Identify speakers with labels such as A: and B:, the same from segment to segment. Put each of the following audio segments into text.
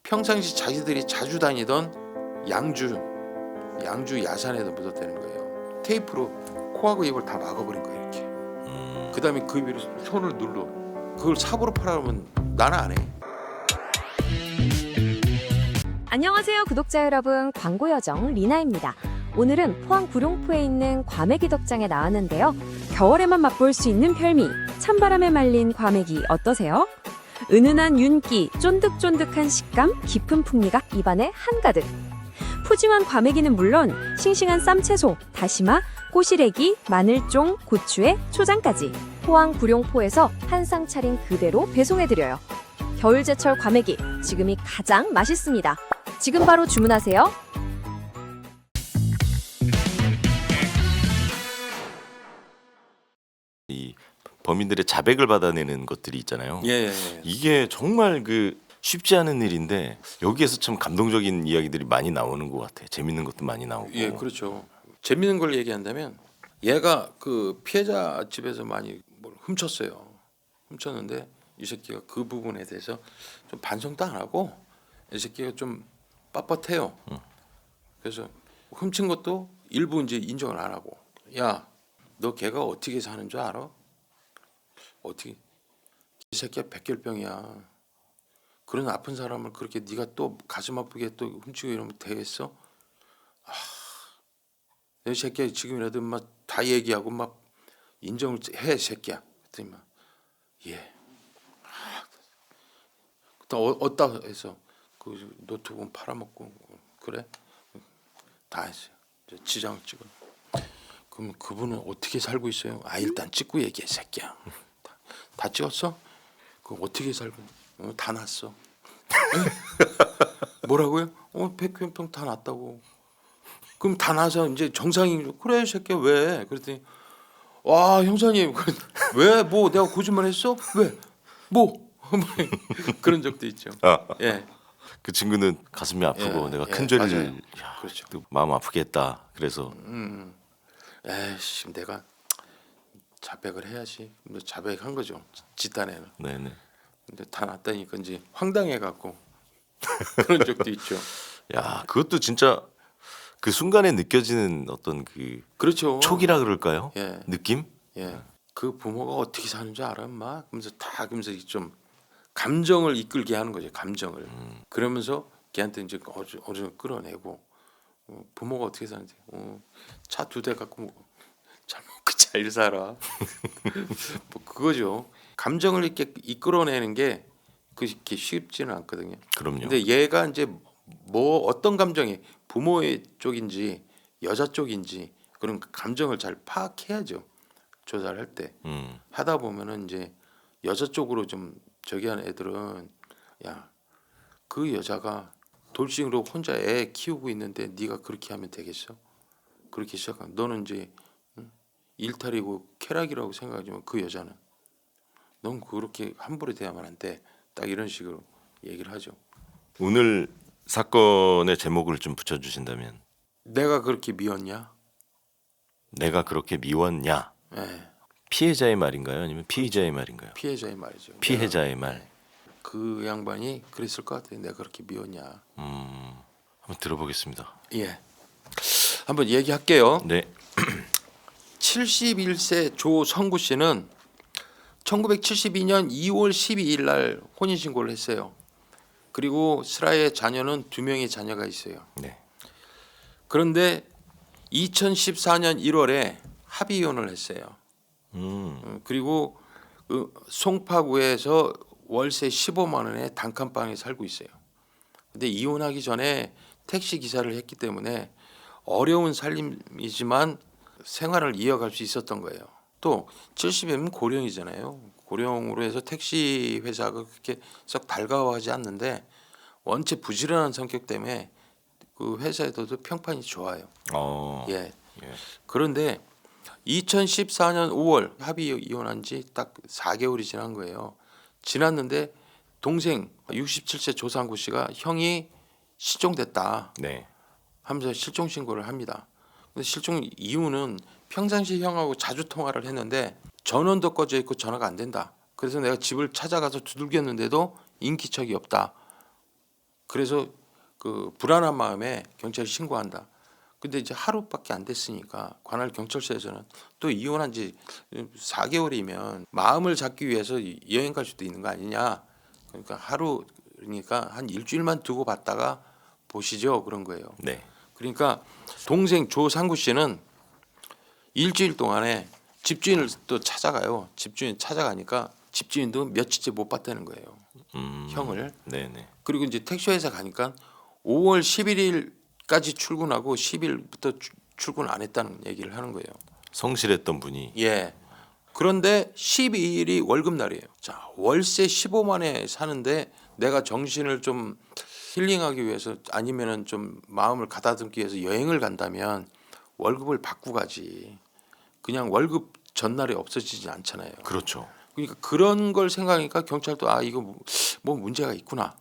A: 평상시 자기들이 자주 다니던 양주 야산에다 묻었다는 거예요. 테이프로 코하고 입을 다 막아버린 거예요. 이렇게. 그다음에 그 위로 손을 눌러. 그걸 삽으로 팔아면 나는 안 해.
B: 안녕하세요 구독자 여러분, 광고여정 리나입니다. 오늘은 포항 구룡포에 있는 과메기 덕장에 나왔는데요. 겨울에만 맛볼 수 있는 별미, 찬바람에 말린 과메기 어떠세요? 은은한 윤기, 쫀득쫀득한 식감, 깊은 풍미가 입안에 한가득. 푸짐한 과메기는 물론 싱싱한 쌈채소, 다시마, 꼬시래기, 마늘종, 고추에 초장까지 포항 구룡포에서 한 상 차린 그대로 배송해드려요. 겨울제철 과메기, 지금이 가장 맛있습니다. 지금 바로 주문하세요.
C: 이 범인들의 자백을 받아내는 것들이 있잖아요.
A: 예.
C: 이게 정말 쉽지 않은 일인데 여기에서 참 감동적인 이야기들이 많이 나오는 것 같아요. 재밌는 것도 많이 나오고.
A: 예, 그렇죠. 재밌는 걸 얘기한다면 얘가 그 피해자 집에서 많이 뭘 훔쳤는데 이 새끼가 그 부분에 대해서 좀 반성도 안 하고 이 새끼가 좀 빳빳해요. 그래서 훔친 것도 일부 이제 인정을 안 하고, 야, 너 걔가 어떻게 사는 줄 알아? 어떻게? 이 새끼가 백혈병이야. 그런 아픈 사람을 그렇게 네가 또 가슴 아프게 또 훔치고 이러면 되겠어? 이 새끼야 지금이라도 막 다 얘기하고 막 인정을 해, 새끼야. 그랬더니 막 예. 어따 해서 그 노트북 팔아먹고 그래? 다 했어요. 이제 지장을 찍어. 그럼 그분은 어떻게 살고 있어요? 일단 찍고 얘기해, 새끼야. 다 찍었어? 그럼 어떻게 살고? 다 났어. 뭐라고요? 백혈병 다 났다고. 그럼 다 나서 이제 정상인. 그래, 새끼야. 왜? 그랬더니 와, 형사님, 왜? 뭐 내가 거짓말했어? 왜? 뭐? 그런 적도 있죠. 예.
C: 그 친구는 가슴이 아프고
A: 예,
C: 내가
A: 예,
C: 큰 죄를
A: 맞아요. 그렇죠.
C: 또 마음 아프게 했다. 그래서
A: 에이씨, 내가 자백을 해야지. 자백한 거죠. 집단에는.
C: 네네.
A: 근데 다 났다니까 이제 황당해 갖고 그런 적도 있죠.
C: 야, 그것도 진짜 그 순간에 느껴지는 어떤 그
A: 그렇죠.
C: 촉이라 그럴까요?
A: 예.
C: 느낌?
A: 예. 그 부모가 어떻게 사는 줄 알아, 엄마? 그러면서 다 그러면서 좀 감정을 이끌게 하는 거죠. 감정을. 그러면서 걔한테 이제 어느 정도 끌어내고 부모가 어떻게 사는지 차 2대 갖고 잘 먹고 잘 살아. 뭐 그거죠. 감정을 이렇게 이끌어내는 게 그렇게 쉽지는 않거든요.
C: 그럼요.
A: 근데 얘가 이제 뭐 어떤 감정이 부모의 쪽인지 여자 쪽인지 그런 감정을 잘 파악해야죠. 조사를 할 때. 하다 보면은 이제 여자 쪽으로 좀 저기 하는 애들은 야, 그 여자가 돌싱으로 혼자 애 키우고 있는데 네가 그렇게 하면 되겠어? 그렇게 시작하면 너는 이제 일탈이고 쾌락이라고 생각하지만 그 여자는 넌 그렇게 함부로 대하면 안 돼. 딱 이런 식으로 얘기를 하죠.
C: 오늘 사건의 제목을 좀 붙여주신다면
A: 내가 그렇게 미웠냐?
C: 내가 그렇게 미웠냐?
A: 예,
C: 피해자의 말인가요? 아니면 피의자의 말인가요?
A: 피해자의 말이죠.
C: 피해자의 말.
A: 그 양반이 그랬을 것 같아요. 내가 그렇게 미웠냐?
C: 한번 들어보겠습니다.
A: 예, 한번 얘기할게요.
C: 네.
A: 71세 조성구 씨는 1972년 2월 12일 날 혼인신고를 했어요. 그리고 슬아의 자녀는 2명의 자녀가 있어요.
C: 네.
A: 그런데 2014년 1월에 합의 이혼을 했어요. 그리고 그 송파구에서 월세 15만 원에 단칸방에 살고 있어요. 근데 이혼하기 전에 택시 기사를 했기 때문에 어려운 살림이지만 생활을 이어갈 수 있었던 거예요. 또 70이면 고령이잖아요. 고령으로 해서 택시 회사가 그렇게 썩 달가워하지 않는데 원체 부지런한 성격 때문에 그 회사에서도 평판이 좋아요. 예. 그런데 2014년 5월 합의 이혼한 지 딱 4개월이 지난 거예요. 지났는데 동생 67세 조상구 씨가 형이 실종됐다
C: 네.
A: 하면서 실종 신고를 합니다. 근데 실종 이유는 평상시 형하고 자주 통화를 했는데 전원도 꺼져 있고 전화가 안 된다. 그래서 내가 집을 찾아가서 두들겼는데도 인기척이 없다. 그래서 그 불안한 마음에 경찰에 신고한다. 근데 이제 하루밖에 안 됐으니까 관할 경찰서에서는 또 이혼한 지 4개월이면 마음을 잡기 위해서 여행 갈 수도 있는 거 아니냐. 그러니까 하루니까 한 일주일만 두고 봤다가 보시죠 그런 거예요.
C: 네.
A: 그러니까 동생 조상구 씨는 일주일 동안에 집주인을 또 찾아가요. 집주인 찾아가니까 집주인도 며칠째 못 봤다는 거예요. 형을.
C: 네네.
A: 그리고 이제 택시회사 가니까 5월 11일까지 출근하고 10일부터 출근 안 했다는 얘기를 하는 거예요.
C: 성실했던 분이.
A: 예. 그런데 12일이 월급 날이에요. 자, 월세 15만에 사는데 내가 정신을 좀 힐링하기 위해서 아니면은 좀 마음을 가다듬기 위해서 여행을 간다면 월급을 받고 가지. 그냥 월급 전날에 없어지지 않잖아요.
C: 그렇죠.
A: 그러니까 그런 걸 생각하니까 경찰도 아 이거 뭐 문제가 있구나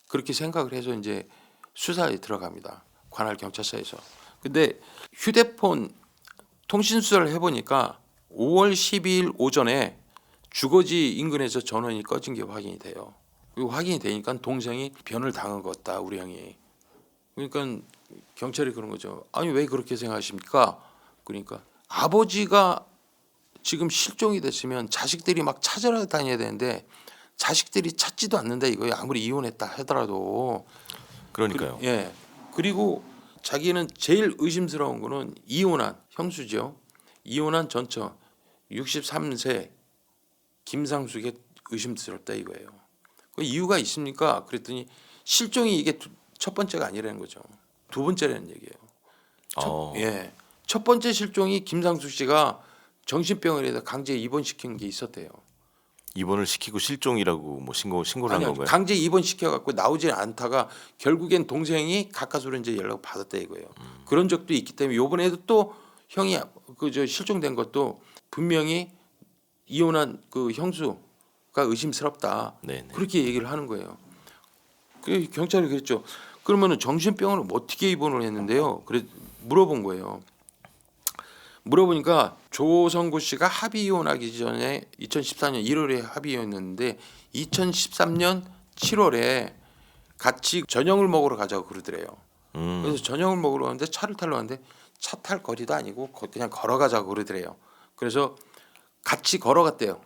A: 그렇게 생각을 해서 이제 수사에 들어갑니다. 관할 경찰서에서. 근데 휴대폰 통신 수사를 해보니까 5월 12일 오전에 주거지 인근에서 전원이 꺼진 게 확인이 돼요. 그리고 확인이 되니까 동생이 변을 당한 것 같다 우리 형이. 그러니까 경찰이 그런 거죠. 아니 왜 그렇게 생각하십니까? 그러니까 아버지가 지금 실종이 됐으면 자식들이 막 찾으러 다녀야 되는데 자식들이 찾지도 않는다 이거예요. 아무리 이혼했다 하더라도.
C: 그러니까요.
A: 예. 그리고 자기는 제일 의심스러운 거는 이혼한 형수죠. 이혼한 전처 63세 김상숙이 의심스럽다 이거예요. 그 이유가 있습니까? 그랬더니 실종이 이게 첫 번째가 아니라는 거죠. 두 번째라는 얘기예요. 예. 첫 번째 실종이 김상숙 씨가 정신병원에다 강제 입원시킨 게 있었대요.
C: 입원을 시키고 실종이라고 뭐 신고를 한
A: 아니요,
C: 건가요?
A: 강제 입원시켜 갖고 나오지 않다가 결국엔 동생이 가까스로 이제 연락 받았다 이거예요. 그런 적도 있기 때문에 이번에도 또 형이 그 저 실종된 것도 분명히 이혼한 그 형수가 의심스럽다.
C: 네네.
A: 그렇게 얘기를 하는 거예요. 그 경찰이 그랬죠. 그러면은 정신병원을 어떻게 입원을 했는데요? 그래 물어본 거예요. 물어보니까 조성구 씨가 합의 이혼하기 전에 2014년 1월에 합의 이혼했는데 2013년 7월에 같이 저녁을 먹으러 가자고 그러더래요. 그래서 저녁을 먹으러 가는데 차를 타러 가는데 차 탈 거리도 아니고 그냥 걸어가자고 그러더래요. 그래서 같이 걸어갔대요.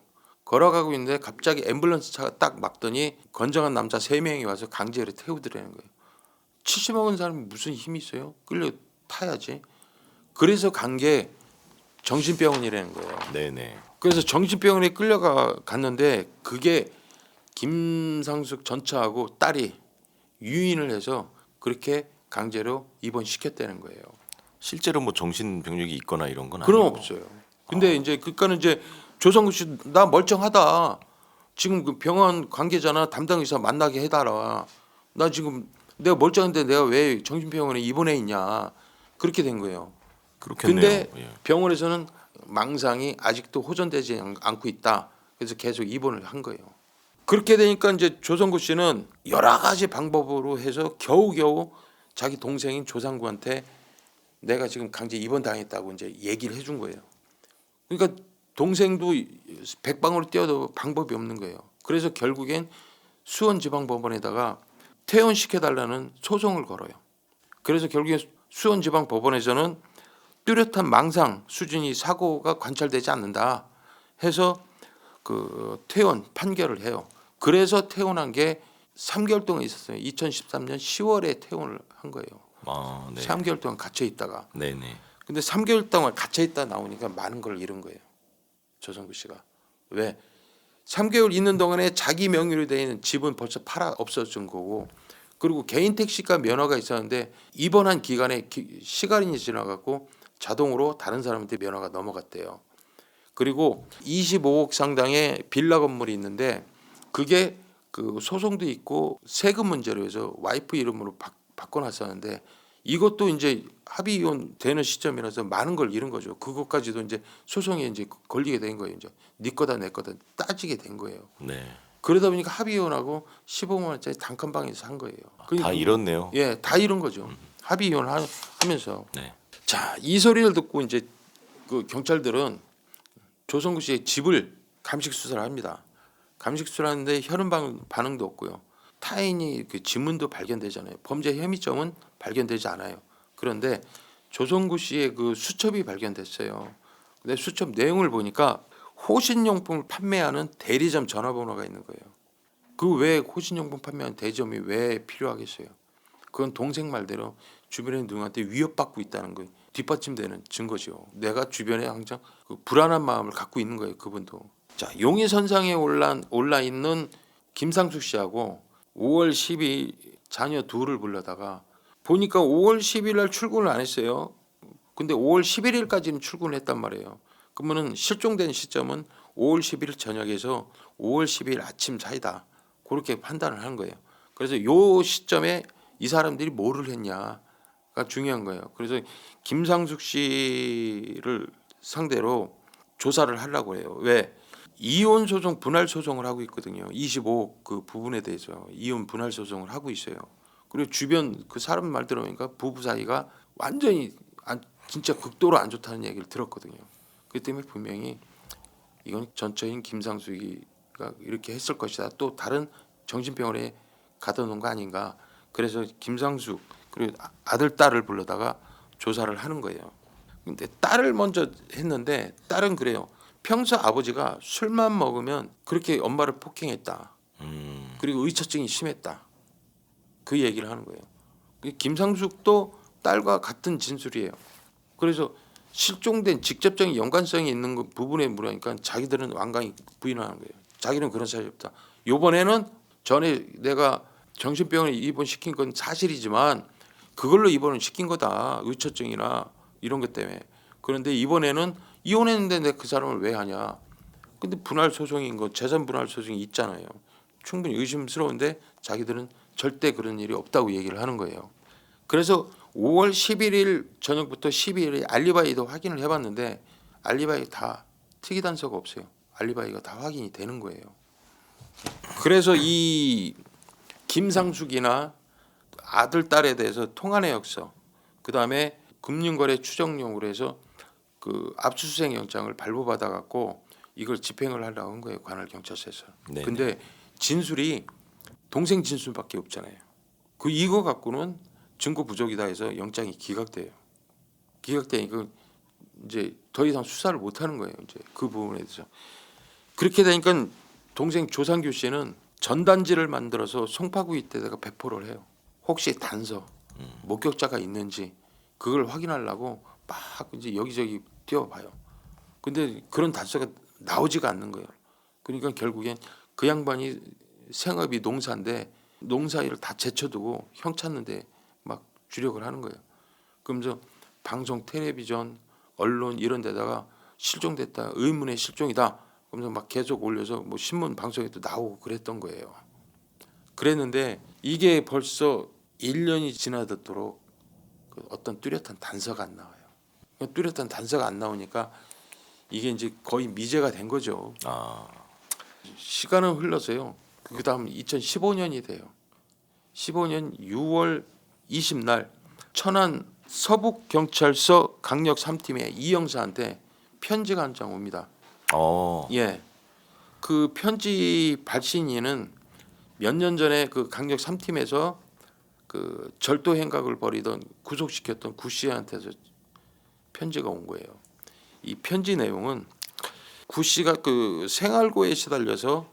A: 걸어가고 있는데 갑자기 앰뷸런스 차가 딱 막더니 건장한 남자 3명이 와서 강제로 태우더라는 거예요. 70 먹은 사람이 무슨 힘이 있어요? 끌려 타야지. 그래서 간 게 정신병원이라는 거예요.
C: 네네.
A: 그래서 정신병원에 갔는데 그게 김상숙 전처하고 딸이 유인을 해서 그렇게 강제로 입원시켰다는 거예요.
C: 실제로 뭐 정신병력이 있거나 이런 건
A: 그럼
C: 아니고.
A: 없어요. 근데 이제 그러니까는 이제 조성구 씨 나 멀쩡하다. 지금 그 병원 관계자나 담당 의사 만나게 해달라. 나 지금 내가 멀쩡한데 내가 왜 정신병원에 입원해 있냐. 그렇게 된 거예요.
C: 그렇겠네요.
A: 근데
C: 예.
A: 병원에서는 망상이 아직도 호전되지 않고 있다. 그래서 계속 입원을 한 거예요. 그렇게 되니까 이제 조성구 씨는 여러 가지 방법으로 해서 겨우겨우 자기 동생인 조상구한테 내가 지금 강제 입원 당했다고 이제 얘기를 해준 거예요. 그러니까 동생도 백방으로 뛰어도 방법이 없는 거예요. 그래서 결국엔 수원지방법원에다가 퇴원시켜달라는 소송을 걸어요. 그래서 결국엔 수원지방법원에서는 뚜렷한 망상 수준이 사고가 관찰되지 않는다 해서 그 퇴원 판결을 해요. 그래서 퇴원한 게 3개월 동안 있었어요. 2013년 10월에 퇴원을 한 거예요.
C: 아, 네.
A: 3개월 동안 갇혀 있다가.
C: 네네.
A: 근데 3개월 동안 갇혀 있다 나오니까 많은 걸 잃은 거예요. 조성구 씨가. 왜? 3개월 있는 동안에 자기 명의로 되어 있는 집은 벌써 팔아 없어진 거고 그리고 개인 택시가 면허가 있었는데 입원한 기간에 시간이 지나갖고 자동으로 다른 사람한테 면허가 넘어갔대요. 그리고 25억 상당의 빌라 건물이 있는데 그게 그 소송도 있고 세금 문제로 해서 와이프 이름으로 바꿔놨었는데 이것도 이제 합의 이혼 되는 시점이라서 많은 걸 잃은 거죠. 그것까지도 이제 소송에 이제 걸리게 된 거예요. 이제 네 거다 내 거다 따지게 된 거예요.
C: 네.
A: 그러다 보니까 합의 이혼하고 15만 원짜리 단칸방에서 산 거예요.
C: 다 잃었네요.
A: 예, 다 잃은 거죠. 합의 이혼 하면서.
C: 네.
A: 자, 이 소리를 듣고 이제 그 경찰들은 조성구 씨의 집을 감식 수사를 합니다. 감식 수사를 하는데 혈흔 반응도 없고요. 타인이 그 지문도 발견되잖아요. 범죄 혐의점은 발견되지 않아요. 그런데 조성구 씨의 그 수첩이 발견됐어요. 근데 수첩 내용을 보니까 호신용품을 판매하는 대리점 전화번호가 있는 거예요. 그 왜 호신용품 판매하는 대리점이 왜 필요하겠어요? 그건 동생 말대로 주변에 누구한테 위협받고 있다는 거 뒷받침되는 증거죠. 내가 주변에 항상 그 불안한 마음을 갖고 있는 거예요. 그분도. 자, 용의선상에 올라 있는 김상숙 씨하고 5월 10일 자녀 둘을 불러다가 보니까 5월 10일 날 출근을 안 했어요. 근데 5월 11일까지는 출근을 했단 말이에요. 그러면은 실종된 시점은 5월 10일 저녁에서 5월 10일 아침 사이다. 그렇게 판단을 한 거예요. 그래서 요 시점에 이 사람들이 뭐를 했냐가 중요한 거예요. 그래서 김상숙 씨를 상대로 조사를 하려고 해요. 왜? 이혼 소송 분할 소송을 하고 있거든요. 25억 그 부분에 대해서 이혼 분할 소송을 하고 있어요. 그리고 주변 그 사람 말 들어보니까 부부 사이가 완전히 진짜 극도로 안 좋다는 얘기를 들었거든요. 그 때문에 분명히 이건 전처인 김상숙이가 이렇게 했을 것이다. 또 다른 정신병원에 가둬 놓은 거 아닌가. 그래서 김상숙 그리고 아들 딸을 불러다가 조사를 하는 거예요. 근데 딸을 먼저 했는데 딸은 그래요. 평소 아버지가 술만 먹으면 그렇게 엄마를 폭행했다. 그리고 의처증이 심했다. 그 얘기를 하는 거예요. 김상숙도 딸과 같은 진술이에요. 그래서 실종된 직접적인 연관성이 있는 그 부분에 물으니까 자기들은 완강히 부인하는 거예요. 자기는 그런 사실이 없다. 이번에는 전에 내가 정신병원에 입원시킨 건 사실이지만 그걸로 입원을 시킨 거다. 의처증이나 이런 것 때문에. 그런데 이번에는 이혼했는데 내가 그 사람을 왜 하냐. 근데 분할 소송인 거 재산 분할 소송이 있잖아요. 충분히 의심스러운데 자기들은 절대 그런 일이 없다고 얘기를 하는 거예요. 그래서 5월 11일 저녁부터 12일에 알리바이도 확인을 해봤는데 알리바이 다 특이 단서가 없어요. 알리바이가 다 확인이 되는 거예요. 그래서 이 김상숙이나 아들 딸에 대해서 통화내역서 그다음에 금융거래 추정용으로 해서 그 압수수색 영장을 발부받아 갖고 이걸 집행을 하려고 한 거예요. 관할 경찰서에서.
C: 네네.
A: 근데 진술이 동생 진술밖에 없잖아요. 그 이거 갖고는 증거 부족이다 해서 영장이 기각돼요. 기각되니까 이제 더 이상 수사를 못 하는 거예요. 이제 그 부분에 대해서. 그렇게 되니까 동생 조상규 씨는 전단지를 만들어서 송파구에다가 배포를 해요. 혹시 단서, 목격자가 있는지 그걸 확인하려고 막 이제 여기저기 뛰어봐요. 근데 그런 단서가 나오지가 않는 거예요. 그러니까 결국엔 그 양반이 생업이 농사인데 농사일을 다 제쳐두고 형 찾는데 막 주력을 하는 거예요. 그러면서 방송, 텔레비전, 언론 이런 데다가 실종됐다, 의문의 실종이다. 그러면서 막 계속 올려서 뭐 신문 방송에도 나오고 그랬던 거예요. 그랬는데 이게 벌써 1년이 지나도록 그 어떤 뚜렷한 단서가 안 나와요. 뚜렷한 단서가 안 나오니까 이게 이제 거의 미제가 된 거죠. 시간은 흘러서요. 그 다음 2015년이 돼요. 15년 6월 20날 천안 서북경찰서 강력 3팀의 이 형사한테 편지가 한 장 옵니다. 예, 그 편지 발신인은 몇 년 전에 그 강력 3팀에서 그 절도 행각을 벌이던 구속시켰던 구 씨한테서 편지가 온 거예요. 이 편지 내용은 구 씨가 그 생활고에 시달려서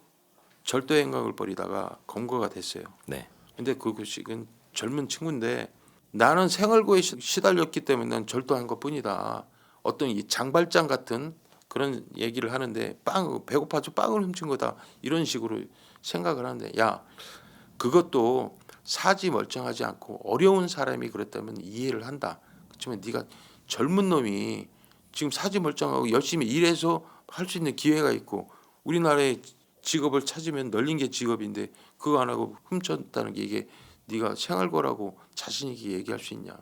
A: 절도 행각을 벌이다가 검거가 됐어요.
C: 네.
A: 근데 그 구 씨는 젊은 친구인데 나는 생활고에 시달렸기 때문에 난 절도한 것뿐이다. 어떤 이 장발장 같은 그런 얘기를 하는데 배고파서 빵을 훔친 거다 이런 식으로 생각을 하는데 야 그것도 사지 멀쩡하지 않고 어려운 사람이 그랬다면 이해를 한다. 그렇지만 네가 젊은 놈이 지금 사지 멀쩡하고 열심히 일해서 할 수 있는 기회가 있고 우리나라의 직업을 찾으면 널린 게 직업인데 그거 안 하고 훔쳤다는 게 이게 네가 생활고라고 자신 있게 얘기할 수 있냐.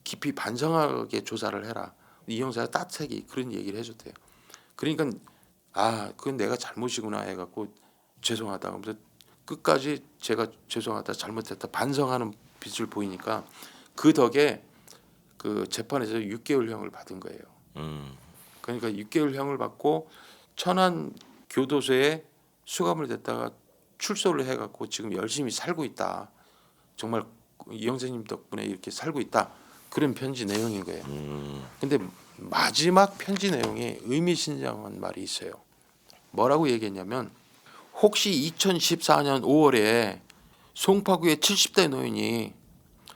A: 깊이 반성하게 조사를 해라. 이 형사가 따뜻하게 그런 얘기를 해줬대요. 그러니까 그건 내가 잘못이구나 해갖고 죄송하다. 그래서 끝까지 제가 죄송하다 잘못했다 반성하는 빛을 보이니까 그 덕에 그 재판에서 6개월형을 받은 거예요. 그러니까 6개월형을 받고 천안 교도소에 수감을 됐다가 출소를 해갖고 지금 열심히 살고 있다. 정말 이 형사님 덕분에 이렇게 살고 있다. 그런 편지 내용인 거예요. 근데 마지막 편지 내용에 의미심장한 말이 있어요. 뭐라고 얘기했냐면 혹시 2014년 5월에 송파구의 70대 노인이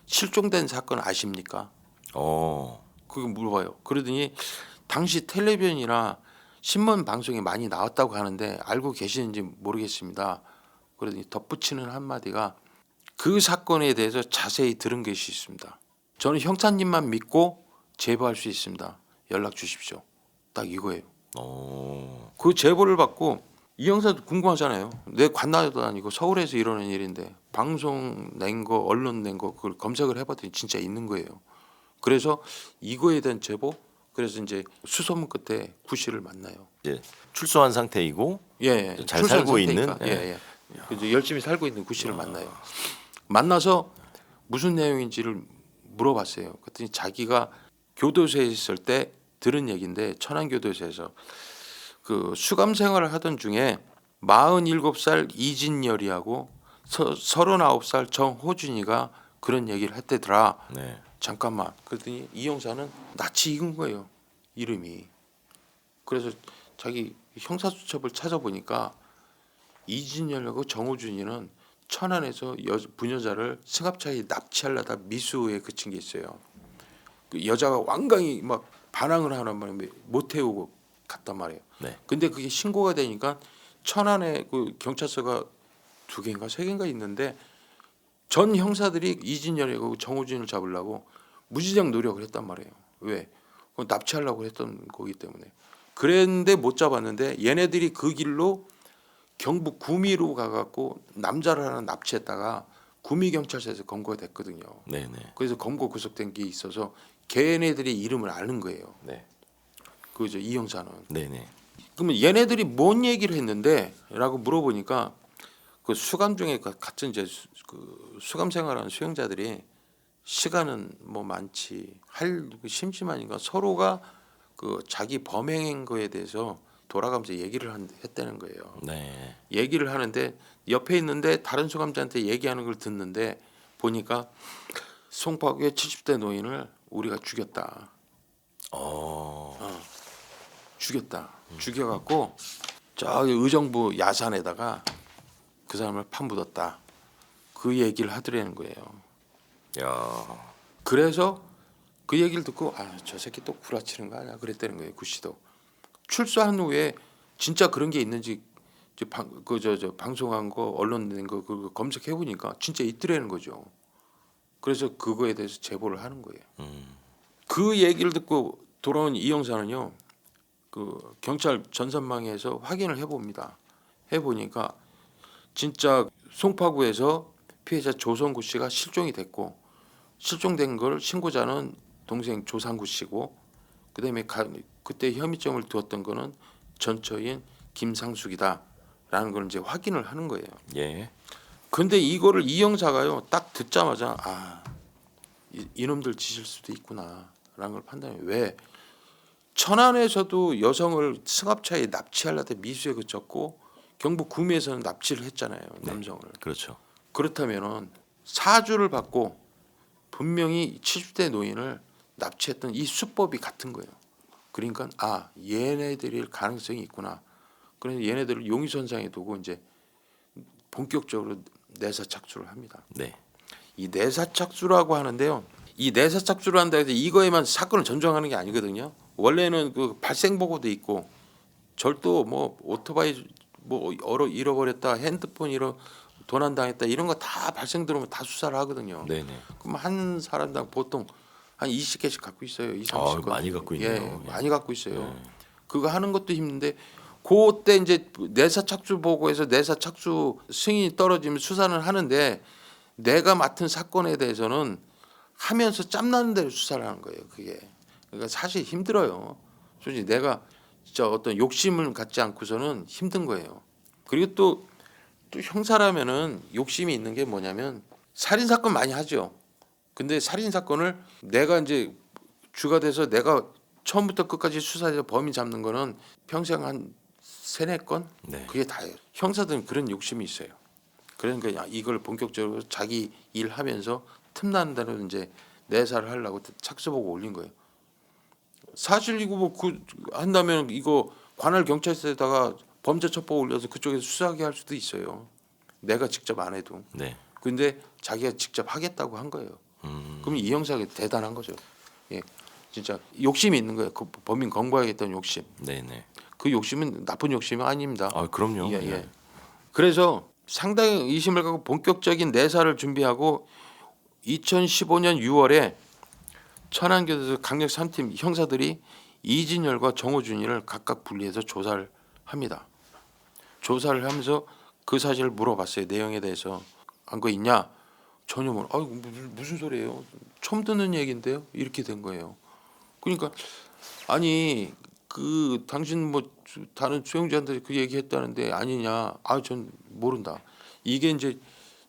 A: 실종된 사건 아십니까? 그거 물어봐요. 그러더니 당시 텔레비전이나 신문 방송에 많이 나왔다고 하는데 알고 계시는지 모르겠습니다. 그러더니 덧붙이는 한마디가 그 사건에 대해서 자세히 들은 것이 있습니다. 저는 형사님만 믿고 제보할 수 있습니다. 연락 주십시오. 딱 이거예요. 그 제보를 받고 이 형사도 궁금하잖아요. 내 관나도 아니고 서울에서 이러는 일인데 방송 낸 거, 언론 낸 거 그걸 검색을 해봤더니 진짜 있는 거예요. 그래서 이거에 대한 제보, 그래서 이제 수소문 끝에 구 씨를 만나요.
C: 이제 출소한 상태이고
A: 예,
C: 잘 살고 있는
A: 그래서 열심히 살고 있는 구 씨를 만나요. 만나서 무슨 내용인지를 물어봤어요. 그랬더니 자기가 교도소에 있을 때 들은 얘기인데 천안교도소에서 그 수감 생활을 하던 중에 47살 이진열이하고 39살 정호준이가 그런 얘기를 했대더라.
C: 네.
A: 잠깐만. 그랬더니 이 형사는 낯이 익은 거예요. 이름이. 그래서 자기 형사수첩을 찾아보니까 이진열하고 정호준이는 천안에서 부녀자를 승합차에 납치하려다 미수에 그친 게 있어요. 그 여자가 완강히 막 반항을 하는 바람에 못 태우고 갔단 말이에요.
C: 네.
A: 근데 그게 신고가 되니까 천안에 그 경찰서가 2개인가 3개인가 있는데 전 형사들이 이진열하고 정호준을 잡으려고 무지장 노력을 했단 말이에요. 왜? 그건 납치하려고 했던 거기 때문에. 그랬는데 못 잡았는데 얘네들이 그 길로 경북 구미로 가갖고 남자를 하나 납치했다가 구미 경찰서에서 검거가 됐거든요.
C: 네네.
A: 그래서 검거 구속된 게 있어서 걔네들이 이름을 아는 거예요.
C: 네.
A: 그죠 이 형사는.
C: 네네.
A: 그러면 얘네들이 뭔 얘기를 했는데?라고 물어보니까 그 수감 중에 같은 이제 그 수감 생활하는 수용자들이 시간은 뭐 많지 할 심심하니까 서로가 그 자기 범행한 거에 대해서 돌아가면서 얘기를 했다는 거예요.
C: 네.
A: 얘기를 하는데 옆에 있는데 다른 수감자한테 얘기하는 걸 듣는데 보니까 송파구의 70대 노인을 우리가 죽였다. 죽였다. 죽여갖고 저기 의정부 야산에다가 그 사람을 파묻었다. 그 얘기를 하더라는 거예요.
C: 야.
A: 그래서 그 얘기를 듣고 저 새끼 또 구라치는 거 아니야 그랬다는 거예요. 구 씨도 출소한 후에 진짜 그런 게 있는지 방송한 거 언론 낸 거 그거 검색해 보니까 진짜 있더라는 거죠. 그래서 그거에 대해서 제보를 하는 거예요. 그 얘기를 듣고 돌아온 이 형사는요. 그 경찰 전산망에서 확인을 해봅니다. 해보니까 진짜 송파구에서 피해자 조성구 씨가 실종이 됐고 실종된 걸 신고자는 동생 조상구 씨고 그다음에 그때 혐의점을 두었던 거는 전처인 김상숙이다라는 걸 이제 확인을 하는 거예요.
C: 예.
A: 근데 이거를 이 형사가요 딱 듣자마자 이놈들 지실 수도 있구나라는 걸 판단해요. 왜? 천안에서도 여성을 승합차에 납치하려다 미수에 그쳤고 경북 구미에서는 납치를 했잖아요. 남성을.
C: 네. 그렇죠.
A: 그렇다면은 사주를 받고 분명히 70대 노인을 납치했던 이 수법이 같은 거예요. 그러니까 얘네들일 가능성이 있구나. 그래서 얘네들을 용의선상에 두고 이제 본격적으로 내사착수를 합니다.
C: 네.
A: 이 내사착수라고 하는데요. 이 내사착수를 한다 해서 이거에만 사건을 전정하는 게 아니거든요. 원래는 그 발생 보고도 있고 절도 뭐 오토바이 뭐 잃어버렸다, 핸드폰 도난당했다 이런 거 다 발생 들어오면 다 수사를 하거든요.
C: 네네.
A: 그럼 한 사람당 보통 한 20개씩 갖고 있어요. 30건.
C: 많이 갖고 있네요.
A: 많이 갖고 있어요. 그거 하는 것도 힘든데 그때 이제 내사착수 보고에서 내사착수 승인이 떨어지면 수사는 하는데 내가 맡은 사건에 대해서는 하면서 짬나는 대로 수사를 하는 거예요. 그게. 그러니까 사실 힘들어요. 솔직히 내가 진짜 어떤 욕심을 갖지 않고서는 힘든 거예요. 그리고 또 형사라면은 욕심이 있는 게 뭐냐면 살인 사건 많이 하죠. 근데 살인 사건을 내가 이제 주가 돼서 내가 처음부터 끝까지 수사해서 범인 잡는 거는 평생 한 3-4건
C: 네.
A: 그게 다예요. 형사들은 그런 욕심이 있어요. 그러니까 이걸 본격적으로 자기 일하면서 틈나는 대로 이제 내사를 하려고 착수보고 올린 거예요. 사실 이거 뭐 그 한다면 이거 관할 경찰서에다가 범죄 첩보 올려서 그쪽에서 수사하게 할 수도 있어요. 내가 직접 안 해도.
C: 네.
A: 근데 자기가 직접 하겠다고 한 거예요. 그럼 이 형사가 대단한 거죠. 예, 진짜 욕심이 있는 거예요. 그 범인 검거하겠다는 욕심.
C: 네네.
A: 그 욕심은 나쁜 욕심이 아닙니다.
C: 아 그럼요.
A: 예, 예. 그래서 상당히 의심을 갖고 본격적인 내사를 준비하고 2015년 6월에 천안교도소 강력 3팀 형사들이 이진열과 정호준이를 각각 분리해서 조사를 합니다. 조사를 하면서 그 사실을 물어봤어요. 내용에 대해서 한 거 있냐? 전혀 모르. 아유 무슨 소리예요? 처음 듣는 얘기인데요. 이렇게 된 거예요. 그러니까 아니 그 당신 뭐 다른 수용자한테 그 얘기했다는데 아니냐? 아 전 모른다. 이게 이제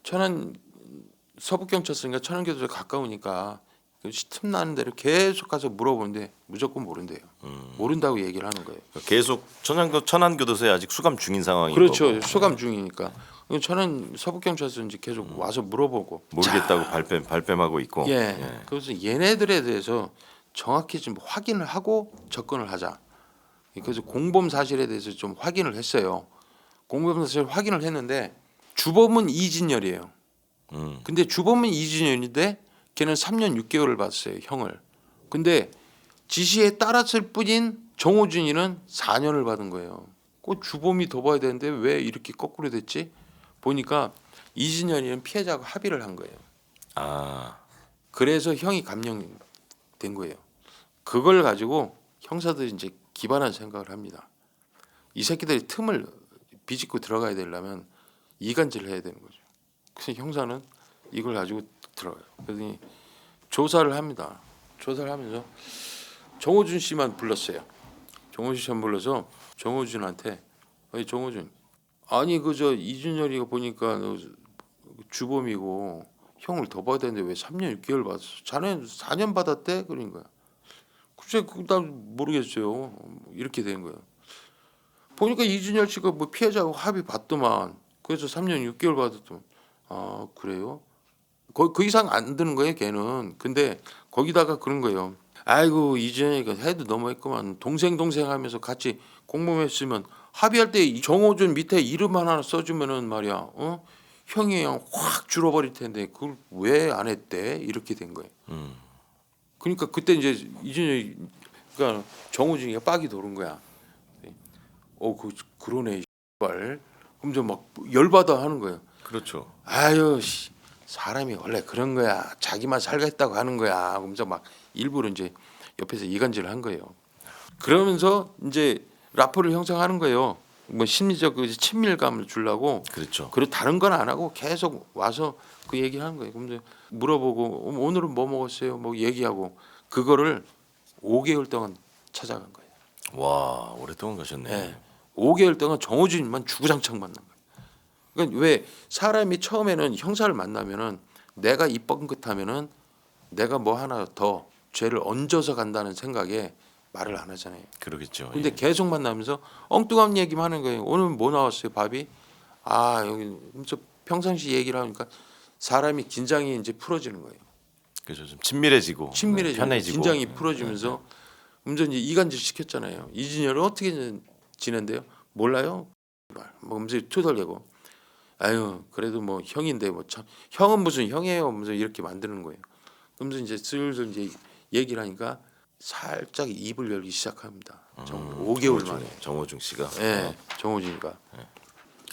A: 천안 서북경찰서니까 천안교도소에 가까우니까 틈나는 대로 계속 가서 물어보는데 무조건 모른대요. 모른다고 얘기를 하는 거예요.
C: 계속 천안교도소에 아직 수감 중인 상황인
A: 그렇죠.
C: 거고.
A: 수감 중이니까. 천안 서북경찰서 이제 계속 와서 물어보고
C: 모르겠다고 발뺌하고 있고.
A: 예. 그래서 얘네들에 대해서 정확히 좀 확인을 하고 접근을 하자. 그래서 공범 사실에 대해서 좀 확인을 했어요. 공범 사실 확인을 했는데 주범은 이진열이에요. 근데 주범은 이진열인데 걔는 3년 6개월을 받았어요, 형을. 근데 지시에 따랐을 뿐인 정호준이는 4년을 받은 거예요. 그 주범이 더 봐야 되는데 왜 이렇게 거꾸로 됐지? 보니까 이진열이는 피해자하고 합의를 한 거예요.
C: 아
A: 그래서 형이 감형된 거예요. 그걸 가지고 형사들이 이제 기반한 생각을 합니다. 이 새끼들이 틈을 비집고 들어가야 되려면 이간질을 해야 되는 거죠. 그래서 형사는 이걸 가지고 들어가요. 그러더니 조사를 합니다. 조사를 하면서 정호준 씨만 불렀어요. 정호준 씨만 불러서 정호준한테 아니 정호준 아니 그저 이준열이가 보니까 너 주범이고 형을 더 받아야 되는데 왜 3년 6개월 받았어? 자네는 4년 받았대? 그런 거야. 글쎄 난 모르겠어요. 이렇게 된 거예요. 보니까 이준열 씨가 뭐 피해자하고 합의 봤더만 그래서 3년 6개월 받았더만 아 그래요? 그 이상 안 드는 거예요 걔는. 근데 거기다가 그런 거예요. 아이고 이준열이가 해도 너무했구만. 동생 하면서 같이 공범했으면 합의할 때 정호준 밑에 이름 하나 써주면은 말이야 형이 그냥 확 줄어버릴 텐데 그걸 왜 안 했대? 이렇게 된 거예요. 그러니까 그때 이제 이준열이 그러니까 정호준이가 빡이 도는 거야. 그러네 발. 그럼 좀 막 열받아 하는 거예요.
C: 그렇죠.
A: 아유 사람이 원래 그런 거야. 자기만 살겠다고 하는 거야. 그러면서 막 일부러 이제 옆에서 이간질을 한 거예요. 그러면서 이제 라포를 형성하는 거예요. 뭐 심리적 그 친밀감을 주려고.
C: 그렇죠.
A: 그리고 다른 건 안 하고 계속 와서 그 얘기하는 거예요. 그럼 물어보고 오늘은 뭐 먹었어요? 뭐 얘기하고 그거를 5개월 동안 찾아간 거예요.
C: 와 오랫동안 가셨네.
A: 네. 5개월 동안 정호준만 주구장창 만난 거예요. 그러니까 왜 사람이 처음에는 형사를 만나면은 내가 입 뻥긋하면은 내가 뭐 하나 더 죄를 얹어서 간다는 생각에 말을 안 하잖아요.
C: 그러겠죠.
A: 근데
C: 예.
A: 계속 만나면서 엉뚱한 얘기만 하는 거예요. 오늘 뭐 나왔어요? 밥이? 아 여기 저 평상시 얘기를 하니까 사람이 긴장이 이제 풀어지는 거예요.
C: 그죠. 좀 친밀해지고 편해지고
A: 긴장이 풀어지면서 먼저 이제 이간질 시켰잖아요. 이진열은 어떻게 지낸대요? 몰라요? 뭐 하면서 투덜대고 아유 그래도 뭐 형인데 뭐 참 형은 무슨 형이에요? 무슨 이렇게 만드는 거예요. 그러면서 이제 슬슬 이제 얘기를 하니까 살짝 입을 열기 시작합니다. 5개월 만에.
C: 정호중 씨가.
A: 예, 정호진이가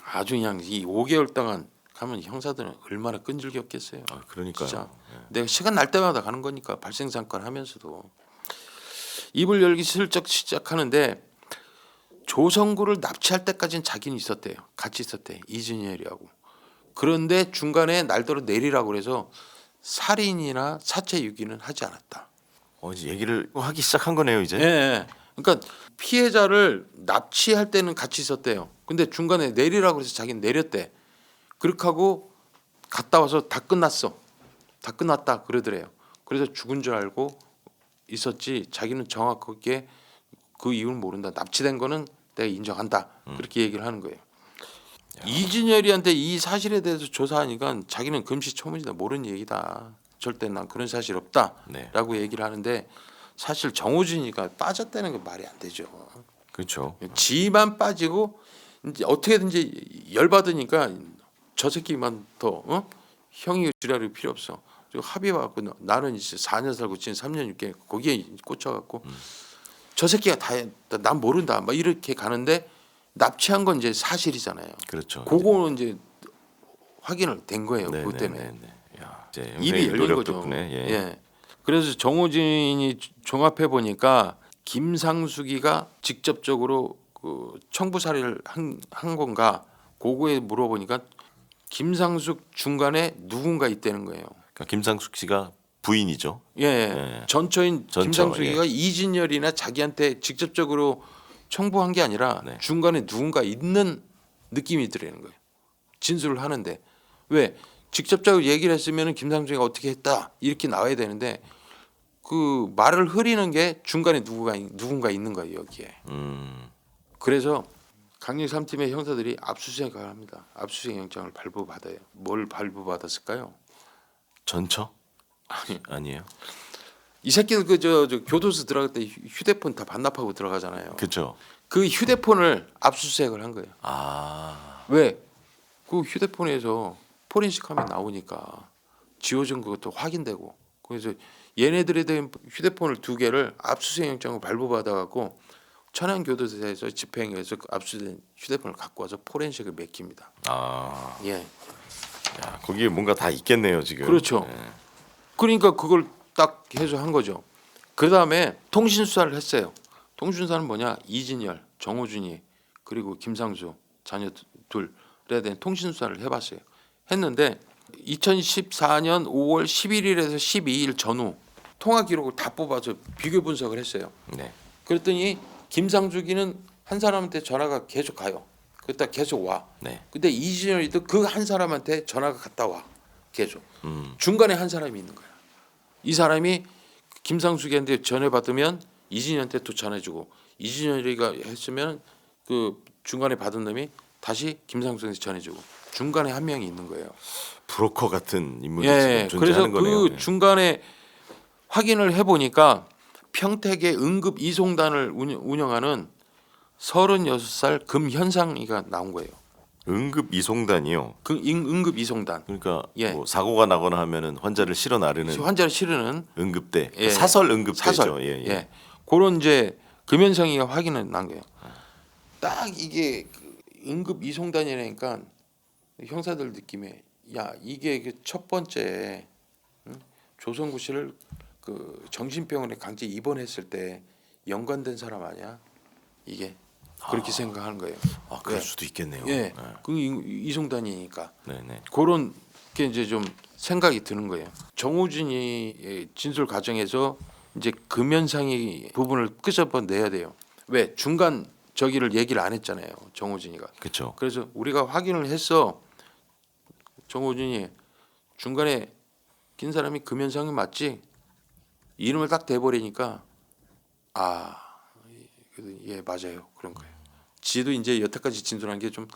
A: 아주 그냥 이 5개월 동안 가면 형사들은 얼마나 끈질겼겠어요.
C: 아, 그러니까요.
A: 진짜 내가 시간 날 때마다 가는 거니까 발생사건 하면서도 입을 열기 슬쩍 시작하는데 조성구를 납치할 때까지는 자기는 있었대요. 같이 있었대 이준열이하고. 그런데 중간에 날더러 내리라고 그래서 살인이나 사체 유기는 하지 않았다.
C: 이제 얘기를 하기 시작한 거네요 이제.
A: 예. 그러니까 피해자를 납치할 때는 같이 있었대요. 근데 중간에 내리라고 해서 자기는 내렸대. 그렇게 하고 갔다 와서 다 끝났어. 다 끝났다 그러더래요. 그래서 죽은 줄 알고 있었지 자기는 정확하게 그 이유는 모른다. 납치된 거는 내가 인정한다. 그렇게 얘기를 하는 거예요. 이진열이한테 이 사실에 대해서 조사하니까 자기는 금시초문이다, 모르는 얘기다. 절대 난 그런 사실 없다라고
C: 네.
A: 얘기를 하는데 사실 정호준이가 빠졌다는 건 말이 안 되죠.
C: 그렇죠.
A: 지만 빠지고 이제 어떻게든지 열받으니까 저 새끼만 더 형이 지랄이 필요 없어. 합의 받고 나는 이제 4년 살고 지금 3년 6개월 거기에 꽂혀갖고 저 새끼가 다 했다. 난 모른다. 막 이렇게 가는데 납치한 건 이제 사실이잖아요.
C: 그렇죠.
A: 그거는 이제 확인을 된 거예요.
C: 네,
A: 그것
C: 네,
A: 때문에.
C: 네, 네. 야, 이제
A: 입이
C: 형사의
A: 열린
C: 노력
A: 거죠.
C: 덕분에, 예.
A: 예. 그래서 정호진이 종합해 보니까 김상숙이가 직접적으로 그 청부 살해를 한 건가 그거에 물어보니까 김상숙 중간에 누군가 있다는 거예요.
C: 그러니까 김상숙 씨가 부인이죠.
A: 예.
C: 예.
A: 전처인
C: 전처,
A: 김상숙이가 이진열이나 자기한테 직접적으로 청부한 게 아니라
C: 네.
A: 중간에 누군가 있는 느낌이 들는 거예요. 진술을 하는데 왜 직접적으로 얘기를 했으면 김상숙이가 어떻게 했다 이렇게 나와야 되는데 그 말을 흐리는 게 중간에 누군가 있는 거예요 여기에. 그래서 강력 3팀의 형사들이 압수수색을 합니다. 압수수색 영장을 발부받아요. 뭘 발부받았을까요?
C: 전처? 아니에요.
A: 이 새끼들 그저 교도소 들어갈 때 휴대폰 다 반납하고 들어가잖아요.
C: 그렇죠.
A: 그 휴대폰을 압수수색을 한 거예요.
C: 아,
A: 왜? 그 휴대폰에서 포렌식 하면 나오니까 지워진 것도 확인되고 그래서 얘네들에 대한 휴대폰을 2개를 압수수색 영장을 발부받아 갖고 천안교도소에서 집행해서 압수된 휴대폰을 갖고 와서 포렌식을 맡깁니다.
C: 아,
A: 예.
C: 야, 거기에 뭔가 다 있겠네요 지금.
A: 그렇죠.
C: 예.
A: 그러니까 그걸 딱 해서 한 거죠. 그 다음에 통신 수사를 했어요. 통신 수사는 뭐냐? 이진열, 정호준이 그리고 김상수 자녀 둘에 대한 통신 수사를 해봤어요. 했는데 2014년 5월 11일에서 12일 전후 통화 기록을 다 뽑아서 비교 분석을 했어요.
C: 네.
A: 그랬더니 김상숙이는 한 사람한테 전화가 계속 가요. 그러다 계속 와.
C: 네.
A: 근데 이진열이도 그 한 사람한테 전화가 갔다 와. 계속. 중간에 한 사람이 있는 거야. 이 사람이 김상숙이한테 전화 받으면 이진열한테 또 전해주고 이진열이가 했으면 그 중간에 받은 놈이 다시 김상숙한테 전해주고 중간에 한 명이 있는 거예요.
C: 브로커 같은 인물이
A: 예.
C: 지금
A: 그래서
C: 존재하는 거네요.
A: 그
C: 예.
A: 중간에 확인을 해보니까 평택의 응급 이송단을 운영하는 36살 금현상이가 나온 거예요.
C: 응급 이송단이요.
A: 그 응급 이송단.
C: 그러니까
A: 예.
C: 뭐 사고가 나거나 하면은 환자를 실어 나르는
A: 환자를 실으는
C: 응급대,
A: 예.
C: 사설 응급대죠.
A: 사설.
C: 예, 예.
A: 예. 그런 이제 금현상이가 확인을 난 거예요. 딱 이게 그 응급 이송단이라니까 형사들 느낌에 야 이게 그 첫 번째 조성구 씨를 그 정신병원에 강제 입원했을 때 연관된 사람 아니야? 이게 그렇게 생각하는 거예요.
C: 아, 그럴
A: 예.
C: 수도 있겠네요.
A: 예, 그 이송단이니까
C: 네, 네.
A: 그런 게 이제 좀 생각이 드는 거예요. 정우진이 진술 과정에서 이제 금연상의 부분을 끄집어내야 돼요. 왜 중간 저기를 얘기를 안 했잖아요. 정우진이가.
C: 그렇죠.
A: 그래서 우리가 확인을 했어. 정우진이 중간에 낀 사람이 금연상이 맞지? 이름을 딱 대버리니까 예 맞아요 그런 거예요. 지도 이제 여태까지 진술한 게 좀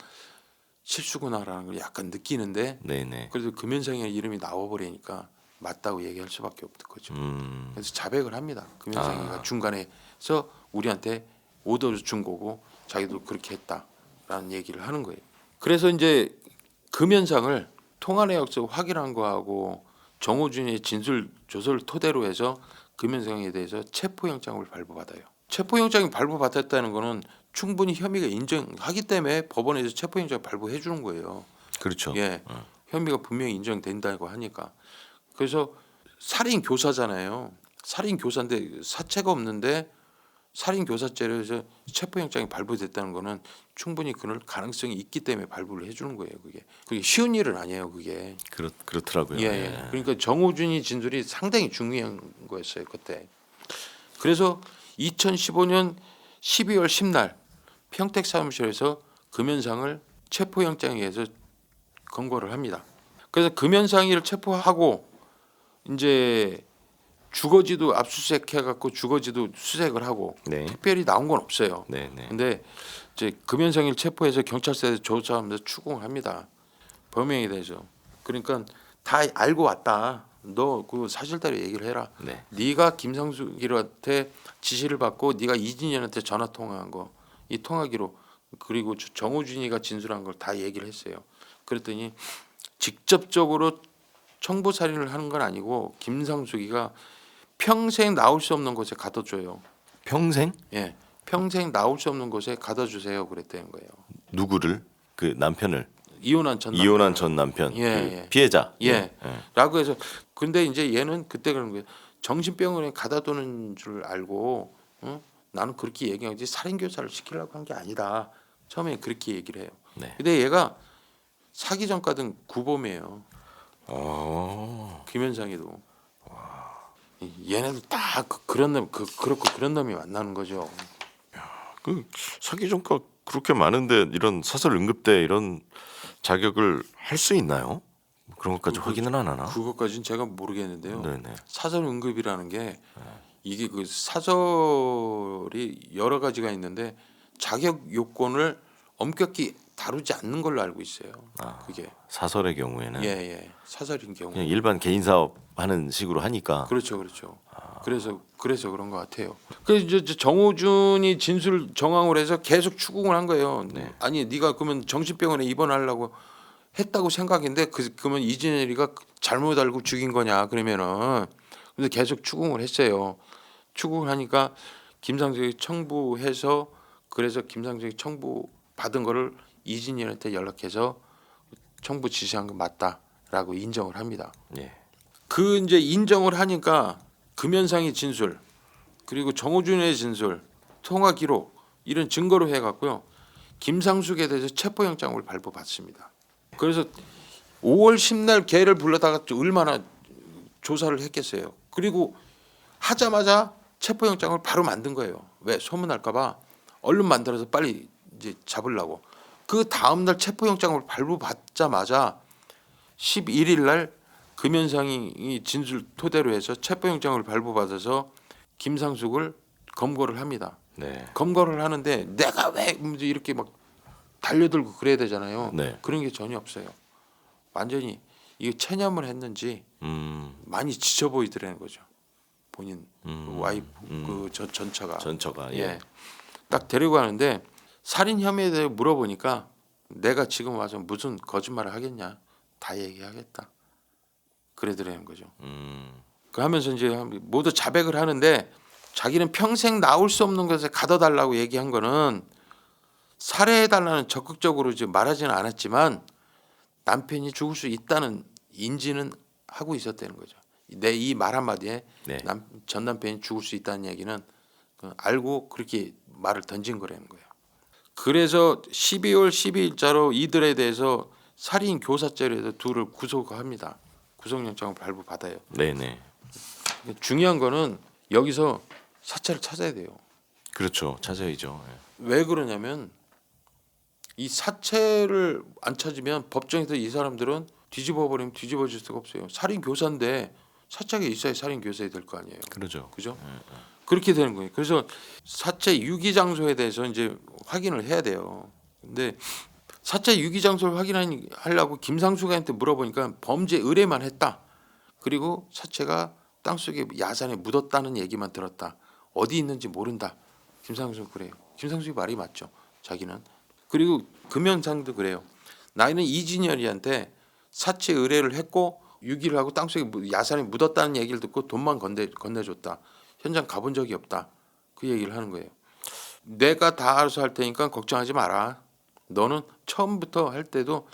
A: 실수구나라는 걸 약간 느끼는데
C: 네, 네.
A: 그래도 금연상의 이름이 나와버리니까 맞다고 얘기할 수밖에 없는 거죠. 그래서 자백을 합니다. 금연상이가 중간에서 우리한테 오더를 준 거고 자기도 그렇게 했다라는 얘기를 하는 거예요. 그래서 이제 금연상을 통화내역서 확인한 거하고 정호준의 진술 조서를 토대로 해서 금연상에 대해서 체포영장을 발부받아요. 체포영장이 발부받았다는 거는 충분히 혐의가 인정하기 때문에 법원에서 체포영장 발부해 주는 거예요.
C: 그렇죠.
A: 예, 혐의가 분명히 인정된다고 하니까. 그래서 살인 교사잖아요. 살인 교사인데 사체가 없는데 살인 교사죄로 해서 체포영장이 발부됐다는 거는 충분히 그럴 가능성이 있기 때문에 발부를 해주는 거예요. 그게 쉬운 일은 아니에요. 그게.
C: 그렇더라고요.
A: 예, 예. 그러니까 정호준이 진술이 상당히 중요한 거였어요 그때. 그래서 2015년 12월 10날 평택 사무실에서 금연상을 체포영장에 의해서 검거를 합니다. 그래서 금연상이를 체포하고 이제 주거지도 압수수색해갖고 주거지도 수색을 하고
C: 네.
A: 특별히 나온 건 없어요.
C: 네, 네.
A: 근데 이제 금연상일 체포해서 경찰서에 조사하면서 추궁합니다. 범행에 대해서. 그러니까 다 알고 왔다. 너 그 사실대로 얘기를 해라.
C: 네.
A: 네가 김상숙이한테 지시를 받고 네가 이진현한테 전화 통화한 거, 이 통화 기록 그리고 정우준이가 진술한 걸 다 얘기를 했어요. 그랬더니 직접적으로 청부 살인을 하는 건 아니고 김상숙이가 평생 나올 수 없는 곳에 가둬줘요.
C: 평생?
A: 예, 평생 나올 수 없는 곳에 가둬주세요. 그랬다는 거예요.
C: 누구를? 그 남편을.
A: 이혼한 전 남편.
C: 이혼한 전 남편.
A: 예,
C: 그
A: 예.
C: 피해자.
A: 예. 라고 해서 근데 이제 얘는 그때 그런 거예요. 정신병원에 가다 두는 줄 알고 나는 그렇게 얘기하지 살인 교사를 시키려고 한 게 아니다. 처음에 그렇게 얘기를 해요.
C: 네.
A: 근데 얘가 사기 전과든 구범이에요. 김현상이도. 얘네들 다 그런 놈 그렇고 그런 놈이 만나는 거죠.
C: 그 사기 전과 그렇게 많은데 이런 사설 응급대 이런 자격을 할 수 있나요? 그런 것까지 확인은 안 하나?
A: 그것까지는 제가 모르겠는데요.
C: 네네.
A: 사설 응급이라는 게 이게 그 사설이 여러 가지가 있는데 자격 요건을 엄격히 다루지 않는 걸로 알고 있어요. 그게
C: 사설의 경우에는
A: 예 사설인 경우.
C: 그냥 일반 개인 사업 하는 식으로 하니까.
A: 그렇죠. 그래서 그런 것 같아요. 그래서 이제 정호준이 진술 정황을 해서 계속 추궁을 한 거예요.
C: 네.
A: 아니 네가 그러면 정신병원에 입원하려고 했다고 생각인데 그러면 이진열이가 잘못 알고 죽인 거냐 그러면은 근데 계속 추궁을 했어요. 추궁을 하니까 김상석이 청부해서 그래서 김상석이 청부 받은 거를 이진열한테 연락해서 청부 지시한 거 맞다라고 인정을 합니다.
C: 예.
A: 그 이제 인정을 하니까 금연상의 진술 그리고 정호준의 진술 통화 기록 이런 증거로 해갖고요 김상숙에 대해서 체포영장을 발부받습니다. 그래서 5월 10날 걔를 불러다가 얼마나 조사를 했겠어요. 그리고 하자마자 체포영장을 바로 만든 거예요. 왜 소문날까봐 얼른 만들어서 빨리 이제 잡으려고. 그 다음 날 체포영장을 발부받자마자 11일 날 금연상이 진술 토대로 해서 체포영장을 발부받아서 김상숙을 검거를 합니다.
C: 네.
A: 검거를 하는데 내가 왜 이렇게 막 달려들고 그래야 되잖아요.
C: 네.
A: 그런 게 전혀 없어요. 완전히 이게 체념을 했는지 많이 지쳐 보이더라는 거죠. 본인 와이프 그 전처가.
C: 전처가. 예.
A: 예. 딱 데리고 가는데 살인 혐의에 대해 물어보니까 내가 지금 와서 무슨 거짓말을 하겠냐. 다 얘기하겠다. 그러더라는 거죠. 그 하면서 이제 모두 자백을 하는데 자기는 평생 나올 수 없는 것에 가둬달라고 얘기한 거는 살해해달라는 적극적으로 이제 말하지는 않았지만 남편이 죽을 수 있다는 인지는 하고 있었다는 거죠. 내 이 말 한마디에
C: 네.
A: 전 남편이 죽을 수 있다는 얘기는 알고 그렇게 말을 던진 거라는 거예요. 그래서 12월 12일자로 이들에 대해서 살인 교사죄로 해서 둘을 구속합니다. 구속영장을 발부받아요.
C: 네네.
A: 중요한 거는 여기서 사체를 찾아야 돼요.
C: 그렇죠. 찾아야죠. 예.
A: 왜 그러냐면 이 사체를 안 찾으면 법정에서 이 사람들은 뒤집어 버리면 뒤집어질 수가 없어요. 살인 교사인데 사체가 있어야 살인 교사가 될 거 아니에요.
C: 그러죠.
A: 그죠? 그렇게 되는 거예요. 그래서 사체 유기 장소에 대해서 이제 확인을 해야 돼요. 근데 사체 유기 장소를 확인하려고 김상수한테 물어보니까 범죄 의뢰만 했다. 그리고 사체가 땅속에 야산에 묻었다는 얘기만 들었다. 어디 있는지 모른다. 김상수 그래요. 김상수 말이 맞죠. 자기는. 그리고 금연상도 그래요. 나이는 이진열이한테 사체 의뢰를 했고 유기를 하고 땅속에 야산에 묻었다는 얘기를 듣고 돈만 건네줬다. 현장 가본 적이 없다. 그 얘기를 하는 거예요. 내가 다 알아서 할 테니까 걱정하지 마라. 너는 처음부터 할 때도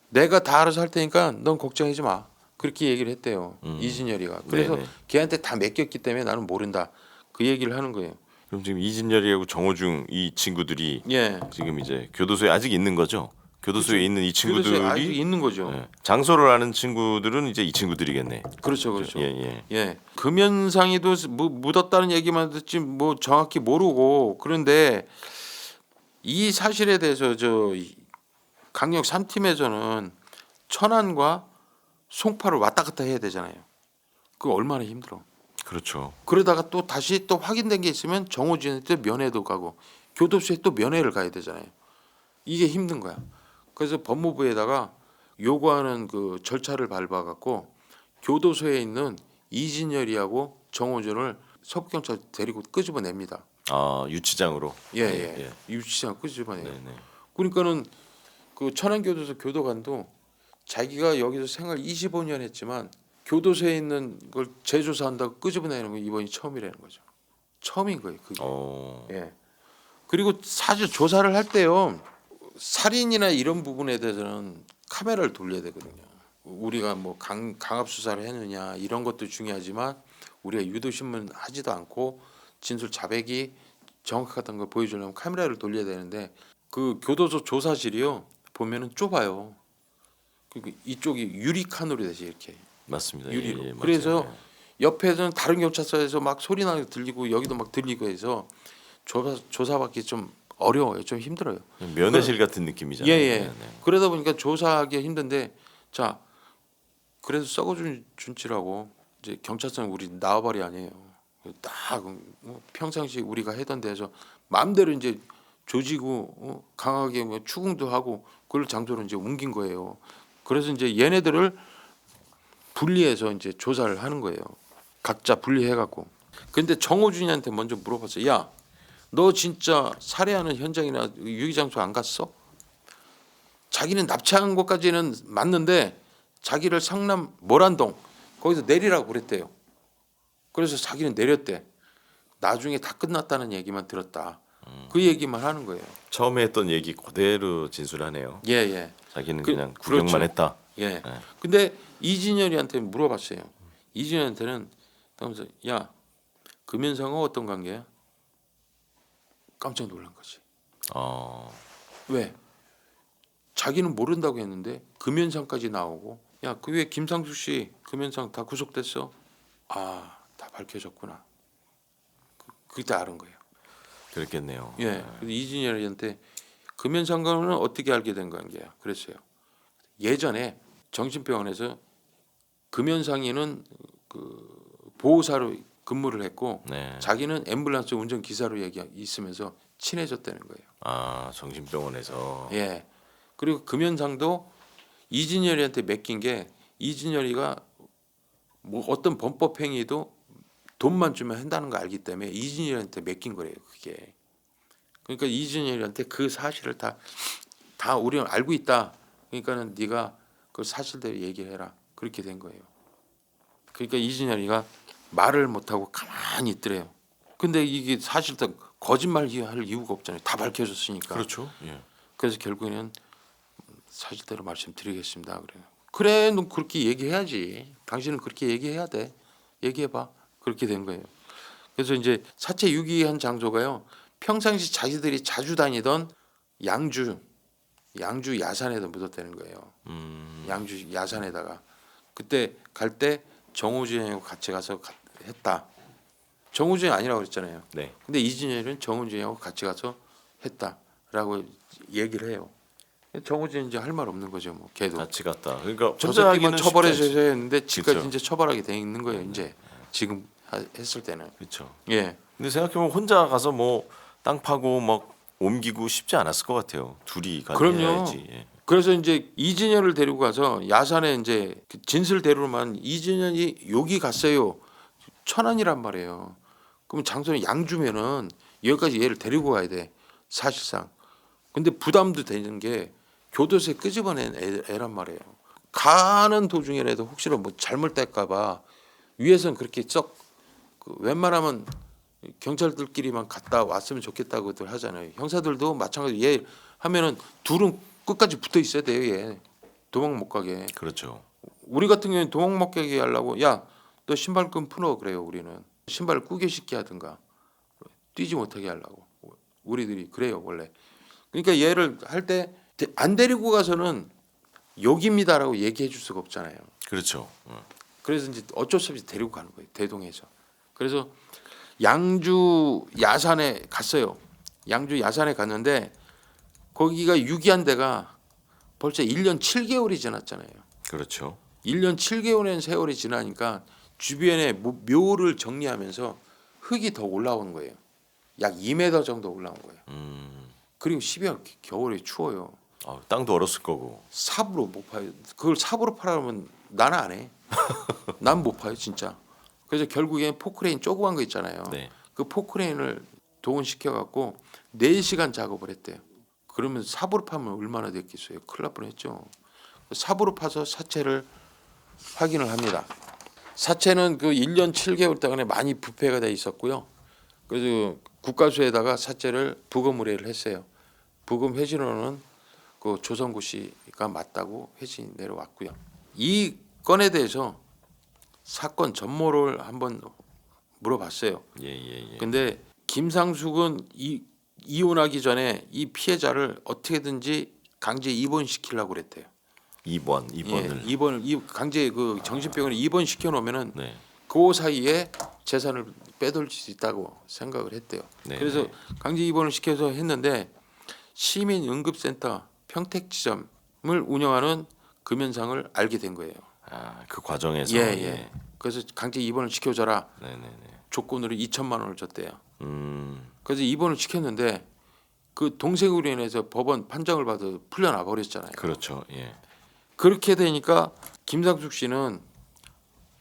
A: 내가 다 알아서 할 테니까 넌 걱정하지 마. 그렇게 얘기를 했대요. 이진열이가. 그래서
C: 네네.
A: 걔한테 다 맡겼기 때문에 나는 모른다. 그 얘기를 하는 거예요.
C: 그럼 지금 이진열이하고 정호중 이 친구들이
A: 예.
C: 지금 이제 교도소에 아직 있는 거죠? 교도소에
A: 그렇죠.
C: 있는 이
A: 교도소에 아직
C: 친구들이
A: 있는 거죠.
C: 예. 장소를 아는 친구들은 이제 이 친구들이겠네.
A: 그렇죠.
C: 예.
A: 예. 금연상이도 묻었다는 얘기만 듣지 뭐 정확히 모르고 그런데 이 사실에 대해서 저 강력 3팀에서는 천안과 송파를 왔다 갔다 해야 되잖아요. 그거 얼마나 힘들어.
C: 그렇죠.
A: 그러다가 또 다시 또 확인된 게 있으면 정호진한테 면회도 가고 교도소에 또 면회를 가야 되잖아요. 이게 힘든 거야. 그래서 법무부에다가 요구하는 그 절차를 밟아갖고 교도소에 있는 이진열이하고 정호준을 서부경찰 데리고 끄집어냅니다.
C: 아 유치장으로.
A: 예. 유치장 끄집어내요.
C: 네네.
A: 그러니까는 그 천안교도소 교도관도 자기가 여기서 생활 25년 했지만 교도소에 있는 걸 재조사한다고 끄집어내는 건 이번이 처음이라는 거죠. 처음인 거예요. 그게. 예. 그리고 사실 조사를 할 때요. 살인이나 이런 부분에 대해서는 카메라를 돌려야 되거든요. 우리가 뭐 강압 수사를 했느냐 이런 것도 중요하지만 우리가 유도 신문 하지도 않고 진술 자백이 정확하다는 걸 보여주려면 카메라를 돌려야 되는데 그 교도소 조사실이요 보면은 좁아요. 그리고 이쪽이 유리칸으로 되지 이렇게
C: 맞습니다.
A: 유리로.
C: 예, 맞아요.
A: 그래서
C: 예.
A: 옆에서는 다른 경찰서에서 막 소리 나게 들리고 여기도 막 들리고 해서 조사받기 좀 어려워요. 좀 힘들어요.
C: 면회실 같은 느낌이잖아요.
A: 예.
C: 네네.
A: 그러다 보니까 조사하기 힘든데 자 그래서 썩어준 준치라고 이제 경찰서는 우리 나와버리 아니에요. 딱 평상시 우리가 하던 데서 마음대로 이제 조지고 강하게 뭐 추궁도 하고 그걸 장소로 이제 옮긴 거예요. 그래서 이제 얘네들을 분리해서 이제 조사를 하는 거예요. 각자 분리해갖고. 근데 정호준이한테 먼저 물어봤어요. 야, 너 진짜 살해하는 현장이나 유기장소 안 갔어? 자기는 납치한 것까지는 맞는데 자기를 성남 모란동 거기서 내리라고 그랬대요. 그래서 자기는 내렸대. 나중에 다 끝났다는 얘기만 들었다. 그 얘기만 하는 거예요.
C: 처음에 했던 얘기 그대로 진술하네요.
A: 예.
C: 자기는
A: 그-
C: 그냥 구경만
A: 그렇죠.
C: 했다.
A: 예. 근데 이진열이한테 물어봤어요. 이진열한테는 그러면서 야, 금연상은 어떤 관계야? 깜짝 놀란 거지. 왜? 자기는 모른다고 했는데 금연상까지 나오고 야, 그 왜 김상수 씨 금연상 다 구속됐어? 아, 다 밝혀졌구나. 그때 알은 거예요.
C: 그랬겠네요.
A: 예. 그래서 이진열이한테 금연상과는 어떻게 알게 된 관계야? 그랬어요. 예전에 정신병원에서 금연상이는 그 보호사로 근무를 했고
C: 네.
A: 자기는 앰뷸런스 운전 기사로 있으면서 친해졌다는 거예요.
C: 아 정신병원에서.
A: 예. 그리고 금연상도 이진열이한테 맡긴 게 이진열이가 뭐 어떤 범법 행위도 돈만 주면 한다는 거 알기 때문에 이진열이한테 맡긴 거래요. 그게. 그러니까 이진열이한테 그 사실을 다 우리는 알고 있다. 그러니까는 네가 그 사실대로 얘기해라. 그렇게 된 거예요. 그러니까 이진열이가 말을 못하고 가만히 있더래요. 근데 이게 사실 다 거짓말 할 이유가 없잖아요. 다 밝혀졌으니까.
C: 그렇죠. 예.
A: 그래서 결국에는 사실대로 말씀드리겠습니다. 그래요. 그래, 너 그렇게 얘기해야지. 당신은 그렇게 얘기해야 돼. 얘기해봐. 그렇게 된 거예요. 그래서 이제 사체 유기한 장소가요. 평상시 자기들이 자주 다니던 양주 야산에다 묻었다는 거예요. 양주 야산에다가 그때 갈 때 정우진하고 같이 가서 했다. 정우진이 아니라고 그랬잖아요.
C: 네.
A: 근데 이진열은 정우진하고 같이 가서 했다라고 얘기를 해요. 정우진 이제 할 말 없는 거죠. 뭐 걔도
C: 같이 갔다. 그러니까
A: 저 새끼만
C: 혼자 하기는
A: 처벌해서
C: 쉽지
A: 해야 했는데 지금까지
C: 그쵸.
A: 이제 처벌하게 돼 있는 거예요. 이제 지금 했을 때는
C: 그렇죠.
A: 예.
C: 근데 생각해보면 혼자 가서 뭐 땅 파고 막 옮기고 쉽지 않았을 것 같아요. 둘이
A: 그럼요.
C: 가야지. 예.
A: 그래서 이제 이진열을 데리고 가서 야산에 이제 그 진술대로만 이진열이 여기 갔어요. 천안이란 말이에요. 그럼 장소는 양주면은 여기까지 얘를 데리고 가야 돼. 사실상. 근데 부담도 되는 게 교도소에 끄집어낸 애란 말이에요. 가는 도중에라도 혹시나 뭐 잘못될까봐 위에서는 그렇게 썩 웬만하면 경찰들끼리만 갔다 왔으면 좋겠다고들 하잖아요. 형사들도 마찬가지로 얘 하면은 둘은 끝까지 붙어 있어야 돼요. 얘 도망 못 가게.
C: 그렇죠.
A: 우리 같은 경우는 도망 못 가게 하려고 야, 너 신발끈 풀어 그래요. 우리는 신발을 꾸겨시게 하든가 뛰지 못하게 하려고 우리들이 그래요 원래. 그러니까 얘를 할 때 안 데리고 가서는 여기입니다라고 얘기해 줄 수가 없잖아요.
C: 그렇죠.
A: 그래서 이제 어쩔 수 없이 데리고 가는 거예요. 대동해서. 그래서 양주 야산에 갔어요. 양주 야산에 갔는데 거기가 유기한 데가 벌써 1년 7개월이 지났잖아요.
C: 그렇죠.
A: 1년 7개월의 세월이 지나니까 주변에 묘를 정리하면서 흙이 더 올라오는 거예요. 약 2m 정도 올라온 거예요. 그리고 12월 겨울에 추워요.
C: 땅도 얼었을 거고.
A: 삽으로 못 파요. 그걸 삽으로 팔아면 나는 안 해. 난 못 파요 진짜. 그래서 결국엔 포크레인 조그만 거 있잖아요.
C: 네.
A: 그 포크레인을 동원시켜 갖고 4시간 작업을 했대요. 그러면 삽으로 파면 얼마나 됐겠어요. 큰일 날 뻔했죠. 삽으로 파서 사체를 확인을 합니다. 사체는 그 1년 7개월 동안에 많이 부패가 돼 있었고요. 그래서 국가수에다가 사체를 부검 의뢰를 했어요. 부검 회신으로는 그 조성구 씨가 맞다고 회신이 내려왔고요. 이 건에 대해서 사건 전모를 한번 물어봤어요.
C: 예.
A: 근데 김상숙은 이혼하기 전에 이 피해자를 어떻게든지 강제 입원시키려고 그랬대요. 입원을 강제 그 정신병원에 입원시켜 놓으면은
C: 네.
A: 그 사이에 재산을 빼돌릴 수 있다고 생각을 했대요.
C: 네,
A: 그래서
C: 네.
A: 강제 입원을 시켜서 했는데 시민응급센터 평택지점을 운영하는 금연상을 알게 된 거예요.
C: 그 과정에서.
A: 예. 그래서 강제 입원을 시켜줘라
C: 네네네.
A: 조건으로 2천만 원을 줬대요.
C: 음.
A: 그래서 입원을 시켰는데 그 동생으로 인해서 법원 판정을 받아 풀려나 버렸잖아요.
C: 그렇죠. 예.
A: 그렇게 되니까 김상숙 씨는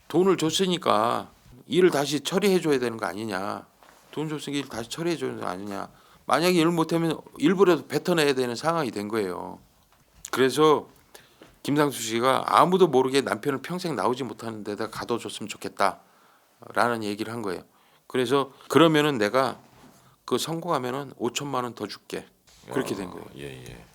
A: 돈을 줬으니까 일을 다시 처리해 줘야 되는 거 아니냐. 돈 줬으니까 일 다시 처리해 줘야 되는 거 아니냐. 만약에 일을 못하면 일부라도 뱉어내야 되는 상황이 된 거예요. 그래서 김상숙 씨가 아무도 모르게 남편을 평생 나오지 못하는 데다 가둬줬으면 좋겠다라는 얘기를 한 거예요. 그래서 그러면은 내가 그 성공하면은 5천만 원 더 줄게. 그렇게 된 거예요.
C: 예.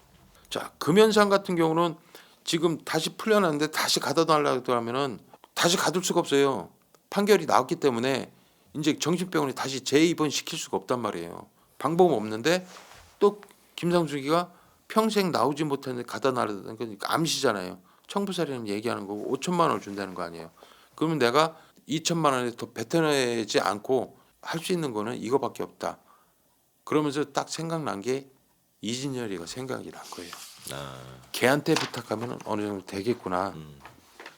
A: 자, 금연상 같은 경우는 지금 다시 풀려났는데 다시 가둬달라고 하면은 다시 가둘 수가 없어요. 판결이 나왔기 때문에 이제 정신병원에 다시 재입원 시킬 수가 없단 말이에요. 방법은 없는데 또 김상숙이가 평생 나오지 못했는데 가둬달라는 건 암시잖아요. 청부살인은 얘기하는 거고 5천만 원을 준다는 거 아니에요. 그러면 내가 2천만 원에 더 뱉어내지 않고 할 수 있는 거는 이거밖에 없다. 그러면서 딱 생각난 게 이진열이가 생각이 난 거예요. 걔한테 부탁하면 어느 정도 되겠구나.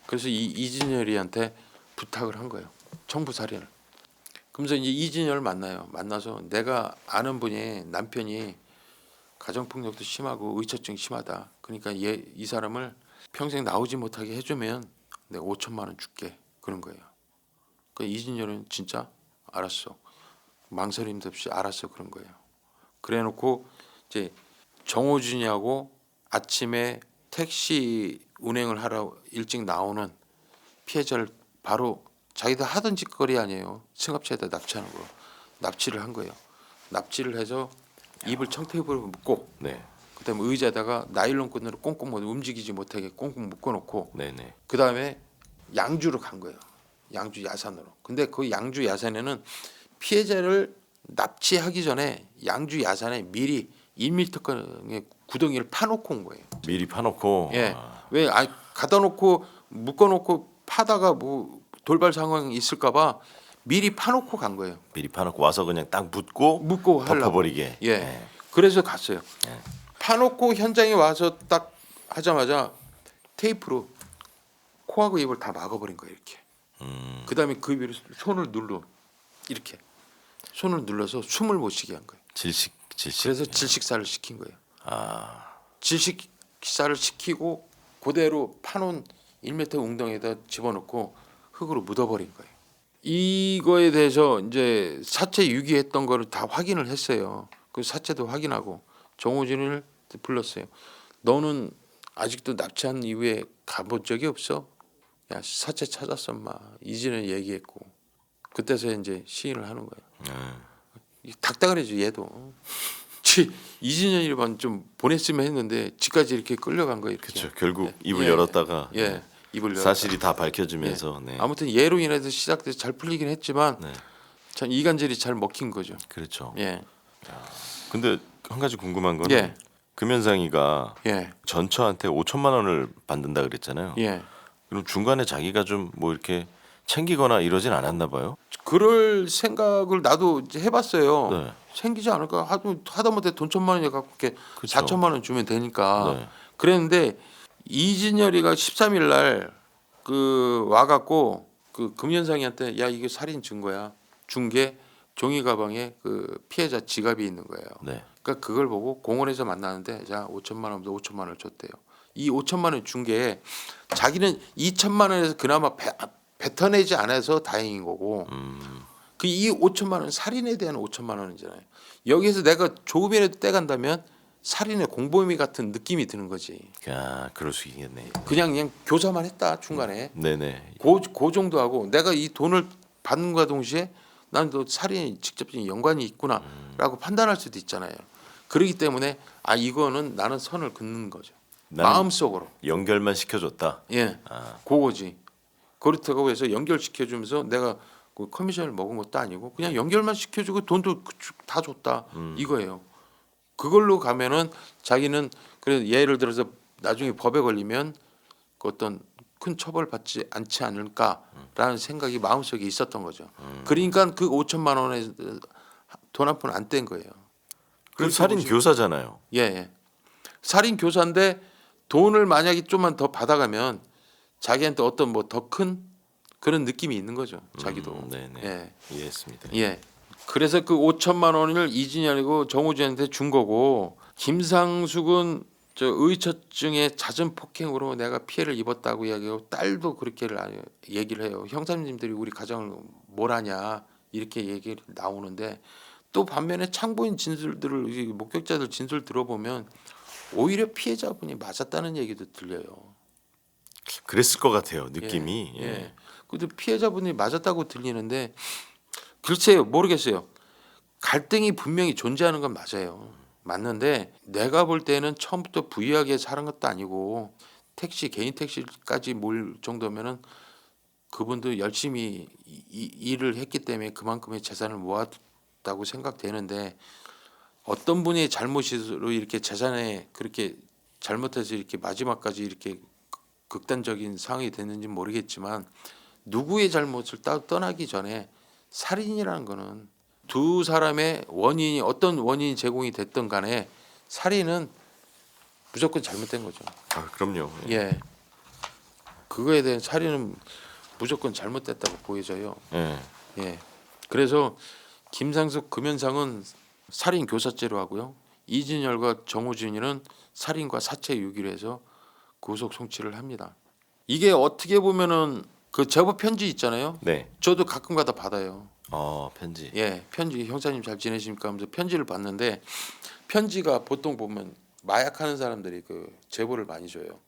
A: 그래서 이진열이한테 부탁을 한 거예요. 청부살인을. 그러면서 이제 이진열을 만나요. 만나서 내가 아는 분이 남편이 가정폭력도 심하고 의처증이 심하다. 그러니까 이 사람을 평생 나오지 못하게 해주면 내가 5천만 원 줄게. 그런 거예요. 그 이진열은 진짜 알았어. 망설임도 없이 알았어. 그런 거예요. 그래놓고 이제 정호준이하고 아침에 택시 운행을 하러 일찍 나오는 피해자를 바로 자기들 하던 짓거리 아니에요. 승합차에다 납치하는 거. 납치를 한 거예요. 납치를 해서 입을 청테이프로 묶고
C: 네.
A: 그다음에 의자에다가 나일론 끈으로 꽁꽁 움직이지 못하게 꽁꽁 묶어놓고
C: 네네.
A: 그다음에 양주로 간 거예요. 양주 야산으로. 근데 그 양주 야산에는 피해자를 납치하기 전에 양주 야산에 미리 1m의 구덩이를 파놓고 온 거예요.
C: 미리 파놓고.
A: 예. 왜 갖다 놓고 묶어놓고 파다가 뭐 돌발 상황이 있을까봐 미리 파놓고 간 거예요.
C: 미리 파놓고 와서 그냥 딱 묶고
A: 하려고.
C: 덮어버리게.
A: 예. 그래서 갔어요.
C: 예.
A: 파놓고 현장에 와서 딱 하자마자 테이프로 코하고 입을 다 막아버린 거예요. 이렇게. 그다음에 그 위로 손을 눌러 이렇게 손을 눌러서 숨을 못 쉬게 한 거예요.
C: 질식.
A: 그래서 질식사를 시킨 거예요.
C: 아.
A: 질식사를 시키고 그대로 파놓은 1m 웅덩이에다 집어넣고 흙으로 묻어버린 거예요. 이거에 대해서 이제 사체 유기했던 거를 다 확인을 했어요. 그 사체도 확인하고 정호진을 불렀어요. 너는 아직도 납치한 이후에 가본 적이 없어? 야 사체 찾았어 마 이진을 얘기했고 그때서 이제 시인을 하는 거예요. 닥닥하죠 얘도. 이진현이만 좀 보냈으면 했는데 집까지 이렇게 끌려간 거예요. 이렇게.
C: 그렇죠. 결국
A: 예.
C: 입을
A: 예.
C: 열었다가
A: 예. 입을
C: 사실이 다 밝혀지면서. 네.
A: 아무튼 얘로 인해서 시작돼서 잘 풀리긴 했지만
C: 네.
A: 참 이간질이 잘 먹힌 거죠.
C: 그렇죠.
A: 예.
C: 근데 한 가지 궁금한 거는
A: 예.
C: 금연상이가
A: 예.
C: 전처한테 5천만 원을 받는다 그랬잖아요.
A: 예.
C: 그럼 중간에 자기가 좀 뭐 이렇게 챙기거나 이러진 않았나 봐요.
A: 그럴 생각을 나도 이제 해봤어요.
C: 네.
A: 생기지 않을까 하다못해 돈 1천만 원이 갖고 이렇게
C: 그쵸.
A: 4천만 원 주면 되니까.
C: 네.
A: 그랬는데 이진열이가 13일 날 그 와갖고 그 금연상이한테 야 이게 살인 증거야 준 게 종이 가방에 그 피해자 지갑이 있는 거예요.
C: 네.
A: 그러니까 그걸 보고 공원에서 만나는데 자 5천만 원부터 5천만 원을 줬대요. 이 5천만 원 준 게 자기는 2천만 원에서 그나마 뱉어내지 않아서 다행인 거고 그 이 5천만 원 살인에 대한 5천만 원이잖아요. 여기서 내가 조금이라도 떼간다면 살인의 공범이 같은 느낌이 드는 거지.
C: 아, 그럴 수 있겠네.
A: 그냥 교사만 했다 중간에
C: 네네.
A: 그 정도 하고 내가 이 돈을 받는과 동시에 나는 또 살인이 직접적인 연관이 있구나라고 판단할 수도 있잖아요. 그렇기 때문에 아 이거는 나는 선을 긋는 거죠.
C: 나는
A: 마음속으로.
C: 연결만 시켜줬다.
A: 예, 그거지. 그렇다고 해서 연결시켜주면서 내가 그 커미션을 먹은 것도 아니고 그냥 연결만 시켜주고 돈도 다 줬다 이거예요. 그걸로 가면은 자기는 그래 예를 들어서 나중에 법에 걸리면 그 어떤 큰 처벌 받지 않지 않을까라는 생각이 마음속에 있었던 거죠. 그러니까 그 5천만 원에 돈 한 푼 안 뗀 거예요.
C: 그 살인 교사잖아요.
A: 예, 예. 살인 교사인데 돈을 만약에 좀만 더 받아가면 자기한테 어떤 뭐 더 큰 그런 느낌이 있는 거죠. 자기도.
C: 네네.
A: 예.
C: 이해했습니다.
A: 예. 그래서 그 5천만 원을 이진열이고 정우진한테 준 거고 김상숙은 저 의처증의 잦은 폭행으로 내가 피해를 입었다고 이야기하고 딸도 그렇게 얘기를 해요. 형사님들이 우리 가정을 뭘 하냐 이렇게 얘기를 나오는데 또 반면에 창보인 진술들을 목격자들 진술 들어보면 오히려 피해자분이 맞았다는 얘기도 들려요.
C: 그랬을 것 같아요. 느낌이.
A: 예. 예. 근데 피해자분이 맞았다고 들리는데 글쎄요 모르겠어요. 갈등이 분명히 존재하는 건 맞아요. 맞는데 내가 볼 때는 처음부터 부유하게 사는 것도 아니고 개인 택시까지 몰 정도면은 그분도 열심히 일을 했기 때문에 그만큼의 재산을 모았다고 생각되는데 어떤 분의 잘못으로 이렇게 재산에 그렇게 잘못해서 이렇게 마지막까지 이렇게 극단적인 상황이 됐는지 모르겠지만 누구의 잘못을 떠나기 전에 살인이라는 거는 두 사람의 원인이 어떤 원인이 제공이 됐든 간에 살인은 무조건 잘못된 거죠.
C: 아, 그럼요.
A: 예. 그거에 대한 살인은 무조건 잘못됐다고 보여져요.
C: 예.
A: 예. 그래서 김상숙 금연상은 살인 교사죄로 하고요. 이진열과 정우진이는 살인과 사체 유기로 해서 구속 송치를 합니다. 이게 어떻게 보면은 그 제보 편지 있잖아요.
C: 네.
A: 저도 가끔가다 받아요.
C: 편지.
A: 예, 편지 형사님 잘 지내십니까 하면서 편지를 받는데 편지가 보통 보면 마약하는 사람들이 그 제보를 많이 줘요.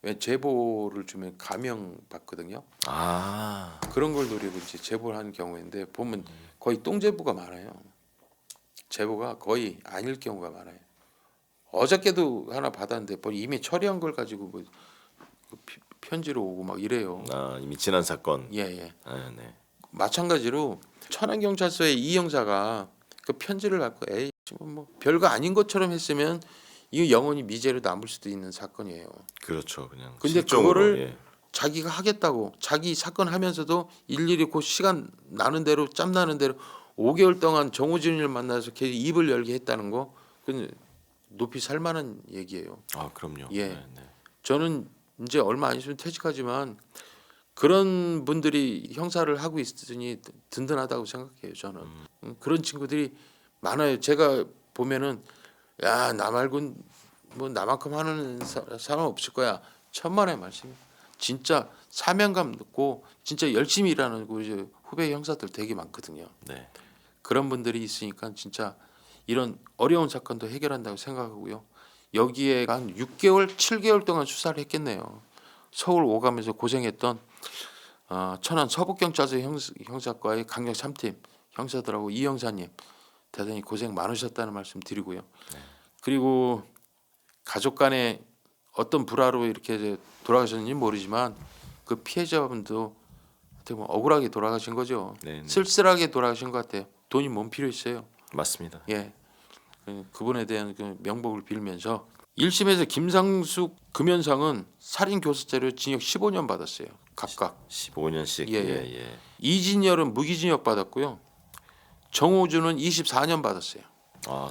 A: 왜 제보를 주면 감형 받거든요.
C: 아.
A: 그런 걸 노리고 이제 제보를 하는 경우인데 보면 거의 똥제보가 많아요. 제보가 거의 아닐 경우가 많아요. 어저께도 하나 받았는데 이미 처리한 걸 가지고 뭐 편지로 오고 막 이래요.
C: 아, 이미 지난 사건.
A: 예, 예.
C: 아, 네.
A: 마찬가지로 천안경찰서의 이 형사가 그 편지를 갖고 에이 뭐 별거 아닌 것처럼 했으면 이거 영원히 미제로 남을 수도 있는 사건이에요.
C: 그렇죠. 그냥
A: 근데
C: 실종으로,
A: 그거를
C: 예.
A: 자기가 하겠다고 자기 사건 하면서도 일일이 그 시간 나는 대로 짬 나는 대로 5개월 동안 정우진을 만나서 걔 입을 열게 했다는 거 그건 높이 살만한 얘기예요.
C: 아, 그럼요.
A: 예.
C: 네, 네.
A: 저는 이제 얼마 안 있으면 퇴직하지만 그런 분들이 형사를 하고 있으니 든든하다고 생각해요. 저는 그런 친구들이 많아요. 제가 보면은 야 나 말고 뭐 나만큼 하는 사람 없을 거야. 천만의 말씀. 진짜 사명감 있고 진짜 열심히 일하는 이제 후배 형사들 되게 많거든요.
C: 네.
A: 그런 분들이 있으니까 진짜 이런 어려운 사건도 해결한다고 생각하고요. 여기에 한 6개월, 7개월 동안 수사를 했겠네요. 서울 오가면서 고생했던 천안 서북경찰서 형사과의 강력 3팀 형사들하고 이 형사님 대단히 고생 많으셨다는 말씀 드리고요. 그리고 가족 간에 어떤 불화로 이렇게 돌아가셨는지 모르지만 그 피해자분도 어떻게 보면 억울하게 돌아가신 거죠.
C: 네, 네.
A: 쓸쓸하게 돌아가신 것 같아요. 돈이 몸 필요했어요.
C: 맞습니다.
A: 예, 그분에 대한 그 명복을 빌면서 1심에서 김상숙 금연상은 살인 교사죄로 징역 15년 받았어요. 각각.
C: 15년씩.
A: 예,
C: 예,
A: 예.
C: 예.
A: 이진열은 무기징역 받았고요. 정호준은 24년 받았어요.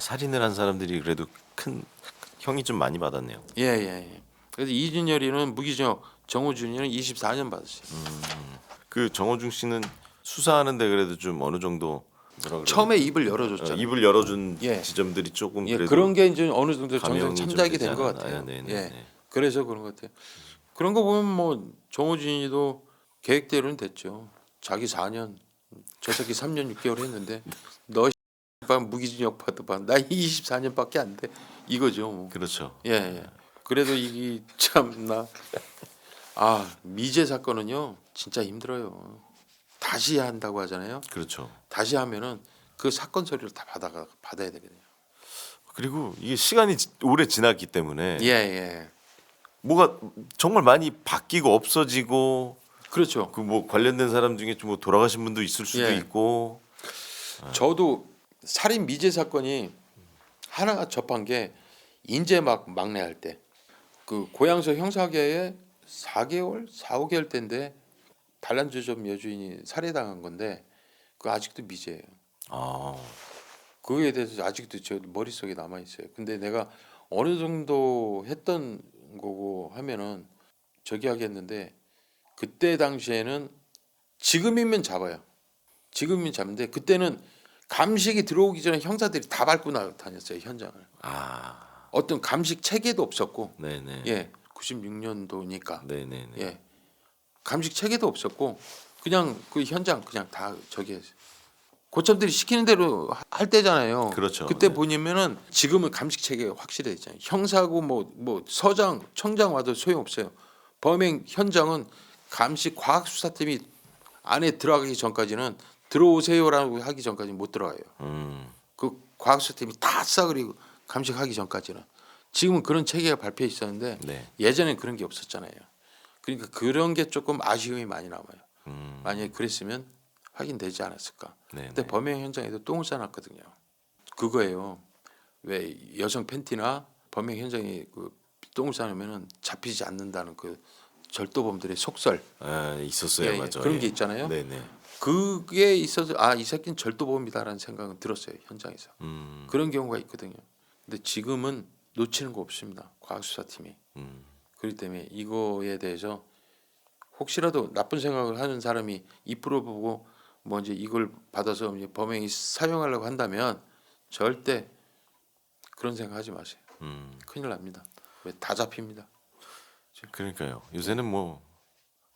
C: 살인을 한 사람들이 그래도 큰 형이 좀 많이 받았네요.
A: 예, 예, 예. 그래서 이진열이는 무기징역, 정호준이는 24년 받았어요.
C: 그 정호중 씨는 수사하는데 그래도 좀 어느 정도 뭐라 그래야
A: 처음에 입을 열어줬잖아요.
C: 입을 열어준
A: 예.
C: 지점들이 조금
A: 예,
C: 그래도
A: 그런 게 이제 어느 정도 정상
C: 감형이 좀
A: 참작이
C: 되지
A: 된 것
C: 않았나.
A: 같아요.
C: 네네.
A: 예,
C: 네.
A: 그래서 그런 것 같아요. 그런 거 보면 뭐 정호진이도 계획대로는 됐죠. 자기 4년, 저 새끼 3년 6개월 했는데 너 무기징역 받아봐. 나 24년밖에 안 돼. 이거죠. 뭐.
C: 그렇죠.
A: 예, 예. 그래도 이게 참나 미제 사건은요 진짜 힘들어요. 다시 한다고 하잖아요.
C: 그렇죠.
A: 다시 하면은 그 사건 서류를 다 받아야 되거든요.
C: 그리고 이게 시간이 오래 지났기 때문에
A: 예, 예.
C: 뭐가 정말 많이 바뀌고 없어지고
A: 그렇죠.
C: 그 뭐 관련된 사람 중에 좀 뭐 돌아가신 분도 있을 수도
A: 예.
C: 있고.
A: 저도 살인 미제 사건이 하나 접한 게 인제 막 막내할 때 그 고양서 형사계에 4개월, 4, 5개월 때인데 반란주점 여주인이 살해당한 건데 그 아직도 미제예요.
C: 아,
A: 그거에 대해서 아직도 저 머릿속에 남아 있어요. 근데 내가 어느 정도 했던 거고 하면은 저기 하겠는데 그때 당시에는 지금이면 잡아요. 지금이면 잡는데 그때는 감식이 들어오기 전에 형사들이 다 밟고 다녔어요 현장을. 어떤 감식 체계도 없었고,
C: 네네.
A: 예, 96년도니까,
C: 네네네.
A: 예, 감식 체계도 없었고 그냥 그 현장 그냥 다 저기 했어요. 고참들이 시키는 대로 할 때잖아요.
C: 그렇죠.
A: 그때
C: 네.
A: 보면은 지금은 감식 체계가 확실해졌잖아요. 형사고 뭐 서장, 청장 와도 소용없어요. 범행 현장은 감식 과학수사팀이 안에 들어가기 전까지는 들어오세요라고 하기 전까지는 못 들어가요. 그 과학수사팀이 다 싸그리고 감식하기 전까지는. 지금은 그런 체계가 발표해 있었는데
C: 네.
A: 예전엔 그런 게 없었잖아요. 그러니까 그런 게 조금 아쉬움이 많이 남아요. 만약에 그랬으면 확인되지 않았을까.
C: 네네.
A: 그때 범행 현장에도 똥을 싸놨거든요. 그거예요. 왜 여성 팬티나 범행 현장에 그 똥을 싸놓으면은 잡히지 않는다는 그 절도범들의 속설.
C: 있었어요,
A: 예, 예.
C: 맞아.
A: 그런
C: 예.
A: 게 있잖아요.
C: 네네.
A: 그게 있어서 이 새끼는 절도범이다라는 생각은 들었어요 현장에서. 그런 경우가 있거든요. 근데 지금은 놓치는 거 없습니다. 과학수사팀이. 그렇기 때문에 이거에 대해서 혹시라도 나쁜 생각을 하는 사람이 이 프로 보고 뭐 이제 이걸 받아서 이제 범행이 사용하려고 한다면 절대 그런 생각하지 마세요. 큰일 납니다. 왜 다 잡힙니다.
C: 그러니까요. 요새는 뭐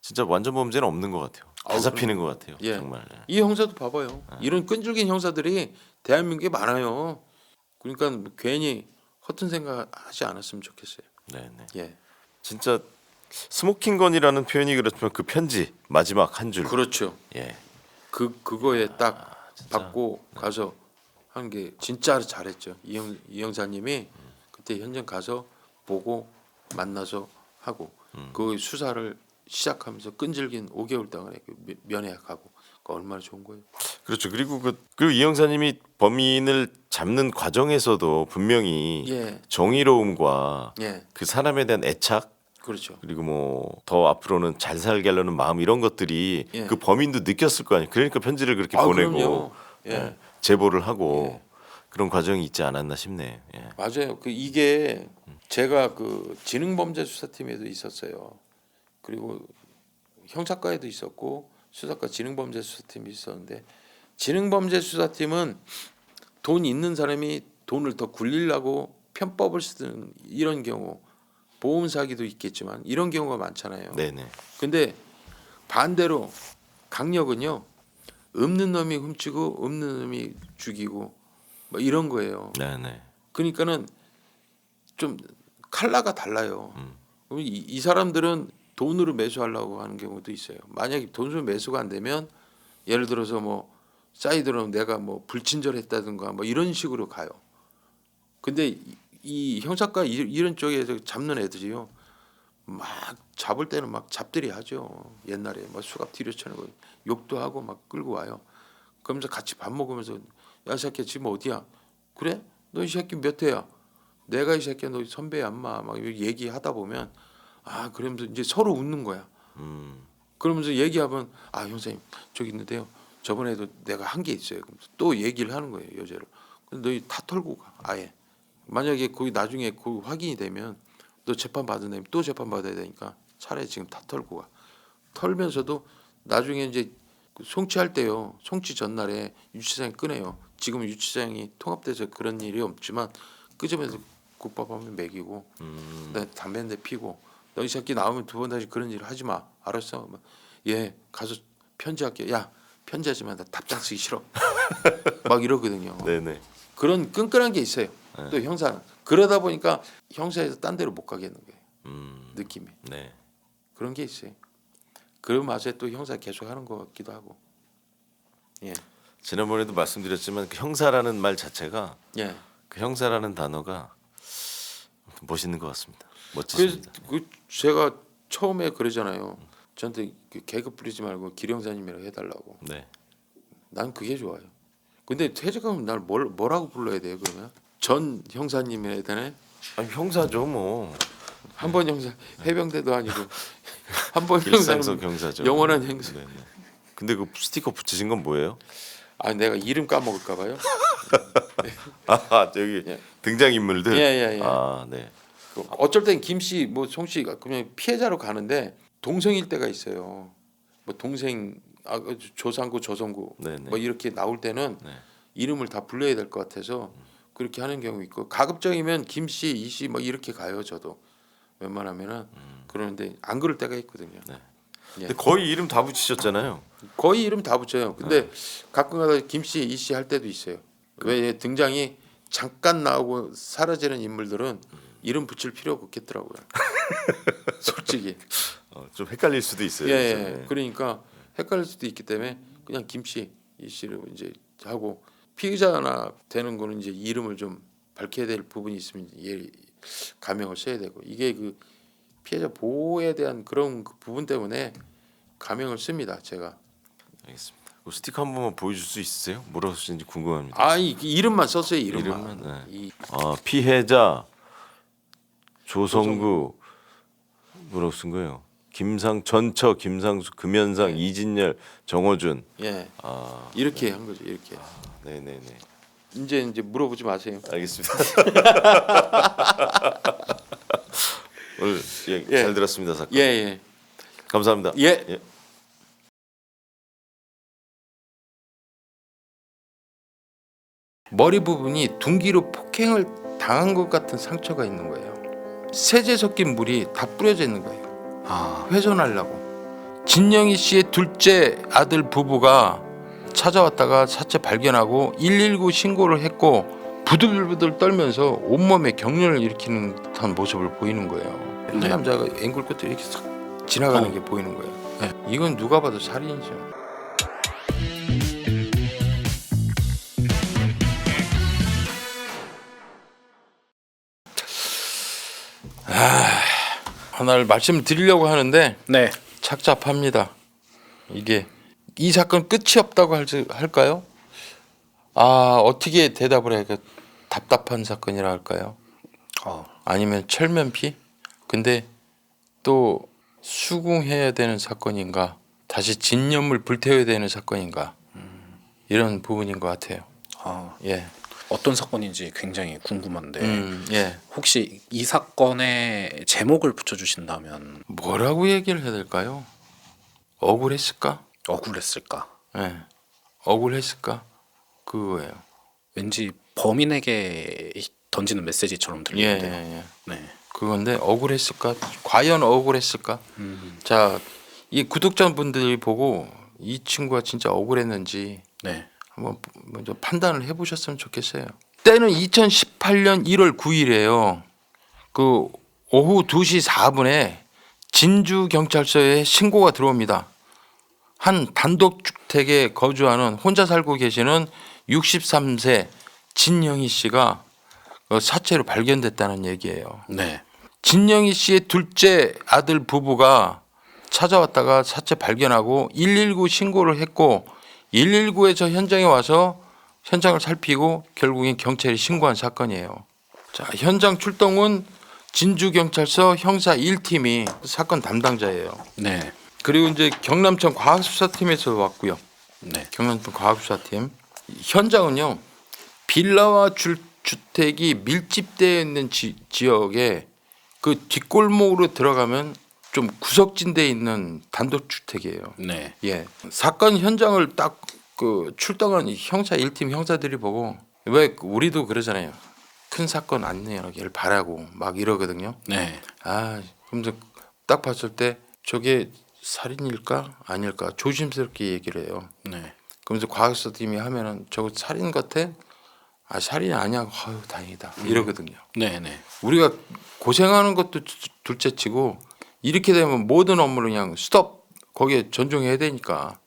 C: 진짜 완전 범죄는 없는 것 같아요. 다
A: 아우,
C: 잡히는 것 같아요.
A: 예.
C: 정말.
A: 이 형사도 봐봐요. 이런 끈질긴 형사들이 대한민국에 많아요. 그러니까 뭐 괜히 허튼 생각하지 않았으면 좋겠어요.
C: 네네.
A: 예,
C: 진짜 스모킹건이라는 표현이 그렇지만 그 편지 마지막 한 줄.
A: 그렇죠.
C: 예.
A: 그거에 딱
C: 진짜.
A: 받고 가서 한 게 진짜 잘했죠. 이 형사님이 그때 현장 가서 보고 만나서 하고 그 수사를 시작하면서 끈질긴 5개월 동안에 면회하고 그 얼마나 좋은 거예요.
C: 그렇죠. 그리고 그 이영사님이 범인을 잡는 과정에서도 분명히
A: 예,
C: 정의로움과
A: 예,
C: 그 사람에 대한 애착
A: 그렇죠.
C: 그리고 뭐 더 앞으로는 잘 살게 하려는 마음 이런 것들이
A: 예.
C: 그 범인도 느꼈을 거 아니에요. 그러니까 편지를 그렇게 보내고
A: 그럼요. 예.
C: 예, 제보를 하고 그런 과정이 있지 않았나 싶네요. 예.
A: 맞아요. 이게 제가 그 지능범죄수사팀에도 있었어요. 그리고 형사과에도 있었고 수사과 지능범죄수사팀이 있었는데 지능범죄수사팀은 돈 있는 사람이 돈을 더 굴리려고 편법을 쓰는 이런 경우 보험 사기도 있겠지만 이런 경우가 많잖아요.
C: 네네.
A: 근데 반대로 강력은요 없는 놈이 훔치고 없는 놈이 죽이고 뭐 이런 거예요.
C: 네네.
A: 그러니까는 좀 칼라가 달라요. 이 사람들은 돈으로 매수하려고 하는 경우도 있어요. 만약에 돈으로 매수가 안 되면 예를 들어서 뭐 사이드로 내가 뭐 불친절했다든가 뭐 이런 식으로 가요. 근데 이 형사과 이런 쪽에서 잡는 애들이요. 막 잡을 때는 막 잡들이 하죠. 옛날에 막 수갑 뒤로 쳐내고 욕도 하고 막 끌고 와요. 그러면서 같이 밥 먹으면서 야, 이 새끼 지금 어디야? 그래? 너 이 새끼 몇 회야? 내가 이 새끼야 너 선배야 엄마 막 얘기하다 보면 그러면서 이제 서로 웃는 거야. 그러면서 얘기하면 형사님 저기 있는데요. 저번에도 내가 한 게 있어요. 그러면서 또 얘기를 하는 거예요 여자를. 근데 너희 다 털고 가 아예. 만약에 거기 나중에 그 확인이 되면 너 재판 받은 애면 또 재판 받아야 되니까 차라리 지금 다 털고 가. 털면서도 나중에 이제 그 송치할 때요. 송치 전날에 유치장이 끄네요. 지금 유치장이 통합돼서 그런 일이 없지만 끄집어서 국밥 한번 먹이고 그다음에 담배 한 대 피고 너 이 새끼 나오면 두 번 다시 그런 일 하지 마. 알았어? 예 가서 편지할게. 야 편지하지만 나 답장 쓰기 싫어. 막 이러거든요.
C: 네네.
A: 그런 끈끈한 게 있어요. 또 형사는 그러다 보니까 형사에서 딴 데로 못 가겠는 거예요. 느낌이
C: 네.
A: 그런 게 있어요. 그런 맛에 또 형사 계속 하는 것 같기도 하고. 예,
C: 지난번에도 말씀드렸지만 그 형사라는 말 자체가
A: 예.
C: 그 형사라는 단어가 멋있는 것 같습니다.
A: 그래서
C: 멋지십니다.
A: 그 제가 처음에 그러잖아요. 저한테 그 계급 부리지 말고 기령사님이라고 해달라고.
C: 네.
A: 난 그게 좋아요. 근데 퇴직하면 날 뭐라고 불러야 돼요? 그러면 전 형사님이라 되네.
C: 아니 형사죠 뭐.
A: 한 번 형사 해병대도 아니고 한 번
C: 일상속
A: 형사는
C: 형사죠.
A: 영원한 형사.
C: 네. 근데 그 스티커 붙이신 건 뭐예요?
A: 아 내가 이름 까먹을까 봐요.
C: 아 저기
A: 예.
C: 등장 인물들.
A: 예.
C: 아 네.
A: 그 어쩔 땐 김씨 뭐 송씨가 그냥 피해자로 가는데 동생일 때가 있어요. 뭐 동생 조상구 조성구
C: 네네.
A: 뭐 이렇게 나올 때는
C: 네.
A: 이름을 다 불러야 될 것 같아서 그렇게 하는 경우 있고 가급적이면 김씨 이씨 뭐 이렇게 가요. 저도 웬만하면은 그러는데 안 그럴 때가 있거든요.
C: 네.
A: 예.
C: 근데 거의 이름 다 붙이셨잖아요.
A: 거의 이름 다 붙여요. 근데 가끔가다 김씨 이씨 할 때도 있어요. 왜 등장이 잠깐 나오고 사라지는 인물들은 이름 붙일 필요가 없겠더라고요. 솔직히.
C: 좀 헷갈릴 수도 있어요.
A: 예.
C: 그래서.
A: 그러니까 헷갈릴 수도 있기 때문에 그냥 김씨 이씨로 이제 하고 피의자나 되는 거는 이제 이름을 좀 밝혀야 될 부분이 있으면 예, 가명을 써야 되고 이게 그 피해자 보호에 대한 그런 그 부분 때문에 가명을 씁니다. 제가.
C: 알겠습니다. 그 스티커 한 번만 보여줄 수 있으세요? 뭐라고 쓰는지 궁금합니다.
A: 이 이름만 썼어요. 이름만.
C: 이름만, 네.
A: 이
C: 피해자 조성구 뭐라고 쓴 거예요? 전처, 김상수, 금현상, 이진열, 정호준.
A: 예.
C: 아
A: 이렇게 한 거죠. 이렇게.
C: 네네네.
A: 이제 물어보지 마세요.
C: 알겠습니다. 오늘 예,
A: 예.
C: 잘 들었습니다 사건.
A: 예.
C: 감사합니다.
A: 예. 머리 부분이 둔기로 폭행을 당한 것 같은 상처가 있는 거예요. 세제 섞인 물이 다 뿌려져 있는 거예요. 훼손하려고. 진영희 씨의 둘째 아들 부부가 찾아왔다가 사체 발견하고 119 신고를 했고 부들부들 떨면서 온몸에 경련을 일으키는 듯한 모습을 보이는 거예요. 한 남자가 앵글 끝에 이렇게 싹 지나가는 게 보이는 거예요. 이건 누가 봐도 살인이죠. 하나를 말씀드리려고 하는데
D: 네.
A: 착잡합니다. 이게 이 사건 끝이 없다고 할까요? 어떻게 대답을 해야 답답한 사건이라 할까요? 아니면 철면피? 근데 또 수긍해야 되는 사건인가? 다시 진념을 불태워야 되는 사건인가? 이런 부분인 것 같아요. 예.
D: 어떤 사건인지 굉장히 궁금한데
A: 예.
D: 혹시 이 사건의 제목을 붙여주신다면
A: 뭐라고 얘기를 해야 될까요? 억울했을까?
D: 억울했을까?
A: 예. 억울했을까? 그거예요.
D: 왠지 범인에게 던지는 메시지처럼 들리는데요.
A: 예.
D: 네.
A: 그건데 억울했을까? 과연 억울했을까? 자, 이 구독자분들이 보고 이 친구가 진짜 억울했는지
D: 네.
A: 한번 먼저 판단을 해보셨으면 좋겠어요. 때는 2018년 1월 9일이에요. 그 오후 2시 4분에 진주 경찰서에 신고가 들어옵니다. 한 단독주택에 거주하는 혼자 살고 계시는 63세 진영희 씨가 사체로 발견됐다는 얘기예요.
D: 네.
A: 진영희 씨의 둘째 아들 부부가 찾아왔다가 사체 발견하고 119 신고를 했고 119에서 현장에 와서 현장을 살피고 결국엔 경찰이 신고한 사건이에요. 자, 현장 출동은 진주경찰서 형사 1팀이 사건 담당자예요.
D: 네.
A: 그리고 이제 경남청 과학수사팀에서 왔고요.
D: 네.
A: 경남청 과학수사팀. 현장은요. 빌라와 주택이 밀집되어 있는 지역에 그 뒷골목으로 들어가면 좀 구석진대에 있는 단독주택이에요.
D: 네.
A: 예. 사건 현장을 딱 그 출동한 이 형사 1팀 형사들이 보고 왜 우리도 그러잖아요. 큰 사건 안 일어나길 바라고 막 이러거든요.
D: 네.
A: 아, 그러면서 딱 봤을 때 저게 살인일까 아닐까 조심스럽게 얘기를 해요.
D: 네.
A: 그러면서 과학수사팀이 하면은 저거 살인 같아? 아, 살인이 아니야. 아유, 다행이다. 이러거든요.
D: 네. 네.
A: 우리가 고생하는 것도 둘째치고 이렇게 되면 모든 업무를 그냥 스톱 거기에 전종해야 되니까.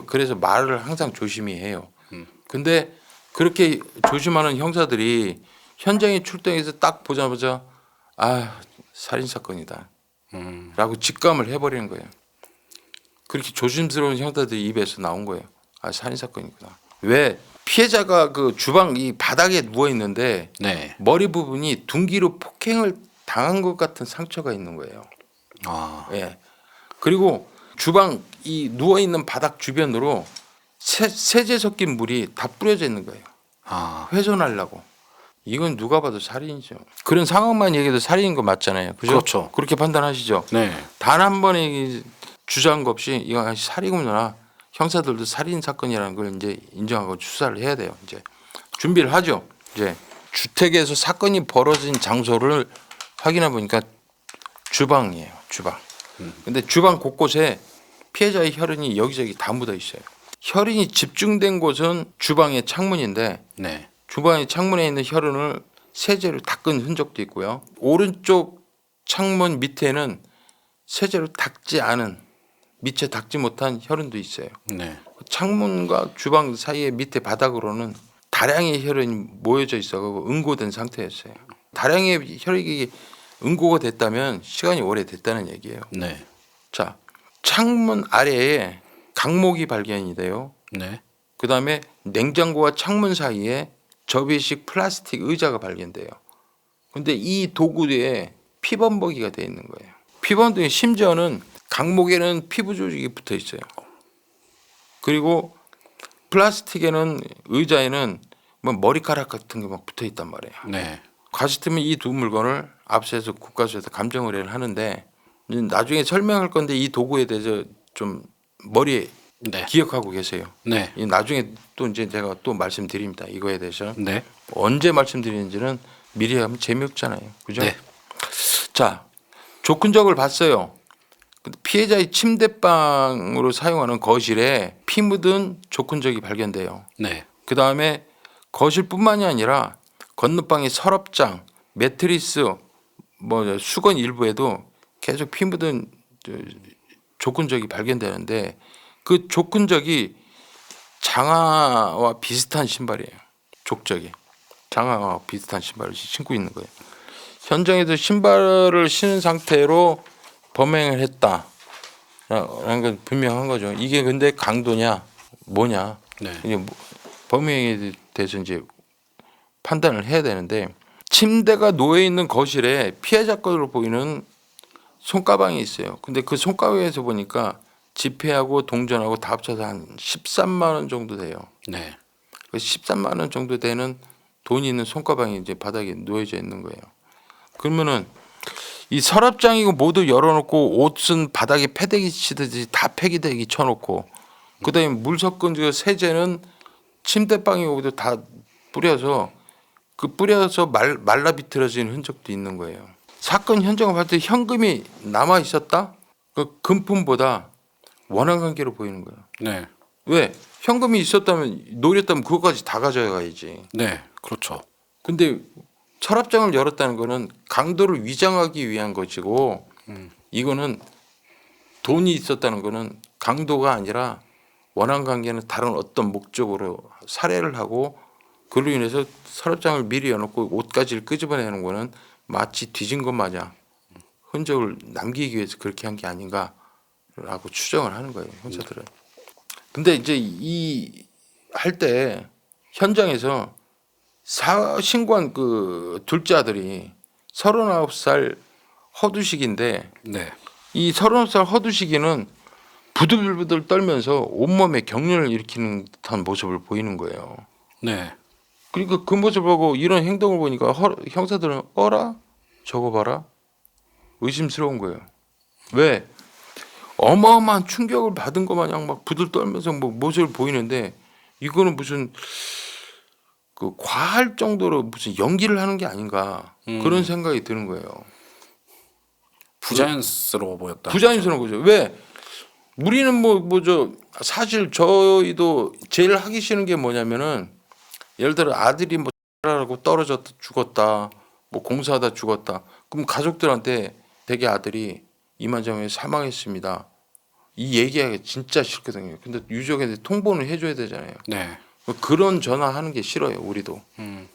A: 그래서 말을 항상 조심히 해요. 근데 그렇게 조심하는 형사들이 현장에 출동해서 딱 보자마자 아, 살인 사건이다. 라고 직감을 해버리는 거예요. 그렇게 조심스러운 형사들이 입에서 나온 거예요. 아, 살인 사건이구나. 왜? 피해자가 그 주방 이 바닥에 누워 있는데
D: 네.
A: 머리 부분이 둔기로 폭행을 당한 것 같은 상처가 있는 거예요.
D: 아.
A: 예. 그리고 주방 이 누워 있는 바닥 주변으로 세제 섞인 물이 다 뿌려져 있는 거예요.
D: 아.
A: 훼손하려고. 이건 누가 봐도 살인이죠. 그런 상황만 얘기해도 살인인 거 맞잖아요. 그죠?
D: 그렇죠.
A: 그렇게 판단하시죠.
D: 네.
A: 단 한 번의 주장 없이 이건 살인이구나. 형사들도 살인 사건이라는 걸 이제 인정하고 수사를 해야 돼요. 이제 준비를 하죠. 이제 주택에서 사건이 벌어진 장소를 확인해 보니까 주방이에요. 주방. 근데 주방 곳곳에 피해자의 혈흔이 여기저기 다 묻어 있어요. 혈흔이 집중된 곳은 주방의 창문인데
D: 네.
A: 주방의 창문에 있는 혈흔을 세제로 닦은 흔적도 있고요. 오른쪽 창문 밑에는 세제로 닦지 않은 미처 닦지 못한 혈흔도 있어요.
D: 네.
A: 창문과 주방 사이의 밑에 바닥으로는 다량의 혈흔이 모여져 있어서 응고된 상태였어요. 다량의 혈액이 응고가 됐다면 시간이 오래됐다는 얘기예요.
D: 네.
A: 자, 창문 아래에 강목이 발견이 돼요.
D: 네.
A: 그다음에 냉장고와 창문 사이에 접이식 플라스틱 의자가 발견돼요. 근데 이 도구에 피범벅이가 되어 있는 거예요. 피범벅이 심지어는 강목에는 피부 조직이 붙어 있어요. 그리고 플라스틱에는 의자에는 뭐 머리카락 같은 게 막 붙어 있단 말이에요.
D: 네.
A: 과시팀은 이 두 물건을 압수해서 국가수에서 감정 의뢰를 하는데 이제 나중에 설명할 건데 이 도구에 대해서 좀 머리에
D: 네.
A: 기억하고 계세요.
D: 네.
A: 이 나중에 또 이제 제가 또 말씀드립니다. 이거에 대해서
D: 네.
A: 언제 말씀드리는지는 미리 하면 재미없잖아요. 그죠?
D: 네.
A: 자, 조근적을 봤어요. 근데 피해자의 침대방으로 사용하는 거실에 피 묻은 조근적이 발견돼요.
D: 네.
A: 그 다음에 거실뿐만이 아니라 건너방의 서랍장, 매트리스, 뭐 수건 일부에도 계속 피 묻은 조근적이 발견되는데 그 조근적이 장화와 비슷한 신발이에요. 족적이 장화와 비슷한 신발을 신고 있는 거예요. 현장에서 신발을 신은 상태로 범행을 했다라는 건 분명한 거죠. 이게 근데 강도냐 뭐냐
D: 네.
A: 이게 범행에 대해서 이제 판단을 해야 되는데 침대가 놓여 있는 거실에 피해자 걸로 보이는 손가방이 있어요. 근데 그 손가방에서 보니까 지폐하고 동전하고 다 합쳐서 한 13만 원 정도 돼요.
D: 네.
A: 그 13만 원 정도 되는 돈이 있는 손가방이 이제 바닥에 놓여져 있는 거예요. 그러면은 이 서랍장이고 모두 열어놓고 옷은 바닥에 패대기 치듯이 다 폐기대기 쳐놓고 그다음에 물 섞은 그 세제는 침대방이고도 다 뿌려서 말라 비틀어진 흔적도 있는 거예요. 사건 현장을 봤을 때 현금이 남아 있었다? 그 금품보다 원한 관계로 보이는 거예요.
D: 네.
A: 왜? 현금이 있었다면 노렸다면 그것까지 다 가져가야지.
D: 네. 그렇죠.
A: 근데 서랍장을 열었다는 거는 강도를 위장하기 위한 것이고 이거는 돈이 있었다는 거는 강도가 아니라 원한 관계는 다른 어떤 목적으로 살해를 하고 그로 인해서 서랍장을 미리 열어놓고 옷가지를 끄집어내는 거는 마치 뒤진 것 마냥 흔적을 남기기 위해서 그렇게 한 게 아닌가라고 추정을 하는 거예요, 형사들은. 근데 이제 이 할 때 현장에서 신고한 그 둘째 아들이 39살 허두식인데
D: 네.
A: 이 39살 허두식이는 부들부들 떨면서 온몸에 경련을 일으키는 듯한 모습을 보이는 거예요.
D: 네.
A: 그러니까 그 모습을 보고 이런 행동을 보니까 형사들은 어라? 저거 봐라? 의심스러운 거예요. 왜? 어마어마한 충격을 받은 것 마냥 막 부들 떨면서 뭐 모습을 보이는데 이거는 무슨 그 과할 정도로 무슨 연기를 하는 게 아닌가 그런 생각이 드는 거예요.
D: 부자연스러워 보였다.
A: 부자연스러운 거죠. 왜? 우리는 뭐저 사실 저희도 제일 하기 싫은 게 뭐냐면은 예를 들어 아들이 뭐 하고 떨어졌다 죽었다 뭐 공사하다 죽었다 그럼 가족들한테 대개 아들이 이만저만 사망했습니다. 이 얘기하기 진짜 싫거든요. 근데 유족한테 통보는 해줘야 되잖아요.
D: 네.
A: 그런 전화하는 게 싫어요. 우리도
D: 음.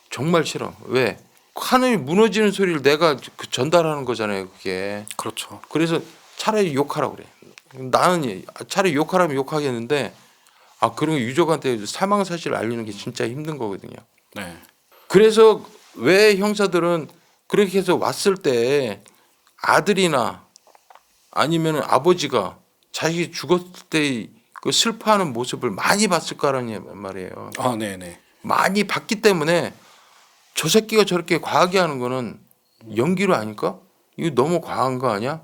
A: 정말 싫어. 왜? 하늘이 무너지는 소리를 내가 그 전달하는 거잖아요. 그게.
D: 그렇죠.
A: 그래서 차라리 욕하라 그래. 나는 차라리 욕하라면 욕하겠는데 그런 유족한테 사망 사실을 알리는 게 진짜 힘든 거거든요.
D: 네.
A: 그래서 왜 형사들은 그렇게 해서 왔을 때 아들이나 아니면 아버지가 자식이 죽었을 때 그 슬퍼하는 모습을 많이 봤을 거라는 말이에요.
D: 아, 네네.
A: 많이 봤기 때문에 저 새끼가 저렇게 과하게 하는 거는 연기로 아닐까? 이거 너무 과한 거 아니야?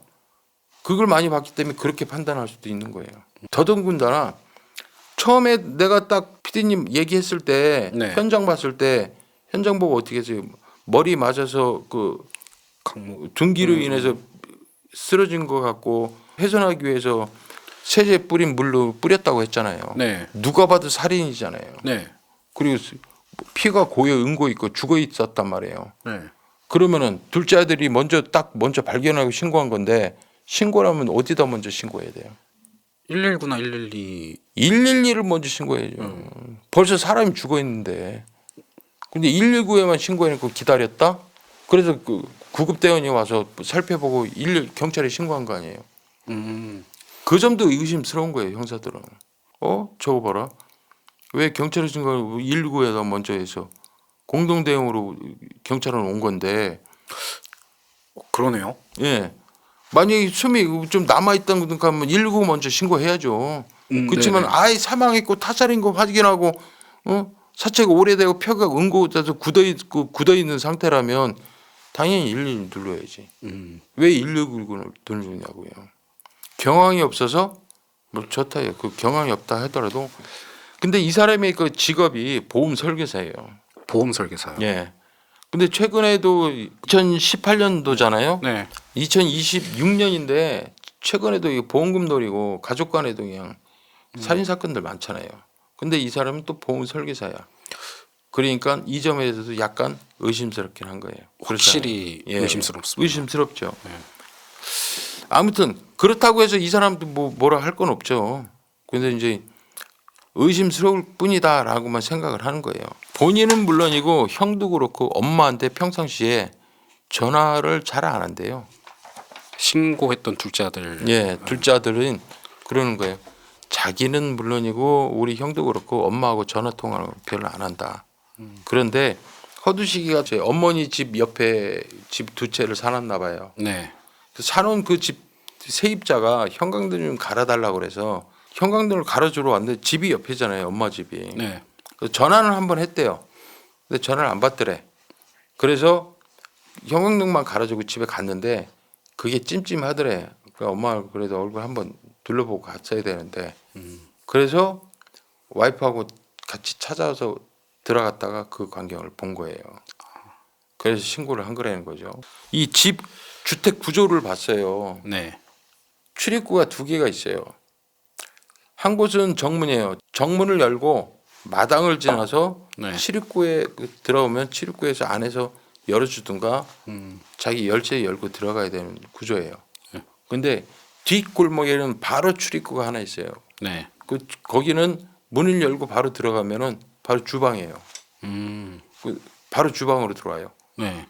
A: 그걸 많이 봤기 때문에 그렇게 판단할 수도 있는 거예요. 더더군다나 처음에 내가 딱 PD님 얘기했을 때
D: 네.
A: 현장 봤을 때 현장 보고 어떻게 했어요? 머리 맞아서 그
D: 강무.
A: 둔기로 인해서 쓰러진 것 같고 훼손하기 위해서 세제 뿌린 물로 뿌렸다고 했잖아요.
D: 네.
A: 누가 봐도 살인이잖아요.
D: 네.
A: 그리고 피가 고여 은고 있고 죽어 있었단 말이에요.
D: 네.
A: 그러면은 둘째 아들이 먼저 발견하고 신고한 건데 신고라면 어디다 먼저 신고해야 돼요?
D: 119나 112.
A: 112를 먼저 신고해야죠. 벌써 사람이 죽어 있는데. 근데 119에만 신고해놓고 기다렸다? 그래서 그 구급대원이 와서 살펴보고 경찰에 신고한 거 아니에요. 그 점도 의심스러운 거예요, 형사들은. 저거 봐라. 왜 경찰에 신고하고 119에다 먼저 해서 공동 대응으로 경찰은 온 건데.
D: 그러네요.
A: 예. 만약에 숨이 좀 남아 있다는 거 하면 119 먼저 신고해야죠. 그렇지만
D: 네네.
A: 아예 사망했고 타살인 거 확인하고 사체가 오래되고 뼈가 응고돼서 굳어 있는 상태라면 당연히 112 눌러야지. 왜 119를 누르냐고요. 경황이 없어서 뭐 좋다요. 그 경황이 없다 하더라도 근데 이 사람의 그 직업이 보험 설계사예요.
D: 보험 설계사요.
A: 예. 근데 최근에도 2018년도잖아요.
D: 네.
A: 2026년인데 최근에도 이 보험금 노리고 가족 간에도 그냥 살인 사건들 많잖아요. 근데 이 사람은 또 보험 설계사야. 그러니까 이 점에 대해서도 약간 의심스럽긴 한 거예요.
D: 확실히
A: 예,
D: 의심스럽습니다.
A: 의심스럽죠. 아무튼 그렇다고 해서 이 사람도 뭐라 할 건 없죠. 근데 이제 의심스러울 뿐이다라고만 생각을 하는 거예요. 본인은 물론이고 형도 그렇고 엄마한테 평상시에 전화를 잘 안 한대요.
D: 신고했던 둘째 아들.
A: 예, 둘째 아들은 그러는 거예요. 자기는 물론이고 우리 형도 그렇고 엄마하고 전화 통화를 별로 안 한다. 그런데 허두시기가 제 어머니 집 옆에 집 두 채를 사놨나 봐요.
D: 네.
A: 사놓은 그 집 세입자가 형광등 좀 갈아달라고 그래서 형광등을 갈아주러 왔는데 집이 옆이잖아요. 엄마 집이.
D: 네.
A: 그래서 전화는 한번 했대요. 근데 전화를 안 받더래. 그래서 형광등만 갈아주고 집에 갔는데 그게 찜찜하더래. 그러니까 엄마가 그래도 얼굴 한번 둘러보고 갔어야 되는데 그래서 와이프하고 같이 찾아서 들어갔다가 그 광경을 본 거예요. 그래서 신고를 한 거라는 거죠. 이 집 주택 구조를 봤어요.
D: 네.
A: 출입구가 두 개가 있어요. 한 곳은 정문이에요. 정문을 열고 마당을 지나서
D: 네.
A: 출입구에 들어오면 출입구에서 안에서 열어주든가 자기 열쇠 열고 들어가야 되는 구조예요.
D: 네.
A: 근데 뒷골목에는 바로 출입구가 하나 있어요.
D: 네.
A: 거기는 문을 열고 바로 들어가면은 바로 주방이에요. 바로 주방으로 들어와요.
D: 네.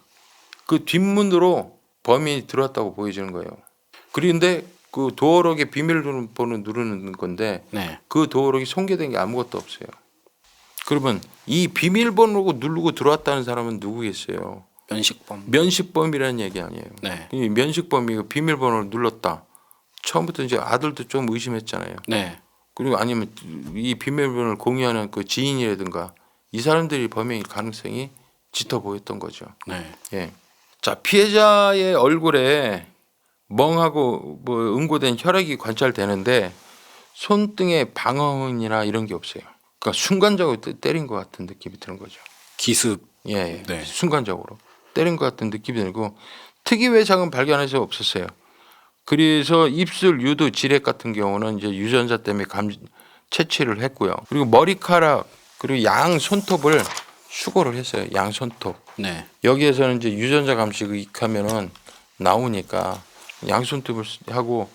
A: 그 뒷문으로 범인이 들어왔다고 보여지는 거예요. 그런데 그 도어록에 비밀번호 누르는 건데
D: 네.
A: 그 도어록이 손괴된 게 아무것도 없어요. 그러면 이 비밀번호를 누르고 들어왔다는 사람은 누구겠어요?
D: 면식범.
A: 면식범이라는 얘기 아니에요.
D: 네.
A: 이 면식범이 비밀번호를 눌렀다. 처음부터 이제 아들도 좀 의심했잖아요.
D: 네.
A: 그리고 아니면 이 비밀번호를 공유하는 그 지인이라든가 이 사람들이 범행일 가능성이 짙어 보였던 거죠.
D: 네.
A: 예. 자, 피해자의 얼굴에 멍하고 뭐 응고된 혈액이 관찰되는데 손등에 방어흔이나 이런 게 없어요. 그러니까 순간적으로 때린 것 같은 느낌이 드는 거죠.
D: 기습.
A: 예,
D: 네.
A: 순간적으로 때린 것 같은 느낌이 들고 특이 외상은 발견해서 없었어요. 그래서 입술 유두 질액 같은 경우는 이제 유전자 때문에 채취를 했고요. 그리고 머리카락 그리고 양 손톱을 수거를 했어요. 양 손톱.
D: 네.
A: 여기에서는 이제 유전자 감식하면은 나오니까 양 손톱을 하고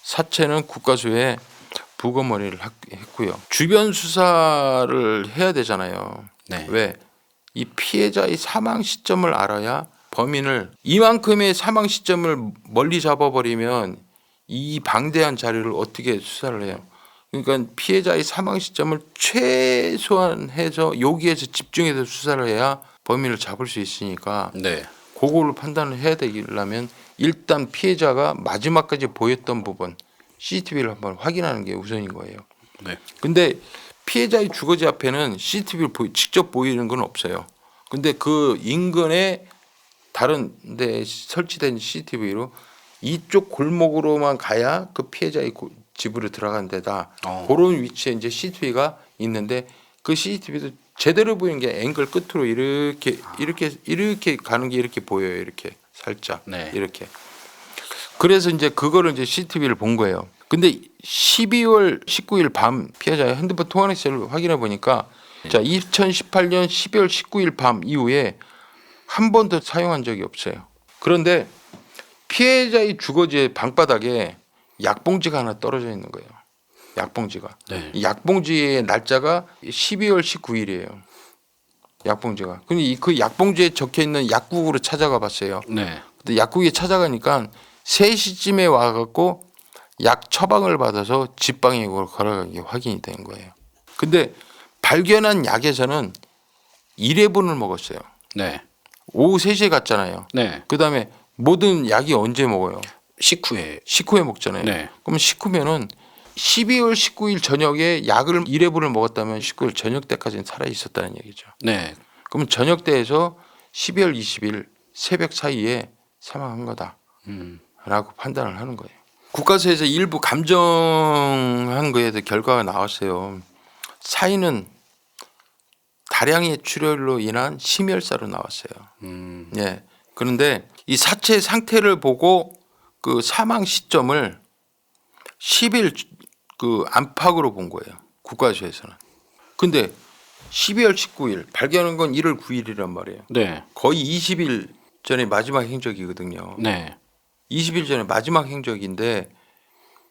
A: 사체는 국가수에 부검머리를 했고요. 주변 수사를 해야 되잖아요.
D: 네.
A: 왜? 이 피해자의 사망 시점을 알아야 범인을 이만큼의 사망 시점을 멀리 잡아버리면 이 방대한 자료를 어떻게 수사를 해요? 그러니까 피해자의 사망 시점을 최소한 해서 여기에서 집중해서 수사를 해야 범인을 잡을 수 있으니까
D: 네.
A: 그거를 판단을 해야 되려면 일단 피해자가 마지막까지 보였던 부분 CCTV를 한번 확인하는 게 우선인 거예요.
D: 네.
A: 근데 피해자의 주거지 앞에는 CCTV를 직접 보이는 건 없어요. 근데 그 인근에 다른 데 설치된 CCTV로 이쪽 골목으로만 가야 그 피해자의 집으로 들어간 데다 그런 위치에 이제 CCTV가 있는데 그 CCTV도 제대로 보이는 게 앵글 끝으로 이렇게 가는 게 이렇게 보여요. 이렇게 살짝
D: 네.
A: 이렇게. 그래서 이제 그거를 이제 CCTV를 본 거예요. 근데 12월 19일 밤 피해자의 핸드폰 통화 내역을 확인해 보니까 자 2018년 12월 19일 밤 이후에 한 번도 사용한 적이 없어요. 그런데 피해자의 주거지의 방바닥에 약봉지가 하나 떨어져 있는 거예요. 약봉지가.
D: 네.
A: 이 약봉지의 날짜가 12월 19일이에요. 약봉지가. 근데 그 약봉지에 적혀 있는 약국으로 찾아가 봤어요.
D: 네.
A: 근데 약국에 찾아가니까 3시쯤에 와갖고 약 처방을 받아서 집방에 걸어간 게 확인이 된 거예요. 근데 발견한 약에서는 1회분을 먹었어요.
D: 네.
A: 오후 3시에 갔잖아요.
D: 네.
A: 그다음에 모든 약이 언제 먹어요?
D: 식후에.
A: 식후에 먹잖아요.
D: 네.
A: 그럼 식후면은 12월 19일 저녁에 약을 1회분을 먹었다면 19일 저녁 때까지는 살아 있었다는 얘기죠.
D: 네.
A: 그럼 저녁 때에서 12월 20일 새벽 사이에 사망한 거다라고 판단을 하는 거예요. 국가수에서 일부 감정한 거에 대해 결과가 나왔어요. 사인은 다량의 출혈로 인한 심혈사로 나왔어요. 예. 그런데 이 사체 상태를 보고 그 사망 시점을 10일 그 안팎으로 본 거예요. 국가수에서는. 근데 12월 19일 발견한 건 1월 9일이란 말이에요.
D: 네.
A: 거의 20일 전에 마지막 행적이거든요.
D: 네.
A: 20일 전에 마지막 행적인데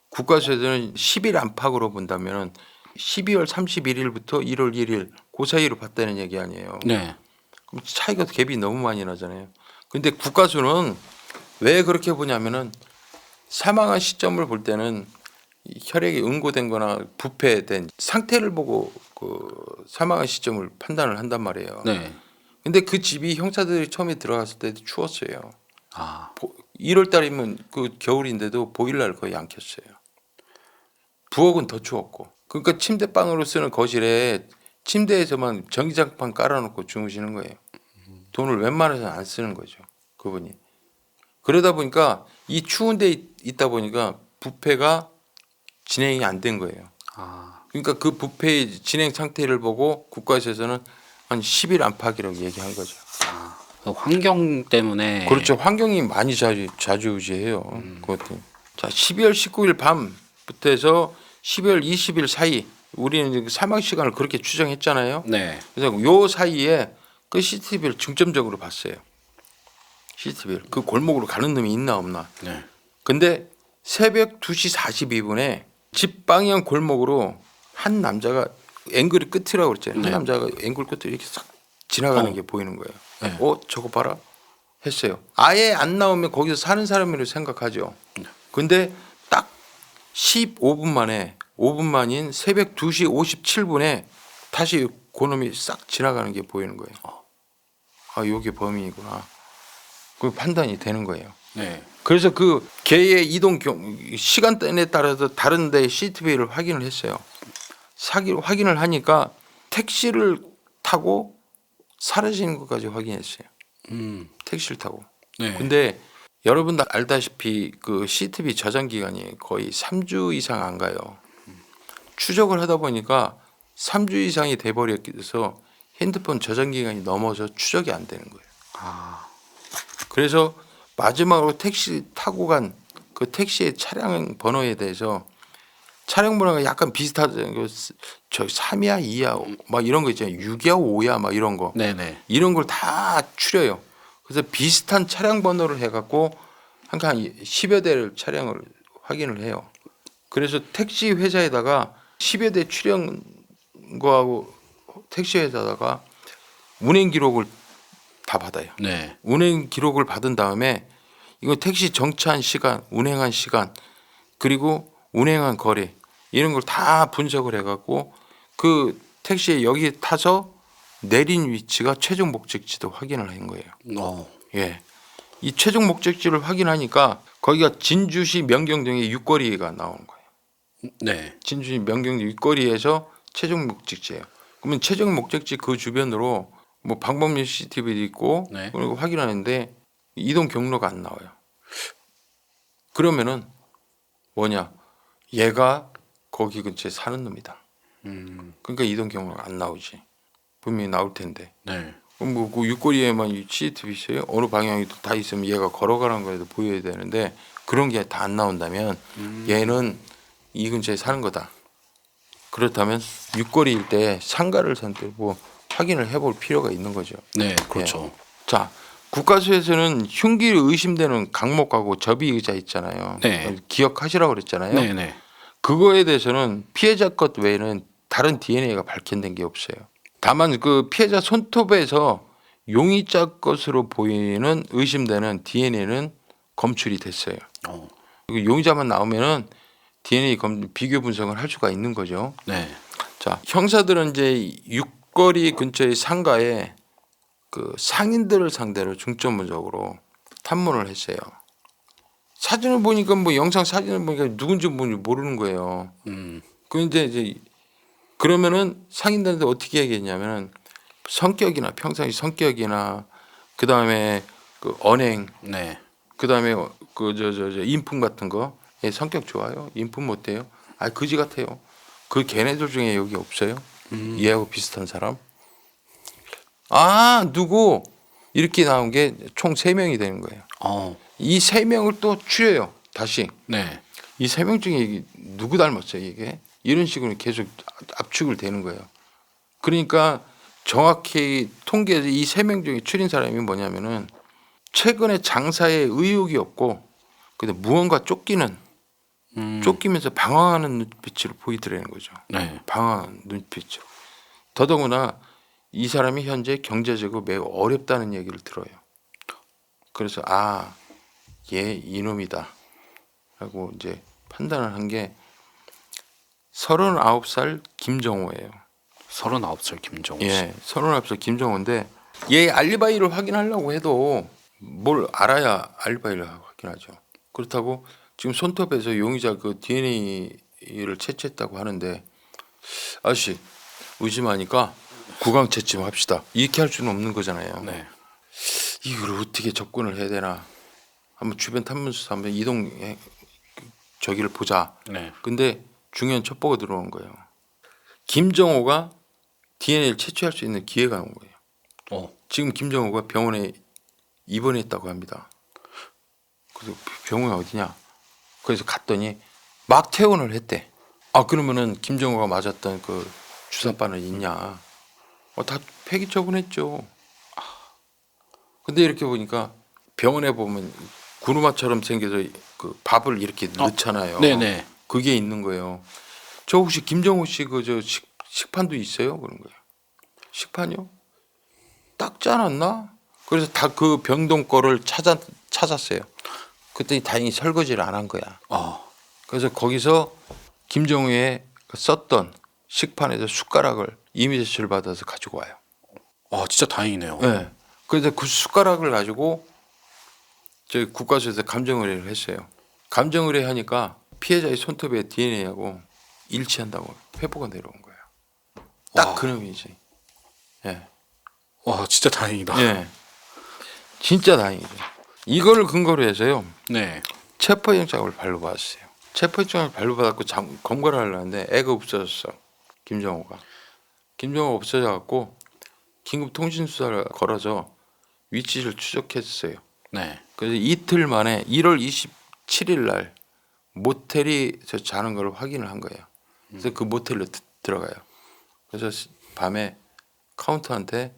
A: 국가수에서는 10일 안팎으로 본다면은 12월 31일부터 1월 1일 그 사이로 봤다는 얘기 아니에요.
D: 네.
A: 그럼 차이가 갭이 너무 많이 나잖아요. 근데 국가수는 왜 그렇게 보냐면은 사망한 시점을 볼 때는 이 혈액이 응고된 거나 부패된 상태를 보고 그 사망한 시점을 판단을 한단 말이에요.
D: 네.
A: 근데 그 집이 형사들이 처음에 들어갔을 때도 추웠어요.
D: 아.
A: 1월 달이면 그 겨울인데도 보일러를 거의 안 켰어요. 부엌은 더 추웠고. 그러니까 침대방으로 쓰는 거실에 침대에서만 전기장판 깔아놓고 주무시는 거예요. 돈을 웬만해서는 안 쓰는 거죠. 그분이. 그러다 보니까 이 추운 데 있다 보니까 부패가 진행이 안 된 거예요.
D: 아.
A: 그러니까 그 부패의 진행 상태를 보고 국가에서는 한 10일 안팎이라고 얘기한 거죠.
D: 그 환경 때문에.
A: 그렇죠. 환경이 많이 좌지우지해요. 그것도. 자, 12월 19일 밤부터 해서 12월 20일 사이 우리는 이제 사망 시간을 그렇게 추정했잖아요.
D: 네.
A: 그래서 요 사이에 그 CCTV를 중점적으로 봤어요. CCTV를 그 골목으로 가는 놈이 있나 없나.
D: 네.
A: 근데 새벽 2시 42분에 집 방향 골목으로 한 남자가 앵글이 끝이라고 그랬잖아요.
D: 네.
A: 한 남자가 앵글 끝을 이렇게 싹 지나가는 게 보이는 거예요.
D: 네.
A: 저거 봐라 했어요. 아예 안 나오면 거기서 사는 사람이라고 생각하죠. 근데 딱 15분 만에 5분 만인 새벽 2시 57분에 다시 그놈이 싹 지나가는 게 보이는 거예요. 아, 요게 범인이구나. 그 판단이 되는 거예요.
D: 네.
A: 그래서 그 개의 이동 시간대에 따라서 다른 데 CCTV를 확인을 했어요. 확인을 하니까 택시를 타고 사라지는 것까지 확인했어요. 택시를 타고.
D: 네.
A: 근데 여러분도 알다시피 그 CCTV 저장 기간이 거의 3주 이상 안 가요. 추적을 하다 보니까 3주 이상이 돼버려서 핸드폰 저장 기간이 넘어서 추적이 안 되는 거예요. 그래서 마지막으로 택시 타고 간 그 택시의 차량 번호에 대해서 차량 번호가 약간 비슷하죠. 저 3이야 2야 막 이런 거 있잖아요. 6이야 5야 막 이런 거.
D: 네네.
A: 이런 걸 다 추려요. 그래서 비슷한 차량 번호를 해갖고 한 10여 대를 차량을 확인을 해요. 그래서 택시 회사에다가 10여 대 추려 거하고 택시 회사다가 운행 기록을 다 받아요.
D: 네.
A: 운행 기록을 받은 다음에 이거 택시 정차한 시간, 운행한 시간, 그리고 운행한 거리 이런 걸 다 분석을 해갖고 그 택시에 여기 타서 내린 위치가 최종 목적지도 확인을 한 거예요. 예, 이 최종 목적지를 확인하니까 거기가 진주시 명경동의 육거리가 나오는 거예요.
D: 네.
A: 진주시 명경동 육거리에서 최종 목적지예요. 그러면 최종 목적지 그 주변으로 뭐 방범용 CCTV도 있고
D: 네.
A: 그리고 확인하는데 이동 경로가 안 나와요. 그러면은 뭐냐? 얘가 거기 근처에 사는 놈이다. 그러니까 이동 경로가 안 나오지. 분명히 나올 텐데.
D: 네.
A: 그럼 뭐그 육거리에만 CCTV 있어요? 어느 방향이 다 있으면 얘가 걸어가는 거에도 보여야 되는데 그런 게 다 안 나온다면 얘는 이 근처에 사는 거다. 그렇다면 육거리일 때 상가를 선택하고 확인을 해볼 필요가 있는 거죠.
D: 네. 그렇죠.
A: 자, 국가수에서는 흉기를 의심되는 강목하고 접이 의자 있잖아요.
D: 네.
A: 기억하시라고 그랬잖아요.
D: 네네.
A: 그거에 대해서는 피해자 것 외에는 다른 DNA가 밝혀낸 게 없어요. 다만 그 피해자 손톱에서 용의자 것으로 보이는 의심되는 DNA는 검출이 됐어요. 그리고 용의자만 나오면은 DNA 비교 분석을 할 수가 있는 거죠.
D: 네.
A: 자, 형사들은 이제 육거리 근처의 상가에 그 상인들을 상대로 중점적으로 탐문을 했어요. 사진을 보니까 뭐 영상 사진을 보니까 누군지 모르는 거예요. 그런데 이제 그러면은 상인들한테 어떻게 얘기했냐면은 성격이나 평상시 성격이나 그 다음에 그 언행,
D: 네.
A: 그 다음에 그 인품 같은 거, 예, 성격 좋아요. 인품 어때요? 아, 그지 같아요. 그 걔네들 중에 여기 없어요? 얘하고 비슷한 사람? 아, 누구? 이렇게 나온 게 총 3명이 되는 거예요. 이 3명을 또 추려요. 다시.
D: 네.
A: 이 3명 중에 이게 누구 닮았어요, 이게? 이런 식으로 계속 압축을 되는 거예요. 그러니까 정확히 통계에서 이 3명 중에 추린 사람이 뭐냐면은 최근에 장사에 의욕이 없고 근데 무언가 쫓기면서 방황하는 눈빛으로 보이더라는 거죠.
D: 네.
A: 방황하는 눈빛으로. 더더구나 이 사람이 현재 경제적으로 매우 어렵다는 얘기를 들어요. 그래서 아, 얘 이놈이다 라고 이제 판단을 한 게 39살 김정호예요.
D: 39살 김정호 씨.
A: 예, 39살 김정호인데 얘 알리바이를 확인하려고 해도 뭘 알아야 알리바이를 확인하죠. 그렇다고 지금 손톱에서 용의자 그 DNA를 채취했다고 하는데 아저씨 의심하니까 구강 채취 합시다. 이렇게 할 수는 없는 거잖아요.
D: 네.
A: 이걸 어떻게 접근을 해야 되나? 한번 주변 탐문수사 한번 이동 저기를 보자.
D: 네.
A: 근데 중요한 첩보가 들어온 거예요. 김정호가 DNA를 채취할 수 있는 기회가 온 거예요. 지금 김정호가 병원에 입원했다고 합니다. 그래서 병원이 어디냐? 그래서 갔더니 막 퇴원을 했대. 아, 그러면은 김정호가 맞았던 그 주사바늘 있냐? 다 폐기 처분했죠. 근데 이렇게 보니까 병원에 보면 구루마처럼 생겨서 그 밥을 이렇게 넣잖아요.
D: 네네.
A: 그게 있는 거예요. 저 혹시 김정호 씨 그 저 식판도 있어요? 그런 거예요. 식판이요? 닦지 않았나? 그래서 다 그 병동 거를 찾았어요. 그랬더니 다행히 설거지를 안 한 거야. 그래서 거기서 김정호의 썼던 식판에서 숟가락을 이미 제출을 받아서 가지고 와요.
D: 진짜 다행이네요.
A: 네. 그래서 그 숟가락을 가지고 저희 국가수에서 감정 의뢰를 했어요. 감정 의뢰하니까 피해자의 손톱에 DNA하고 일치한다고 회보가 내려온 거예요. 딱 그놈이지. 예.
D: 와, 진짜 다행이다.
A: 예. 진짜 다행이죠. 이거를 근거로 해서요.
D: 네.
A: 체포영장을 발부받았어요. 체포영장을 발부받았고 검거를 하려는데 애가 없어졌어. 김정호가. 김정호가 없어져갖고 긴급 통신수사를 걸어서 위치를 추적했어요.
D: 네.
A: 그래서 이틀 만에 1월 27일 날 모텔이 저 자는 걸 확인을 한 거예요. 그래서 그 모텔로 들어가요. 그래서 밤에 카운터한테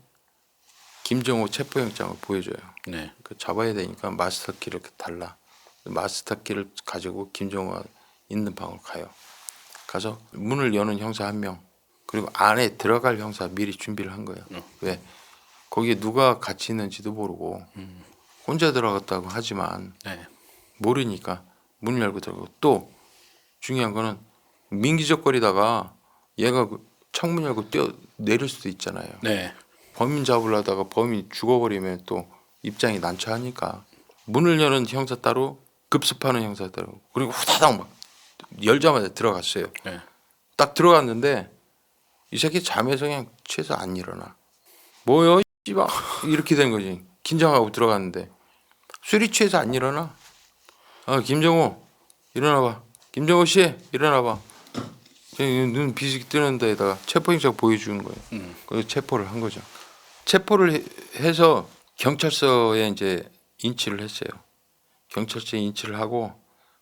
A: 김정호 체포영장을 보여줘요.
D: 네.
A: 그 잡아야 되니까 마스터키를 달라. 마스터키를 가지고 김정호가 있는 방으로 가요. 가서 문을 여는 형사 1명 그리고 안에 들어갈 형사 미리 준비를 한 거예요. 왜? 거기에 누가 같이 있는지도 모르고 혼자 들어갔다고 하지만
D: 네.
A: 모르니까 문을 열고 들어가고 또 중요한 거는 민기적거리다가 얘가 그 창문 열고 뛰어 내릴 수도 있잖아요.
D: 네.
A: 범인 잡으려다가 범인 죽어버리면 또 입장이 난처하니까 문을 여는 형사 따로 급습하는 형사 따로 그리고 후다닥 막 열자마자 들어갔어요.
D: 네.
A: 딱 들어갔는데 이 새끼 잠에서 그냥 취해서 안 일어나. 뭐요? 씨발 이렇게 된 거지. 긴장하고 들어갔는데 술이 취해서 안 일어나. 아 김정호 일어나봐. 김정호 씨 일어나봐. 눈 비수기 뜨는 데다가 체포영장 보여주는 거예요. 그래서 체포를 한 거죠. 체포를 해서 경찰서에 이제 인치를 했어요. 경찰서에 인치를 하고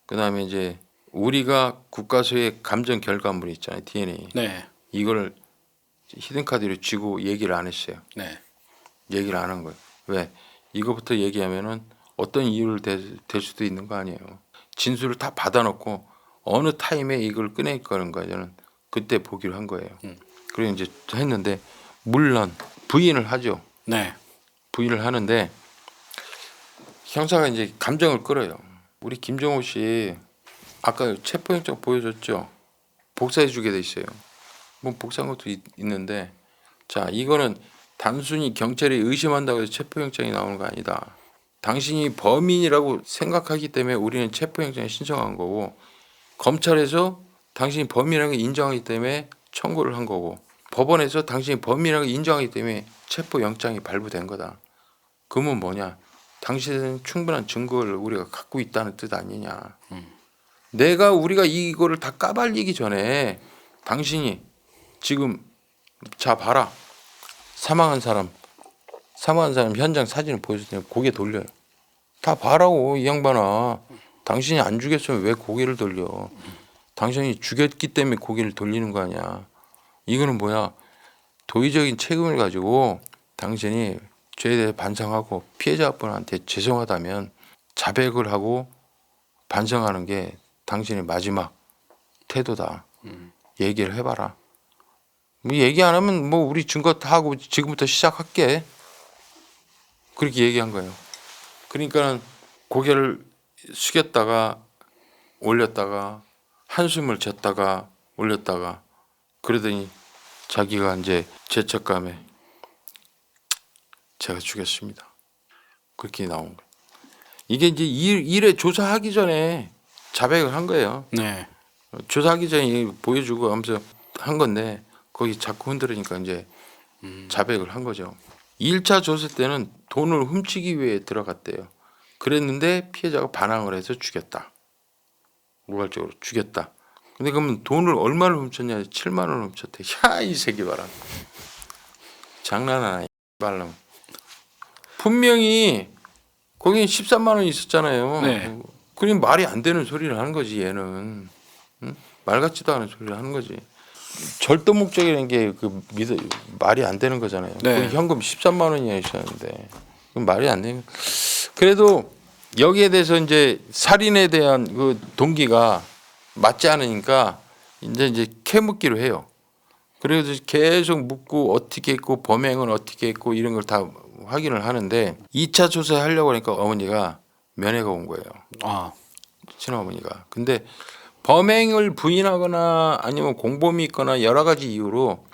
A: 그다음에 이제 우리가 국가서의 감정 결과물 있잖아요. DNA.
D: 네.
A: 이걸 히든카드로 쥐고 얘기를 안 했어요.
D: 네.
A: 얘기를 안 한 거예요. 왜? 이거부터 얘기하면은 어떤 이유를 댈 수도 있는 거 아니에요. 진술을 다 받아놓고 어느 타임에 이걸 꺼낼 거는 거예요. 저는 그때 보기로 한 거예요. 그리고 이제 했는데 물론 부인을 하죠.
D: 네.
A: 부인을 하는데 형사가 이제 감정을 끌어요. 우리 김정호 씨 아까 체포영장 보여줬죠. 복사해주게 돼 있어요. 뭐 복사한 것도 있는데 자 이거는 단순히 경찰이 의심한다고 해서 체포영장이 나오는 거 아니다. 당신이 범인이라고 생각하기 때문에 우리는 체포영장을 신청한 거고 검찰에서 당신이 범인이라는 걸 인정하기 때문에 청구를 한 거고 법원에서 당신이 범인이라는 걸 인정하기 때문에 체포영장이 발부된 거다. 그러면 뭐냐? 당신은 충분한 증거를 우리가 갖고 있다는 뜻 아니냐? 우리가 이거를 다 까발리기 전에 당신이 지금 자 봐라 사망한 사람 현장 사진을 보여줄 때 고개 돌려요. 다 봐라고 이 양반아. 당신이 안 죽였으면 왜 고개를 돌려? 당신이 죽였기 때문에 고개를 돌리는 거 아니야. 이거는 뭐야? 도의적인 책임을 가지고 당신이 죄에 대해 반성하고 피해자분한테 죄송하다면 자백을 하고 반성하는 게 당신의 마지막 태도다. 얘기를 해봐라. 뭐 얘기 안 하면 뭐 우리 증거 다 하고 지금부터 시작할게. 그렇게 얘기한 거예요. 그러니까 고개를 숙였다가 올렸다가 한숨을 졌다가 올렸다가 그러더니 자기가 이제 죄책감에 제가 죽였습니다. 그렇게 나온 거예요. 이게 이제 일에 조사하기 전에 자백을 한 거예요.
D: 네.
A: 조사하기 전에 보여주고 하면서 한 건데 거기 자꾸 흔들으니까 이제 자백을 한 거죠. 1차 조사 때는 돈을 훔치기 위해 들어갔대요. 그랬는데 피해자가 반항을 해서 죽였다. 우발적으로 죽였다. 근데 그러면 돈을 얼마를 훔쳤냐? 7만 원을 훔쳤대. 야, 이 새끼 봐라. 장난 아니야. 말랑. 분명히 거기 13만 원 있었잖아요.
D: 네.
A: 그럼 말이 안 되는 소리를 하는 거지 얘는. 응? 말 같지도 않은 소리를 하는 거지. 절도 목적이라는 게 그 말이 안 되는 거잖아요.
D: 네.
A: 거기 현금 13만 원이나 있었는데 그럼 말이 안 되는. 그래도 여기에 대해서 이제 살인에 대한 그 동기가 맞지 않으니까 이제 캐묻기로 해요. 그래서 계속 묻고 어떻게 했고 범행은 어떻게 했고 이런 걸 다 확인을 하는데 2차 조사하려고 하니까 어머니가 면회가 온 거예요.
D: 아.
A: 친어머니가. 근데 범행을 부인하거나 아니면 공범이 있거나 여러 가지 이유로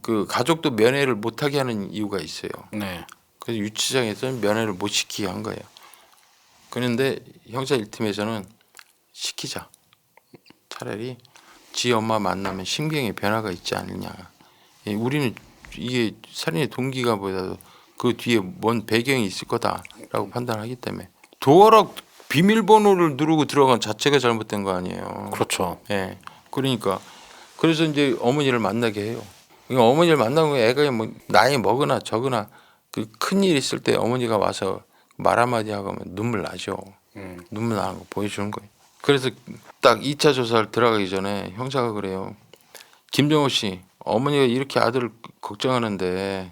A: 그 가족도 면회를 못하게 하는 이유가 있어요.
D: 네.
A: 그래서 유치장에서 면회를 못 시키게 한 거예요. 그런데 형사 1팀에서는 시키자. 차라리 지 엄마 만나면 심경의 변화가 있지 않느냐. 우리는 이게 살인의 동기가 보다도 그 뒤에 뭔 배경이 있을 거다라고 판단하기 때문에 도어락 비밀번호를 누르고 들어간 자체가 잘못된 거 아니에요.
D: 그렇죠.
A: 예. 그러니까 그래서 이제 어머니를 만나게 해요. 그러니까 어머니를 만나고 애가 뭐 나이 먹으나 적으나 그 큰일 있을 때 어머니가 와서 말 한마디 하고 하면 눈물 나죠. 눈물 나는 거 보여주는 거예요. 그래서 딱 2차 조사를 들어가기 전에 형사가 그래요. 김정호 씨, 어머니가 이렇게 아들을 걱정하는데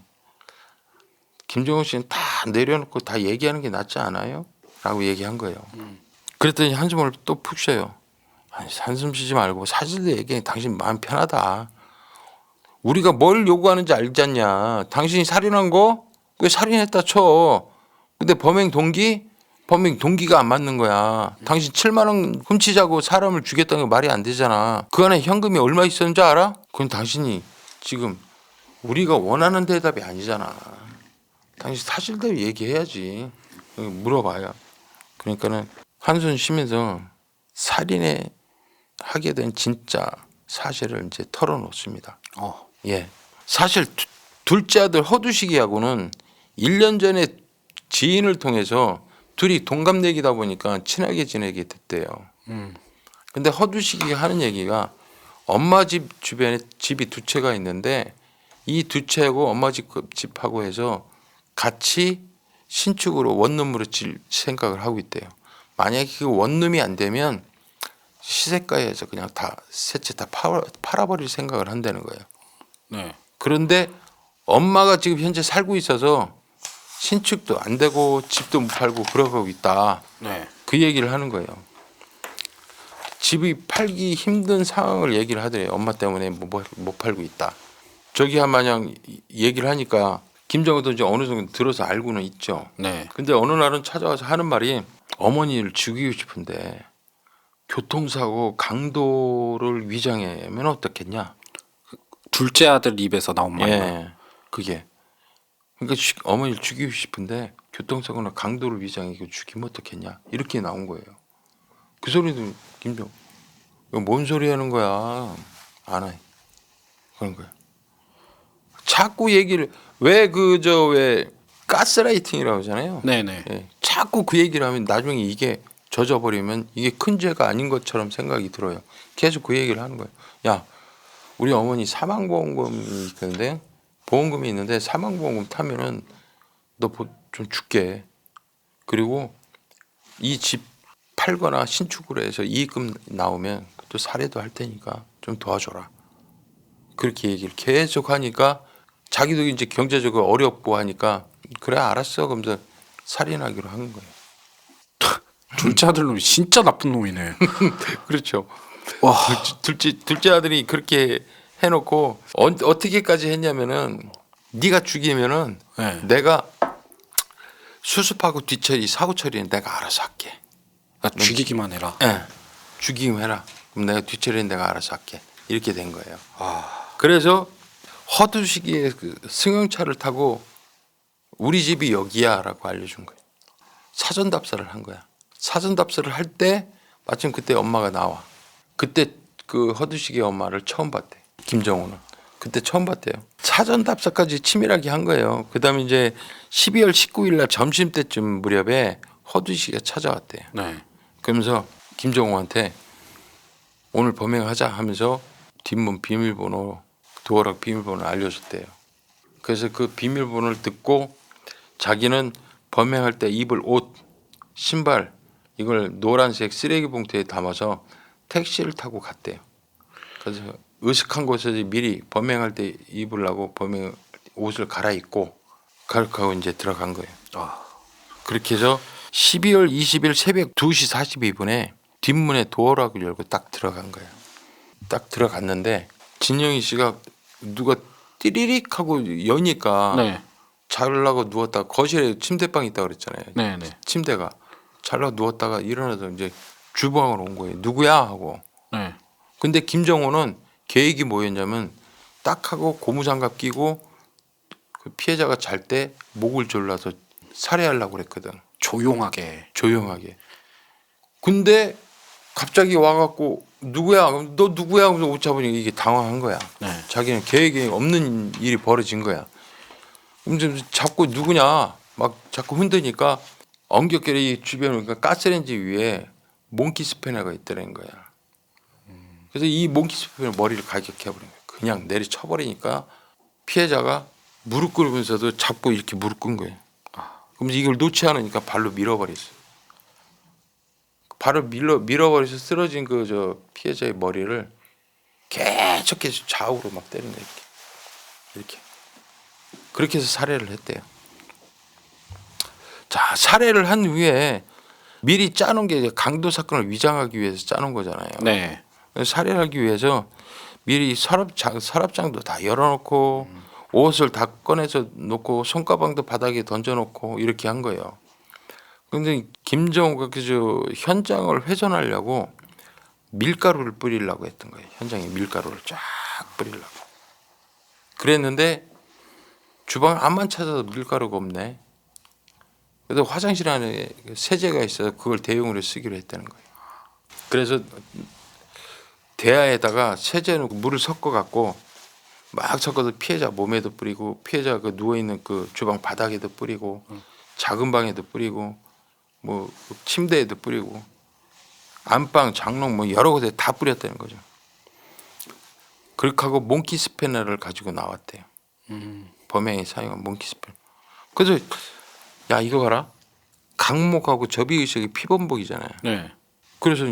A: 김정호 씨는 다 내려놓고 다 얘기하는 게 낫지 않아요? 라고 얘기한 거예요. 그랬더니 한숨을 또 푹 쉬어요. 아니, 한숨 쉬지 말고 사실도 얘기해. 당신 마음 편하다. 우리가 뭘 요구하는지 알지 않냐. 당신이 살인한 거? 왜 살인했다 쳐. 근데 범행 동기가 안 맞는 거야. 당신 7만 원 훔치자고 사람을 죽였다는 게 말이 안 되잖아. 그 안에 현금이 얼마 있었는지 알아? 그건 당신이 지금 우리가 원하는 대답이 아니잖아. 당신 사실대로 얘기해야지. 물어봐요. 그러니까는 한숨 쉬면서 살인에 하게 된 진짜 사실을 이제 털어놓습니다. 예. 사실 둘째 아들 허두식이하고는 1년 전에 지인을 통해서 둘이 동갑내기다 보니까 친하게 지내게 됐대요. 근데 허두식이가 하는 얘기가 엄마 집 주변에 집이 두 채가 있는데 이 두 채하고 엄마 집하고 해서 같이 신축으로 원룸으로 질 생각을 하고 있대요. 만약에 그 원룸이 안 되면 시세가에서 그냥 다 세 채 다 팔아버릴 생각을 한다는 거예요.
D: 네.
A: 그런데 엄마가 지금 현재 살고 있어서 신축도 안 되고 집도 못 팔고 그러고 있다.
D: 네.
A: 그 얘기를 하는 거예요. 집이 팔기 힘든 상황을 얘기를 하더래요. 엄마 때문에 못 팔고 있다. 저기 한 마냥 얘기를 하니까 김정은도 이제 어느 정도 들어서 알고는 있죠.
D: 네.
A: 근데 어느 날은 찾아와서 하는 말이 어머니를 죽이고 싶은데 교통사고 강도를 위장하면 어떻겠냐.
D: 둘째 아들 입에서 나온 말이에요.
A: 예, 그게. 그러니까 어머니를 죽이고 싶은데 교통사고나 강도를 위장하고 죽이면 어떻겠냐. 이렇게 나온 거예요. 그 소리도 김정. 이거 뭔 소리 하는 거야. 안 해. 그런 거야. 자꾸 얘기를 왜 가스라이팅이라고 하잖아요.
D: 네네.
A: 예, 자꾸 그 얘기를 하면 나중에 이게 젖어버리면 이게 큰 죄가 아닌 것처럼 생각이 들어요. 계속 그 얘기를 하는 거예요. 야, 우리 어머니 사망보험금이 있는데 사망보험금 타면은 너 좀 줄게. 그리고 이 집 팔거나 신축으로 해서 이익금 나오면 또 사례도 할 테니까 좀 도와줘라. 그렇게 얘기를 계속 하니까 자기도 이제 경제적으로 어렵고 하니까 그래 알았어. 그러면서 살인하기로 하는 거예요.
D: 둘째 아들 놈이 진짜 나쁜 놈이네.
A: 그렇죠.
D: 와.
A: 둘째 아들이 그렇게 해놓고 어떻게까지 했냐면은 네가 죽이면은
D: 네.
A: 내가 수습하고 뒤처리 사고 처리는 내가 알아서 할게.
D: 그러니까 죽이기만 해라.
A: 예, 죽이면 해라. 그럼 내가 뒤처리는 내가 알아서 할게. 이렇게 된 거예요. 그래서 허두식이의 그 승용차를 타고 우리 집이 여기야라고 알려준 거예요. 사전 답사를 한 거야. 사전 답사를 할 때 마침 그때 엄마가 나와. 그때 그 허두식의 엄마를 처음 봤대. 김정호는. 그때 처음 봤대요. 사전 답사까지 치밀하게 한 거예요. 그다음에 이제 12월 19일 날 점심 때쯤 무렵에 허두식이가 찾아왔대요.
D: 네.
A: 그러면서 김정호한테 오늘 범행하자 하면서 뒷문 비밀번호 도어락 비밀번호를 알려줬대요. 그래서 그 비밀번호를 듣고 자기는 범행할 때 입을 옷, 신발 이걸 노란색 쓰레기 봉투에 담아서 택시를 타고 갔대요. 그래서 으슥한 곳에서 미리 범행할 때 입으려고 범행 옷을 갈아입고 가르하고 이제 들어간 거예요. 그렇게 해서 12월 20일 새벽 2시 42분에 뒷문에 도어락을 열고 딱 들어간 거예요. 딱 들어갔는데 진영이 씨가 누가 띠리릭 하고 여니까
D: 네.
A: 자려고 누웠다가 거실에 침대방 있다고 그랬잖아요.
D: 네네.
A: 침대가 자려고 누웠다가 일어나서 이제 주방으로 온 거예요. 누구야 하고.
D: 네.
A: 근데 김정호는 계획이 뭐였냐면 딱 하고 고무장갑 끼고 그 피해자가 잘 때 목을 졸라서 살해하려고 그랬거든.
D: 조용하게.
A: 조용하게. 근데 갑자기 와갖고 누구야? 너 누구야? 하면서 옷 잡으니까 이게 당황한 거야.
D: 네.
A: 자기는 계획이 없는 일이 벌어진 거야. 그럼 잡고 누구냐? 막 자꾸 흔드니까 엉겹결이 주변에 그러니까 가스레인지 위에 몽키 스패너가 있다는 거야. 그래서 이 몽키 스패너 머리를 가격해버린 거야. 그냥 내리쳐버리니까 피해자가 무릎 꿇으면서도 잡고 이렇게 무릎 꿇은 거예요. 그러면서 이걸 놓지 않으니까 발로 밀어버렸어요. 발을 밀어버려서 쓰러진 그 저 피해자의 머리를 계속 좌우로 막 때린 거예요. 이렇게. 그렇게 해서 살해를 했대요. 자, 살해를 한 후에 미리 짜놓은 게 이제 강도 사건을 위장하기 위해서 짜놓은 거잖아요.
D: 네.
A: 살해를 하기 위해서 미리 서랍장도 다 열어놓고 옷을 다 꺼내서 놓고 손가방도 바닥에 던져놓고 이렇게 한 거예요. 그런데 김정우가 그저 현장을 훼손하려고 밀가루를 뿌리려고 했던 거예요. 현장에 밀가루를 쫙 뿌리려고. 그랬는데 주방 안만 찾아도 밀가루가 없네. 그래서 화장실 안에 세제가 있어서 그걸 대용으로 쓰기로 했다는 거예요. 그래서 대야에다가 세제 넣고 물을 섞어 갖고 막 섞어서 피해자 몸에도 뿌리고 피해자 그 누워 있는 그 주방 바닥에도 뿌리고 작은 방에도 뿌리고 뭐 침대에도 뿌리고 안방 장롱 뭐 여러 곳에 다 뿌렸다는 거죠. 그렇게 하고 몽키 스패너를 가지고 나왔대요. 범행이 사용한 몽키 스패너. 그래서 야 이거 봐라. 강목하고 접이의식이 피범벅이잖아요.
D: 네.
A: 그래서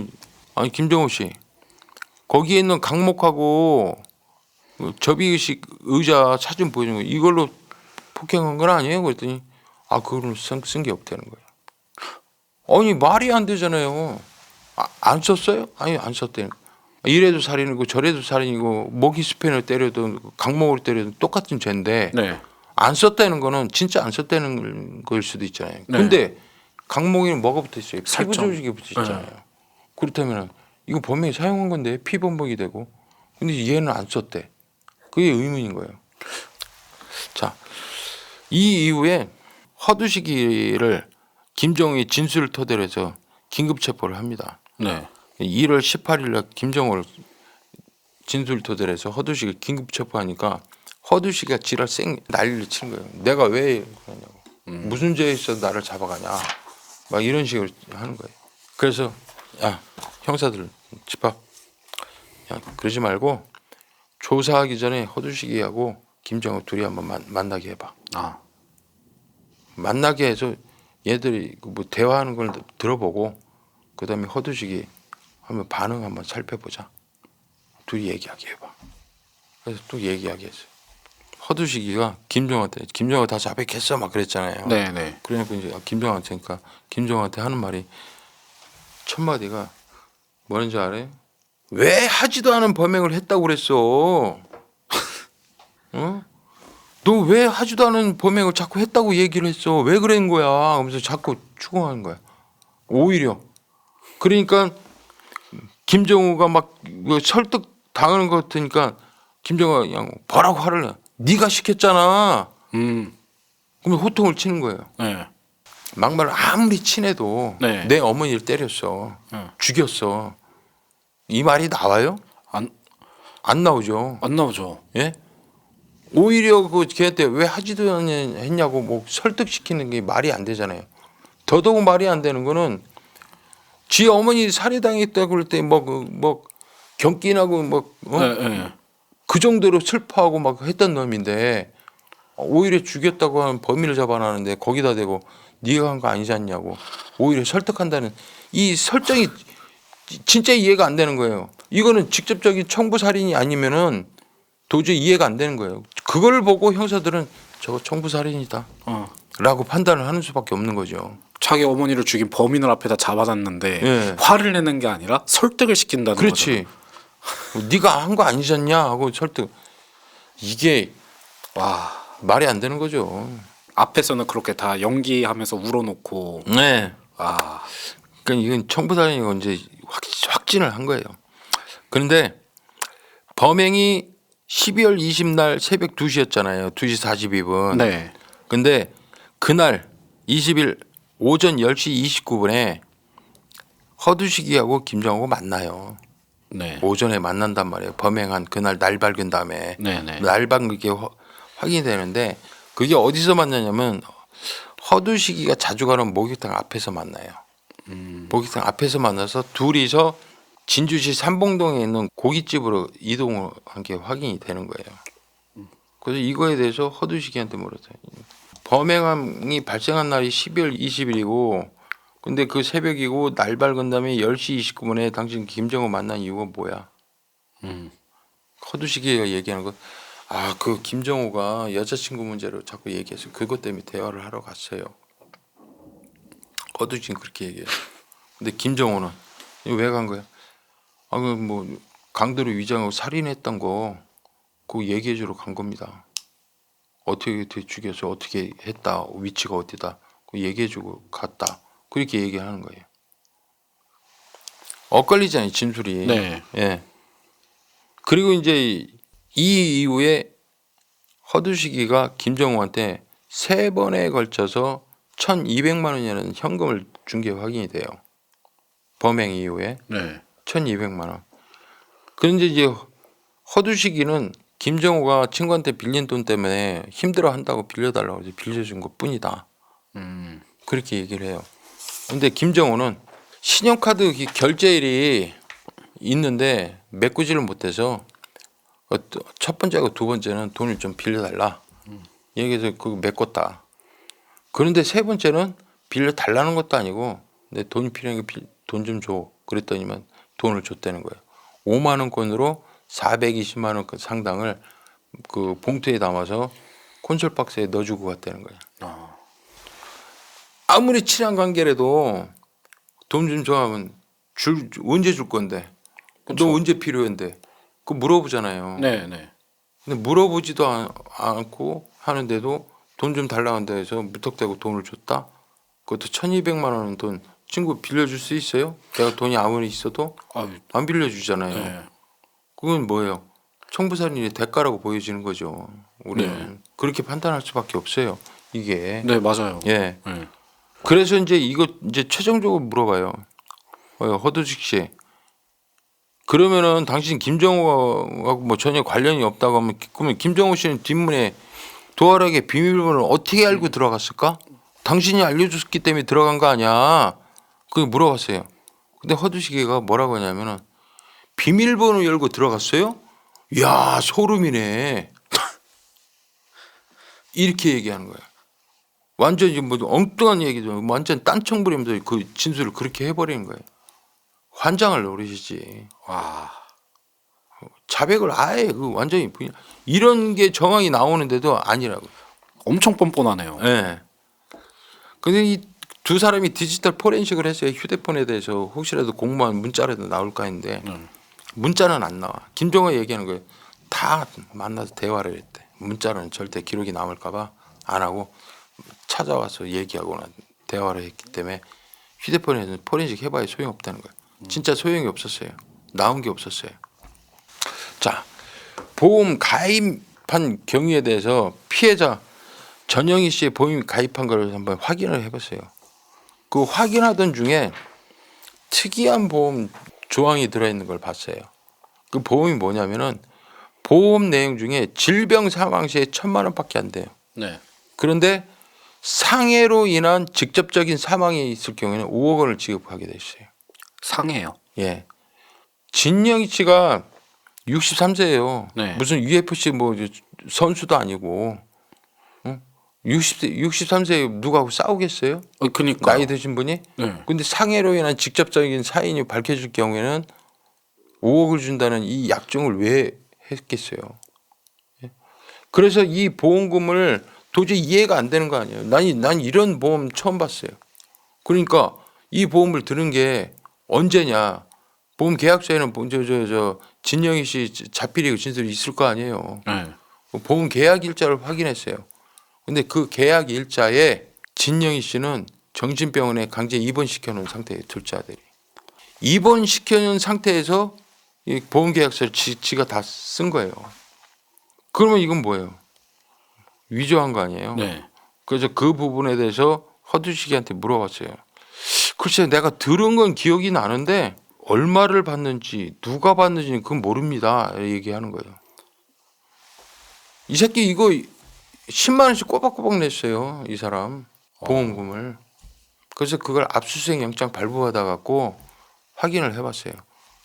A: 아니 김정우 씨 거기에 있는 강목하고 접이의식 의자 사진 보여준 거 이걸로 폭행한 건 아니에요? 그랬더니 아 그거는 쓴 게 없다는 거예요. 아니 말이 안 되잖아요. 안 썼어요? 아니 안 썼대요. 이래도 살인이고 저래도 살인이고 몽키 스패너 때려도 강목으로 때려도 똑같은 죄인데
D: 네.
A: 안 썼다는 거는 진짜 안 썼다는 거일 수도 있잖아요.
D: 네.
A: 근데 강목에는 뭐가 붙어 있어요? 피부
D: 살점.
A: 조직이 붙어 있잖아요. 그렇다면 이거 범행이 사용한 건데 피범벅이 되고 근데 얘는 안 썼대. 그게 의문인 거예요. 자, 이 이후에 허두시기를 김정우의 진술을 토대로 해서 긴급 체포를 합니다.
D: 네.
A: 1월 18일 날 김정우를 진술 토대로 해서 허두식을 긴급 체포하니까 허두식이가 지랄 난리를 치는 거예요. 내가 왜 그러냐고. 무슨 죄에 있어서 나를 잡아가냐. 막 이런 식으로 하는 거예요. 그래서 야 형사들 집합. 야 그러지 말고 조사하기 전에 허두식이하고 김정우 둘이 한번 만나게 해봐.
D: 아.
A: 만나게 해서 얘들이 뭐 대화하는 걸 들어보고 그다음에 허두식이 하면 반응 한번 살펴보자. 둘이 얘기하게 해봐. 그래서 또 얘기하게 했어요. 허두식이가 김정한테 김정은 다 자백했어 막 그랬잖아요.
D: 네네.
A: 그러니까 이제 김정한테니까 김정한테 하는 말이 첫 마디가 뭐는지 알아요? 왜 하지도 않은 범행을 했다고 그랬어? 어? 너 왜 하지도 않은 범행을 자꾸 했다고 얘기를 했어? 왜 그런 거야? 하면서 자꾸 추궁하는 거야. 오히려 그러니까 김정우가 막 설득 당하는 것 같으니까 김정우가 그냥 뭐라고 화를 내. 네가 시켰잖아. 그러면 호통을 치는 거예요.
D: 네.
A: 막말 아무리 친해도
D: 네.
A: 내 어머니를 때렸어. 죽였어. 이 말이 나와요? 안 나오죠.
D: 안 나오죠.
A: 예? 오히려 그 걔한테 왜 하지도 않냐고 뭐 설득시키는 게 말이 안 되잖아요. 더더욱 말이 안 되는 거는 지 어머니 살해당했다고 그럴 때 뭐 경기나고 뭐
D: 네, 네.
A: 그 정도로 슬퍼하고 막 했던 놈인데 오히려 죽였다고 하는 범인을 잡아놨는데 거기다 대고 네가 한 거 아니지 않냐고 오히려 설득한다는 이 설정이 진짜 이해가 안 되는 거예요. 이거는 직접적인 청부 살인이 아니면은 도저히 이해가 안 되는 거예요. 그걸 보고 형사들은 저거 청부 살인이다 라고 판단을 하는 수밖에 없는 거죠.
D: 자기 어머니를 죽인 범인을 앞에다 잡아놨는데
A: 예.
D: 화를 내는 게 아니라 설득을 시킨다는
A: 그렇지. 네가 한 거 아니잖냐 하고 설득. 이게
D: 거죠. 와.
A: 말이 안 되는 거죠.
D: 앞에서는 그렇게 다 연기하면서 울어놓고.
A: 네.
D: 아.
A: 그러니까 이건 청부살인이고 이제 확진을 한 거예요. 그런데 범행이 12월 20날 새벽 2시였잖아요. 2시 42분.
D: 네.
A: 근데 그날 20일 오전 10시 29분에 허두식이하고 김정우가 만나요.
D: 네.
A: 오전에 만난단 말이에요. 범행한 그날 날 밝은 다음에
D: 네네.
A: 날 밝은 게 확인이 되는데 그게 어디서 만나냐면 허두식이가 자주 가는 목욕탕 앞에서 만나요. 목욕탕 앞에서 만나서 둘이서 진주시 삼봉동에 있는 고깃집으로 이동을 한 게 확인이 되는 거예요. 그래서 이거에 대해서 허두식이한테 물었어요. 범행이 발생한 날이 12월 20일이고 근데 그 새벽이고 날 밝은 다음에 10시 29분에 당신 김정호 만난 이유가 뭐야? 허두식이가 얘기하는 거. 아, 그 김정호가 여자친구 문제로 자꾸 얘기해서 그것 때문에 대화를 하러 갔어요. 허두식은 그렇게 얘기해요. 근데 김정호는 왜 간 거야? 아, 그 뭐 강도로 위장하고 살인했던 거 그거 얘기해주러 간 겁니다. 어떻게 죽여서 어떻게 했다, 위치가 어디다, 그거 얘기해주고 갔다. 그렇게 얘기하는 거예요. 엇갈리잖아요, 진술이.
D: 네.
A: 예. 그리고 이제 이 이후에 허두식이가 김정호한테 3번에 걸쳐서 1,200만 원이라는 현금을 준 게 확인이 돼요. 범행 이후에
D: 네.
A: 1,200만 원. 그런데 이제 허두식이는 김정호가 친구한테 빌린 돈 때문에 힘들어한다고 빌려달라고 해서 빌려준 것뿐이다. 그렇게 얘기를 해요. 근데 김정호는 신용카드 결제일이 있는데 메꾸지를 못해서 첫 번째하고 두 번째는 돈을 좀 빌려달라 얘기해서 그거 메꿨다. 그런데 세 번째는 빌려달라는 것도 아니고 내 돈이 필요하니까 돈 좀 줘 그랬더니만 돈을 줬다는 거예요. 5만 원권으로 420만 원 상당을 그 봉투에 담아서 콘솔 박스에 넣어주고 갔다는 거예요. 아무리 친한 관계라도 돈 좀 줘 하면 언제 줄 건데?
D: 그쵸.
A: 너 언제 필요한데? 그거 물어보잖아요.
D: 네, 네.
A: 근데 물어보지도 않고 하는데도 돈 좀 달라고 한다 해서 무턱대고 돈을 줬다? 그것도 1,200만 원 돈 친구 빌려줄 수 있어요? 내가 돈이 아무리 있어도
D: 아유,
A: 안 빌려주잖아요.
D: 네.
A: 그건 뭐예요? 청부살인의 대가라고 보여지는 거죠. 우리는
D: 네.
A: 그렇게 판단할 수밖에 없어요. 이게.
D: 네, 맞아요.
A: 예.
D: 네.
A: 그래서 이제 이거 이제 최종적으로 물어봐요. 허두식 씨. 그러면은 당신 김정호하고 뭐 전혀 관련이 없다고 하면 그러면 김정호 씨는 뒷문에 도활하게 비밀번호를 어떻게 알고 들어갔을까? 당신이 알려줬기 때문에 들어간 거 아니야? 그게 물어봤어요. 근데 허두식이가 뭐라고 하냐면은 비밀번호 열고 들어갔어요? 야 소름이네. 이렇게 얘기하는 거야. 완전히 뭐 엉뚱한 얘기죠. 완전 딴청 부리면서 그 진술을 그렇게 해버리는 거예요. 환장을 노리시지.
D: 와.
A: 자백을 아예 그 완전히 이런 게 정황이 나오는데도 아니라고.
D: 엄청 뻔뻔하네요.
A: 예. 근데 이 두 사람이 디지털 포렌식을 했어요. 휴대폰에 대해서 혹시라도 공무원 문자라도 나올까 했는데 문자는 안 나와. 김정호 얘기하는 거예요. 다 만나서 대화를 했대. 문자는 절대 기록이 남을까봐 안 하고 찾아와서 얘기하거나 대화를 했기 때문에 휴대폰에는 포렌식 해봐야 소용없다는 거예요. 진짜 소용이 없었어요. 나온 게 없었어요. 자, 보험 가입한 경위에 대해서 피해자 전영희 씨의 보험이 가입한 걸 한번 확인을 해봤어요. 그 확인하던 중에 특이한 보험 조항이 들어있는 걸 봤어요. 그 보험이 뭐냐면은 보험 내용 중에 질병 사망 시에 1,000만 원밖에 안 돼요.
D: 네.
A: 그런데 상해로 인한 직접적인 사망이 있을 경우에는 5억 원을 지급하게 돼 있어요.
D: 상해요.
A: 예. 진영희 씨가 63세예요.
D: 네.
A: 무슨 UFC 뭐 선수도 아니고, 응? 63세에 누구하고 싸우겠어요?
D: 그니까.
A: 나이 드신 분이?
D: 네.
A: 근데 상해로 인한 직접적인 사인이 밝혀질 경우에는 5억을 준다는 이 약정을 왜 했겠어요? 예? 그래서 이 보험금을 도저히 이해가 안 되는 거 아니에요. 난 이런 보험 처음 봤어요. 그러니까 이 보험을 드는 게 언제냐? 보험 계약서에는 저 진영희 씨 자필이 진술이 있을 거 아니에요.
D: 네.
A: 보험 계약 일자를 확인했어요. 근데 그 계약 일자에 진영희 씨는 정신병원에 강제 입원시켜 놓은 상태예요. 둘째 아들이. 입원시켜 놓은 상태에서 이 보험 계약서를 지가 다 쓴 거예요. 그러면 이건 뭐예요? 위조한 거 아니에요?
D: 네.
A: 그래서 그 부분에 대해서 허두식이한테 물어봤어요. 글쎄 내가 들은 건 기억이 나는데 얼마를 받는지 누가 받는지는 그건 모릅니다. 얘기하는 거예요. 이 새끼 이거 10만 원씩 꼬박꼬박 냈어요. 이 사람. 보험금을. 그래서 그걸 압수수색 영장 발부받아 갖고 확인을 해봤어요.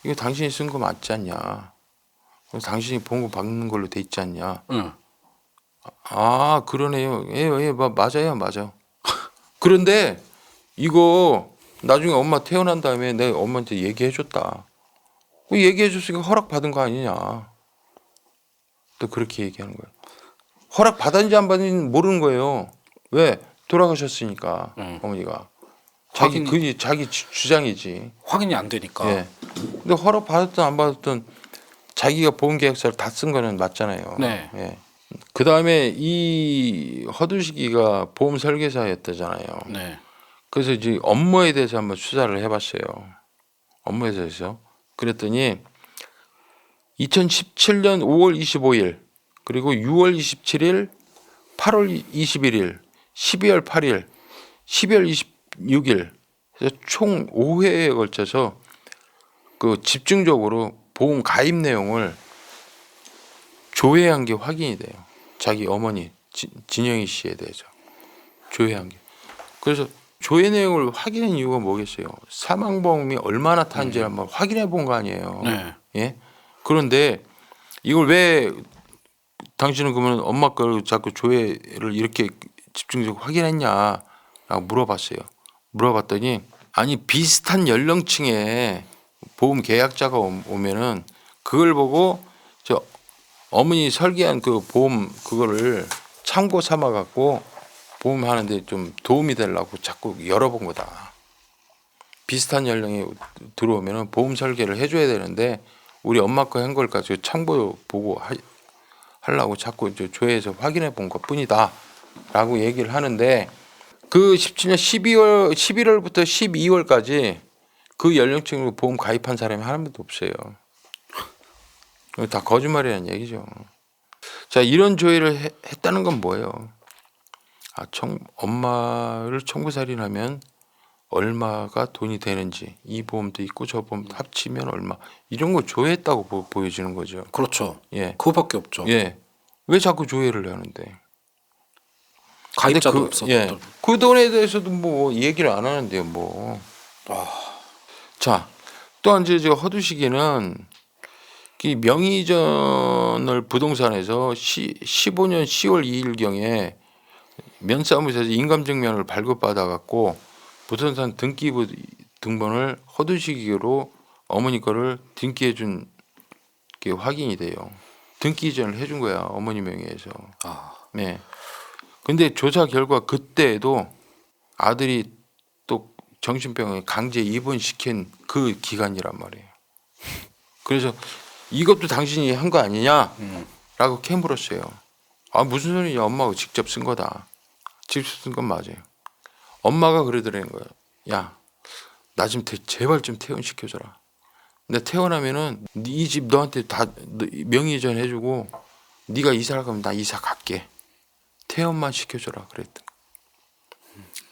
A: 이거 당신이 쓴 거 맞지 않냐? 그럼 당신이 보험금 받는 걸로 돼 있지 않냐?
D: 응.
A: 아 그러네요. 예, 맞아요. 그런데 이거 나중에 엄마 태어난 다음에 내가 엄마한테 얘기해줬다. 그 얘기해줬으니까 허락 받은 거 아니냐? 또 그렇게 얘기하는 거예요. 허락 받았는지 안 받았는지 모르는 거예요. 왜? 돌아가셨으니까 어머니가. 그게 자기 주장이지.
D: 확인이 안 되니까.
A: 예. 근데 허락 받았든 안 받았든 자기가 보험계약서를 다 쓴 거는 맞잖아요.
D: 네.
A: 예. 그 다음에 이 허두식이가 보험 설계사였다잖아요.
D: 네.
A: 그래서 이제 업무에 대해서 한번 수사를 해봤어요. 업무에 대해서. 그랬더니 2017년 5월 25일 그리고 6월 27일, 8월 21일, 12월 8일, 12월 26일 그래서 총 5회에 걸쳐서 그 집중적으로 보험 가입 내용을 조회한 게 확인이 돼요. 자기 어머니 진영희 씨에 대해서 조회한 게. 그래서 조회 내용을 확인한 이유가 뭐겠어요? 사망보험이 얼마나 타는지 한번 확인해 본 거 아니에요.
D: 네.
A: 예? 그런데 이걸 왜 당신은 그러면 엄마 걸 자꾸 조회를 이렇게 집중적으로 확인했냐라고 물어봤어요. 물어봤더니 아니 비슷한 연령층에 보험 계약자가 오면은 그걸 보고 저 어머니 설계한 그 보험 그거를 참고 삼아 갖고 보험하는데 좀 도움이 되려고 자꾸 열어본 거다. 비슷한 연령에 들어오면은 보험 설계를 해줘야 되는데 우리 엄마 거 한 걸 가지고 참고 보고 하려고 자꾸 조회해서 확인해 본 것뿐이다라고 얘기를 하는데 그 17년 11월부터 12월까지 그 연령층으로 보험 가입한 사람이 한 명도 없어요. 다 거짓말이라는 얘기죠. 자, 이런 조회를 했다는 건 뭐예요? 아, 엄마를 청부살인하면 얼마가 돈이 되는지 이 보험도 있고 저 보험도 합치면 얼마 이런 거 조회했다고 보여지는 거죠.
D: 그렇죠.
A: 예,
D: 그거밖에 없죠.
A: 예. 왜 자꾸 조회를 하는데?
D: 가입자도
A: 근데
D: 없었던.
A: 예, 그 돈에 대해서도 뭐 얘기를 안 하는데요, 뭐. 자, 또한 이제 저 허두식이는 이 명의이전을 부동산에서 15년 10월 2일경에 면사무소에서 인감증명을 발급받아 갖고 부동산 등기부 등본을 허두식이로 어머니 거를 등기해 준 게 확인이 돼요. 등기 이전을 해준 거야 어머니 명의에서. 네. 근데 조사 결과 그때에도 아들이 또 정신병원에 강제 입원시킨 그 기간이란 말이에요. 그래서 이것도 당신이 한 거 아니냐라고 캐물었어요. 아 무슨 소리냐 엄마가 직접 쓴 거다. 직접 쓴 건 맞아요. 엄마가 그러더라는 거예요. 야, 나 좀 제발 좀 퇴원시켜줘라. 내 퇴원하면은 이 집 너한테 다 명의이전 해주고 네가 이사를 가면 나 이사 갈게. 퇴원만 시켜줘라 그랬던.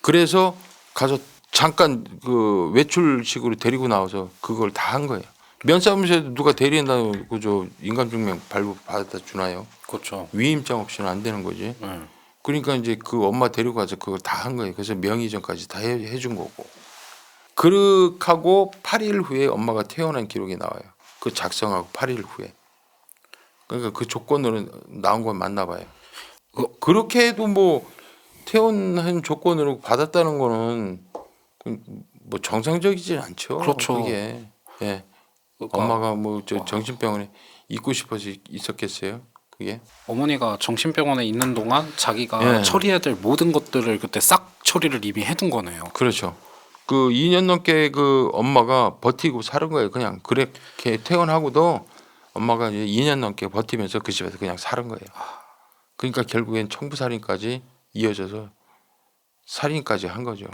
A: 그래서 가서 잠깐 그 외출식으로 데리고 나와서 그걸 다 한 거예요. 면사무소에도 누가 대리한다고 저 인감증명 발부 받아 주나요?
D: 그렇죠.
A: 위임장 없이는 안 되는 거지. 그러니까 이제 그 엄마 데리고 가서 그걸 다 한 거예요. 그래서 명의전까지 다 해준 거고. 그렇게 하고 8일 후에 엄마가 퇴원한 기록이 나와요. 그 작성하고 8일 후에. 그러니까 그 조건으로 나온 건 맞나 봐요. 그렇게 해도 뭐 퇴원한 조건으로 받았다는 거는 뭐 정상적이지 않죠.
D: 그렇죠.
A: 그게. 예.
D: 그러니까
A: 엄마가 뭐 저 정신병원에 있고 싶어서 있었겠어요. 그게.
D: 어머니가 정신병원에 있는 동안 자기가
A: 예.
D: 처리해야 될 모든 것들을 그때 싹 처리를 이미 해둔 거네요.
A: 그렇죠. 그 2년 넘게 그 엄마가 버티고 사는 거예요. 그냥 그렇게 퇴원하고도 엄마가 이제 2년 넘게 버티면서 그 집에서 그냥 사는 거예요. 그러니까 결국엔 청부살인까지 이어져서 살인까지 한 거죠.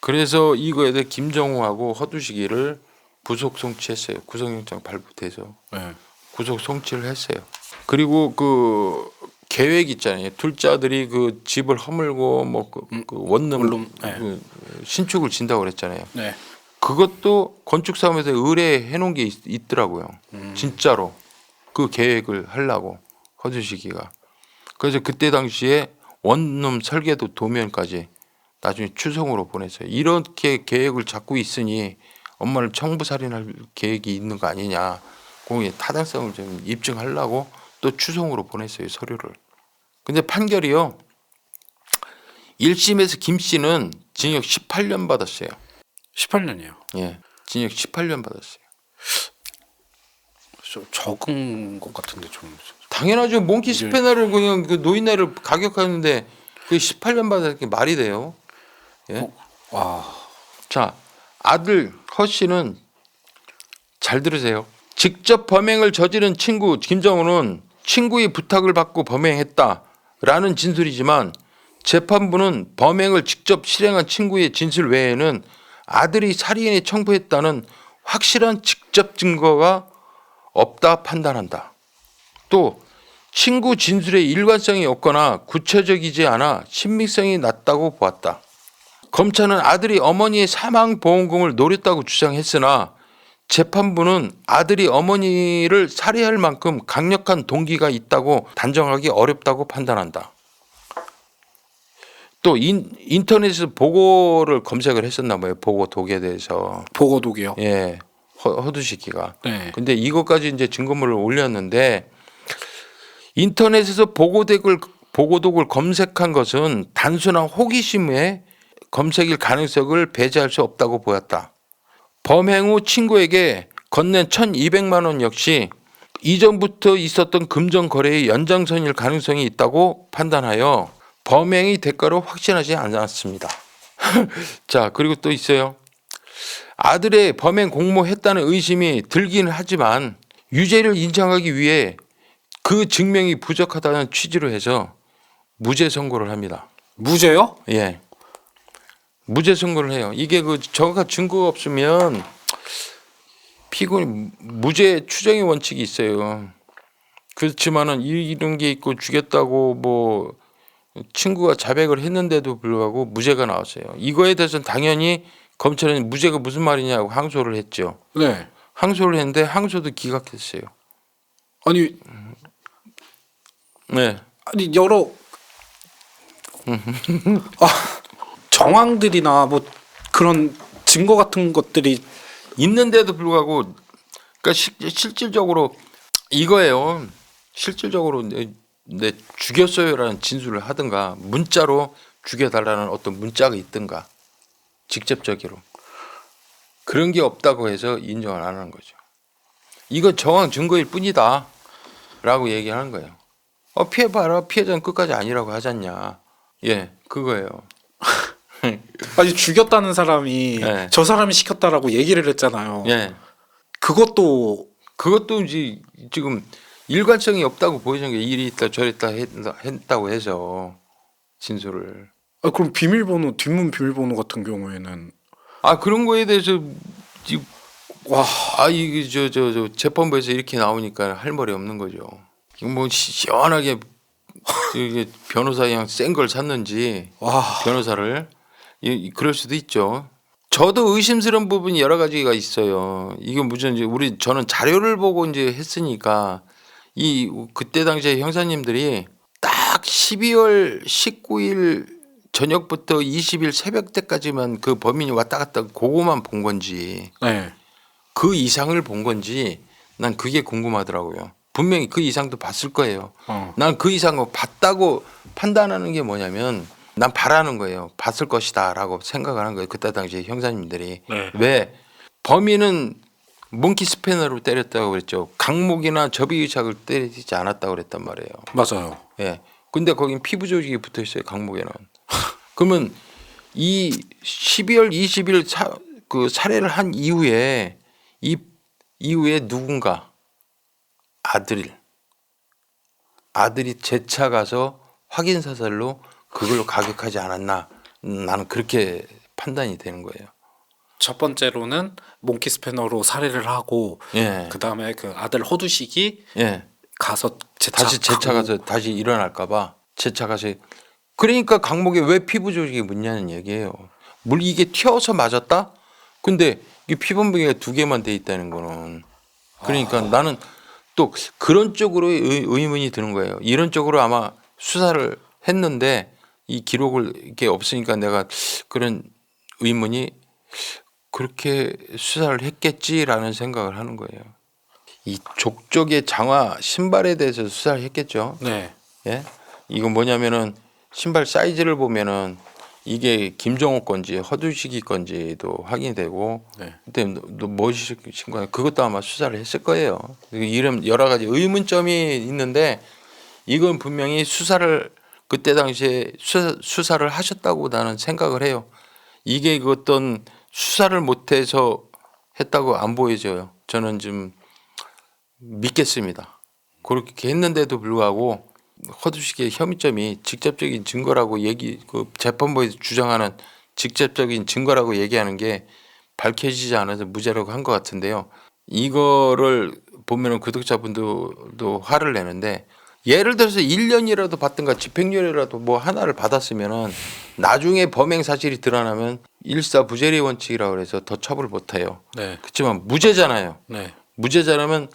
A: 그래서 이거에 대해 김정우하고 허두식이를 구속 송치했어요. 구속영장 발부돼서 구속 송치를 했어요. 그리고 그 계획 있잖아요. 둘째 아들이 그 집을 허물고 뭐 그 원룸 그 신축을 진다고 그랬잖아요.
D: 네.
A: 그것도 건축사무소에 의뢰해 놓은 게 있더라고요. 진짜로 그 계획을 하려고 허두식이가. 그래서 그때 당시에 원룸 설계도 도면까지 나중에 추성으로 보냈어요. 이렇게 계획을 잡고 있으니 엄마를 청부살인할 계획이 있는 거 아니냐. 공의 타당성을 좀 입증하려고 또 추성으로 보냈어요. 서류를. 근데 판결이요. 1심에서 김 씨는 징역 18년 받았어요.
D: 18년이요.
A: 예, 징역 18년 받았어요.
D: 좀 적은 것 같은데 좀.
A: 당연하죠. 몽키 스패너를 그냥 그 노인네를 가격하는데 그 18년 받았는 게 말이 돼요. 예?
D: 와.
A: 자, 아들 허 씨는 잘 들으세요. 직접 범행을 저지른 친구 김정우는 친구의 부탁을 받고 범행했다라는 진술이지만 재판부는 범행을 직접 실행한 친구의 진술 외에는 아들이 살인에 청부했다는 확실한 직접 증거가 없다 판단한다. 또 친구 진술에 일관성이 없거나 구체적이지 않아 신빙성이 낮다고 보았다. 검찰은 아들이 어머니의 사망보험금을 노렸다고 주장했으나 재판부는 아들이 어머니를 살해할 만큼 강력한 동기가 있다고 단정하기 어렵다고 판단한다. 또 인터넷에서 보고를 검색을 했었나 봐요. 보고 독에 대해서.
D: 보고독이요.
A: 예, 허두시키가.
D: 네.
A: 근데 이것까지 이제 증거물을 올렸는데 인터넷에서 보고독을 검색한 것은 단순한 호기심에 검색일 가능성을 배제할 수 없다고 보였다. 범행 후 친구에게 건넨 1,200만 원 역시 이전부터 있었던 금전 거래의 연장선일 가능성이 있다고 판단하여 범행의 대가로 확신하지 않았습니다. 자, 그리고 또 있어요. 아들의 범행 공모했다는 의심이 들긴 하지만 유죄를 인정하기 위해 그 증명이 부족하다는 취지로 해서 무죄 선고를 합니다.
D: 무죄요?
A: 예. 무죄 선고를 해요. 이게 그 정확한 증거가 없으면 피고인 무죄 추정의 원칙이 있어요. 그렇지만은 이런 게 있고 죽였다고 뭐 친구가 자백을 했는데도 불구하고 무죄가 나왔어요. 이거에 대해서는 당연히 검찰은 무죄가 무슨 말이냐고 항소를 했죠.
D: 네.
A: 항소를 했는데 항소도 기각했어요.
D: 아니
A: 네.
D: 여러 정황들이나 뭐 그런 증거 같은 것들이
A: 있는데도 불구하고 그러니까 실질적으로 이거예요. 실질적으로 내 죽였어요라는 진술을 하든가 문자로 죽여달라는 어떤 문자가 있든가 직접적으로 그런 게 없다고 해서 인정을 안 하는 거죠. 이건 정황 증거일 뿐이다라고 얘기하는 거예요. 피해봐라. 피해자는 끝까지 아니라고 하잖냐. 예, 그거예요.
D: 아니 죽였다는 사람이
A: 네.
D: 저 사람이 시켰다라고 얘기를 했잖아요.
A: 예,
D: 그것도
A: 이제 지금 일관성이 없다고 보이는 게 일이 있다 저리 있다 했다고 해서 진술을.
D: 그럼 비밀번호 뒷문 비밀번호 같은 경우에는
A: 그런 거에 대해서 지금
D: 와
A: 이게 저 재판부에서 이렇게 나오니까 할 말이 없는 거죠. 이거 뭐 시원하게 이게 변호사양 센 걸 샀는지
D: 와.
A: 변호사를 그럴 수도 있죠. 저도 의심스러운 부분이 여러 가지가 있어요. 이게 무슨 이제 저는 자료를 보고 이제 했으니까 그때 당시에 형사님들이 딱 12월 19일 저녁부터 20일 새벽 때까지만 그 범인이 왔다 갔다 그거만 본 건지
D: 네.
A: 그 이상을 본 건지 난 그게 궁금하더라고요. 분명히 그 이상도 봤을 거예요. 난 그 이상을 봤다고 판단하는 게 뭐냐면 난 바라는 거예요. 봤을 것이다라고 생각을 한 거예요. 그때 당시에 형사님들이.
D: 네.
A: 왜? 범인은 몽키 스패너로 때렸다고 그랬죠. 강목이나 접이의식을 때리지 않았다고 그랬단 말이에요.
D: 맞아요.
A: 예. 근데 거긴 피부 조직이 붙어 있어요. 강목에는. 그러면 이 12월 20일 그 살해를 한 이후에 이후에 누군가 아들이 재차 가서 확인 사살로 그걸로 가격하지 않았나. 나는 그렇게 판단이 되는 거예요.
D: 첫 번째로는 몽키 스패너로 살해를 하고
A: 예.
D: 그다음에 그 아들 허두식이
A: 예.
D: 가서
A: 다시 재차 가서 다시 일어날까봐 재차 가서 그러니까 강목에 왜 피부 조직이 묻냐는 얘기예요. 이게 튀어서 맞았다? 근데 이 피범벅이가 2개만 돼 있다는 거는 그러니까 나는 또 그런 쪽으로 의문이 드는 거예요. 이런 쪽으로 아마 수사를 했는데 이 기록을 이게 없으니까 내가 그런 의문이 그렇게 수사를 했겠지라는 생각을 하는 거예요. 이 족적의 장화 신발에 대해서 수사를 했겠죠.
D: 네.
A: 예? 이건 뭐냐면은 신발 사이즈를 보면은 이게 김정호 건지 허두식이 건지도 확인이 되고
D: 네.
A: 그때 무엇인 거야? 그것도 아마 수사를 했을 거예요. 이런 여러 가지 의문점이 있는데 이건 분명히 수사를 그때 당시에 수사를 하셨다고 나는 생각을 해요. 이게 그 어떤 수사를 못해서 했다고 안 보여져요. 저는 좀 믿겠습니다. 그렇게 했는데도 불구하고 허두식의 혐의점이 직접적인 증거라고 그 재판부에서 주장하는 직접적인 증거라고 얘기하는 게 밝혀지지 않아서 무죄라고 한 것 같은데요. 이거를 보면은 구독자분들도 화를 내는데 예를 들어서 1년이라도 받든가 집행유예라도 뭐 하나를 받았으면은 나중에 범행 사실이 드러나면 일사부재리 원칙이라고 그래서 더 처벌 못 해요.
D: 네.
A: 그렇지만 무죄잖아요.
D: 네.
A: 무죄자라면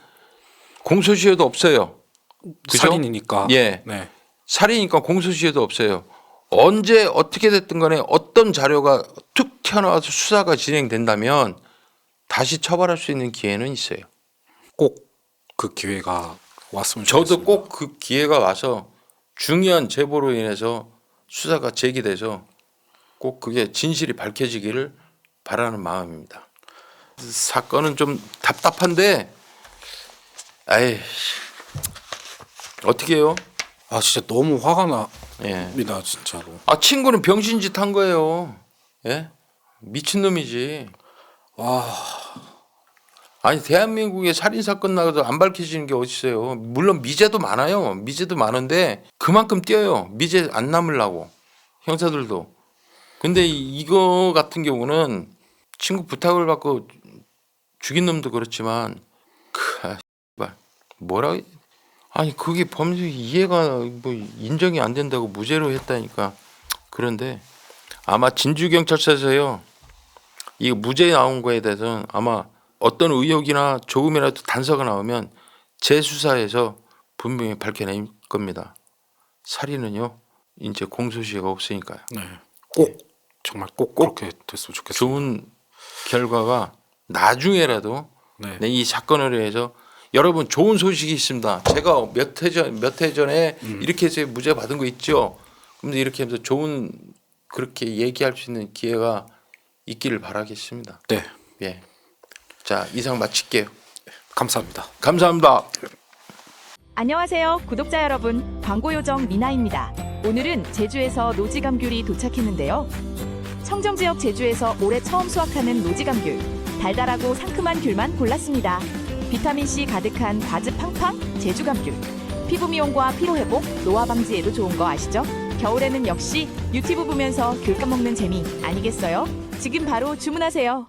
A: 공소시효도 없어요. 그죠?
D: 살인이니까.
A: 예.
D: 네.
A: 살인이니까 공소시효도 없어요. 언제 어떻게 됐든 간에 어떤 자료가 툭 튀어나와서 수사가 진행된다면 다시 처벌할 수 있는 기회는 있어요.
D: 꼭 그 기회가 왔으면
A: 저도
D: 좋겠습니다.
A: 꼭 그 기회가 와서 중요한 제보로 인해서 수사가 제기돼서 꼭 그게 진실이 밝혀지기를 바라는 마음입니다. 사건은 좀 답답한데 아이 어떻게 해요?
D: 아 진짜 너무 화가
A: 예.
D: 납니다 진짜로.
A: 아 친구는 병신짓 한 거예요. 예? 미친놈이지.
D: 와.
A: 아니 대한민국에 살인 사건 나가도 안 밝혀지는 게 어디 있어요. 물론 미제도 많아요. 미제도 많은데 그만큼 뛰어요. 미제 안 남으려고 형사들도. 근데 이거 같은 경우는 친구 부탁을 받고 죽인 놈도 그렇지만 뭐라 아니 그게 범죄 이해가 뭐 인정이 안 된다고 무죄로 했다니까. 그런데 아마 진주경찰서에서요 이 무죄 나온 거에 대해서는 아마 어떤 의혹이나 조금이라도 단서가 나오면 재수사해서 분명히 밝혀낼 겁니다. 살인은요 이제 공소시효가 없으니까요.
D: 네. 꼭 정말 꼭 그렇게 됐으면 좋겠습니다.
A: 좋은 결과가 나중에라도
D: 네.
A: 이 사건을 위해서 여러분 좋은 소식이 있습니다. 제가 몇 해 전에 이렇게 해서 무죄 받은 거 있죠. 근데 이렇게 하면서 좋은 그렇게 얘기할 수 있는 기회가 있기를 바라겠습니다.
D: 네.
A: 예. 자 이상 마칠게요.
D: 감사합니다.
A: 감사합니다.
E: 안녕하세요, 구독자 여러분. 광고 요정 미나입니다. 오늘은 제주에서 노지감귤이 도착했는데요. 청정 지역 제주에서 올해 처음 수확하는 노지감귤. 달달하고 상큼한 귤만 골랐습니다. 비타민C 가득한 과즙 팡팡 제주감귤. 피부 미용과 피로 회복, 노화 방지에도 좋은 거 아시죠? 겨울에는 역시 유튜브 보면서 귤 까먹는 재미 아니겠어요? 지금 바로 주문하세요.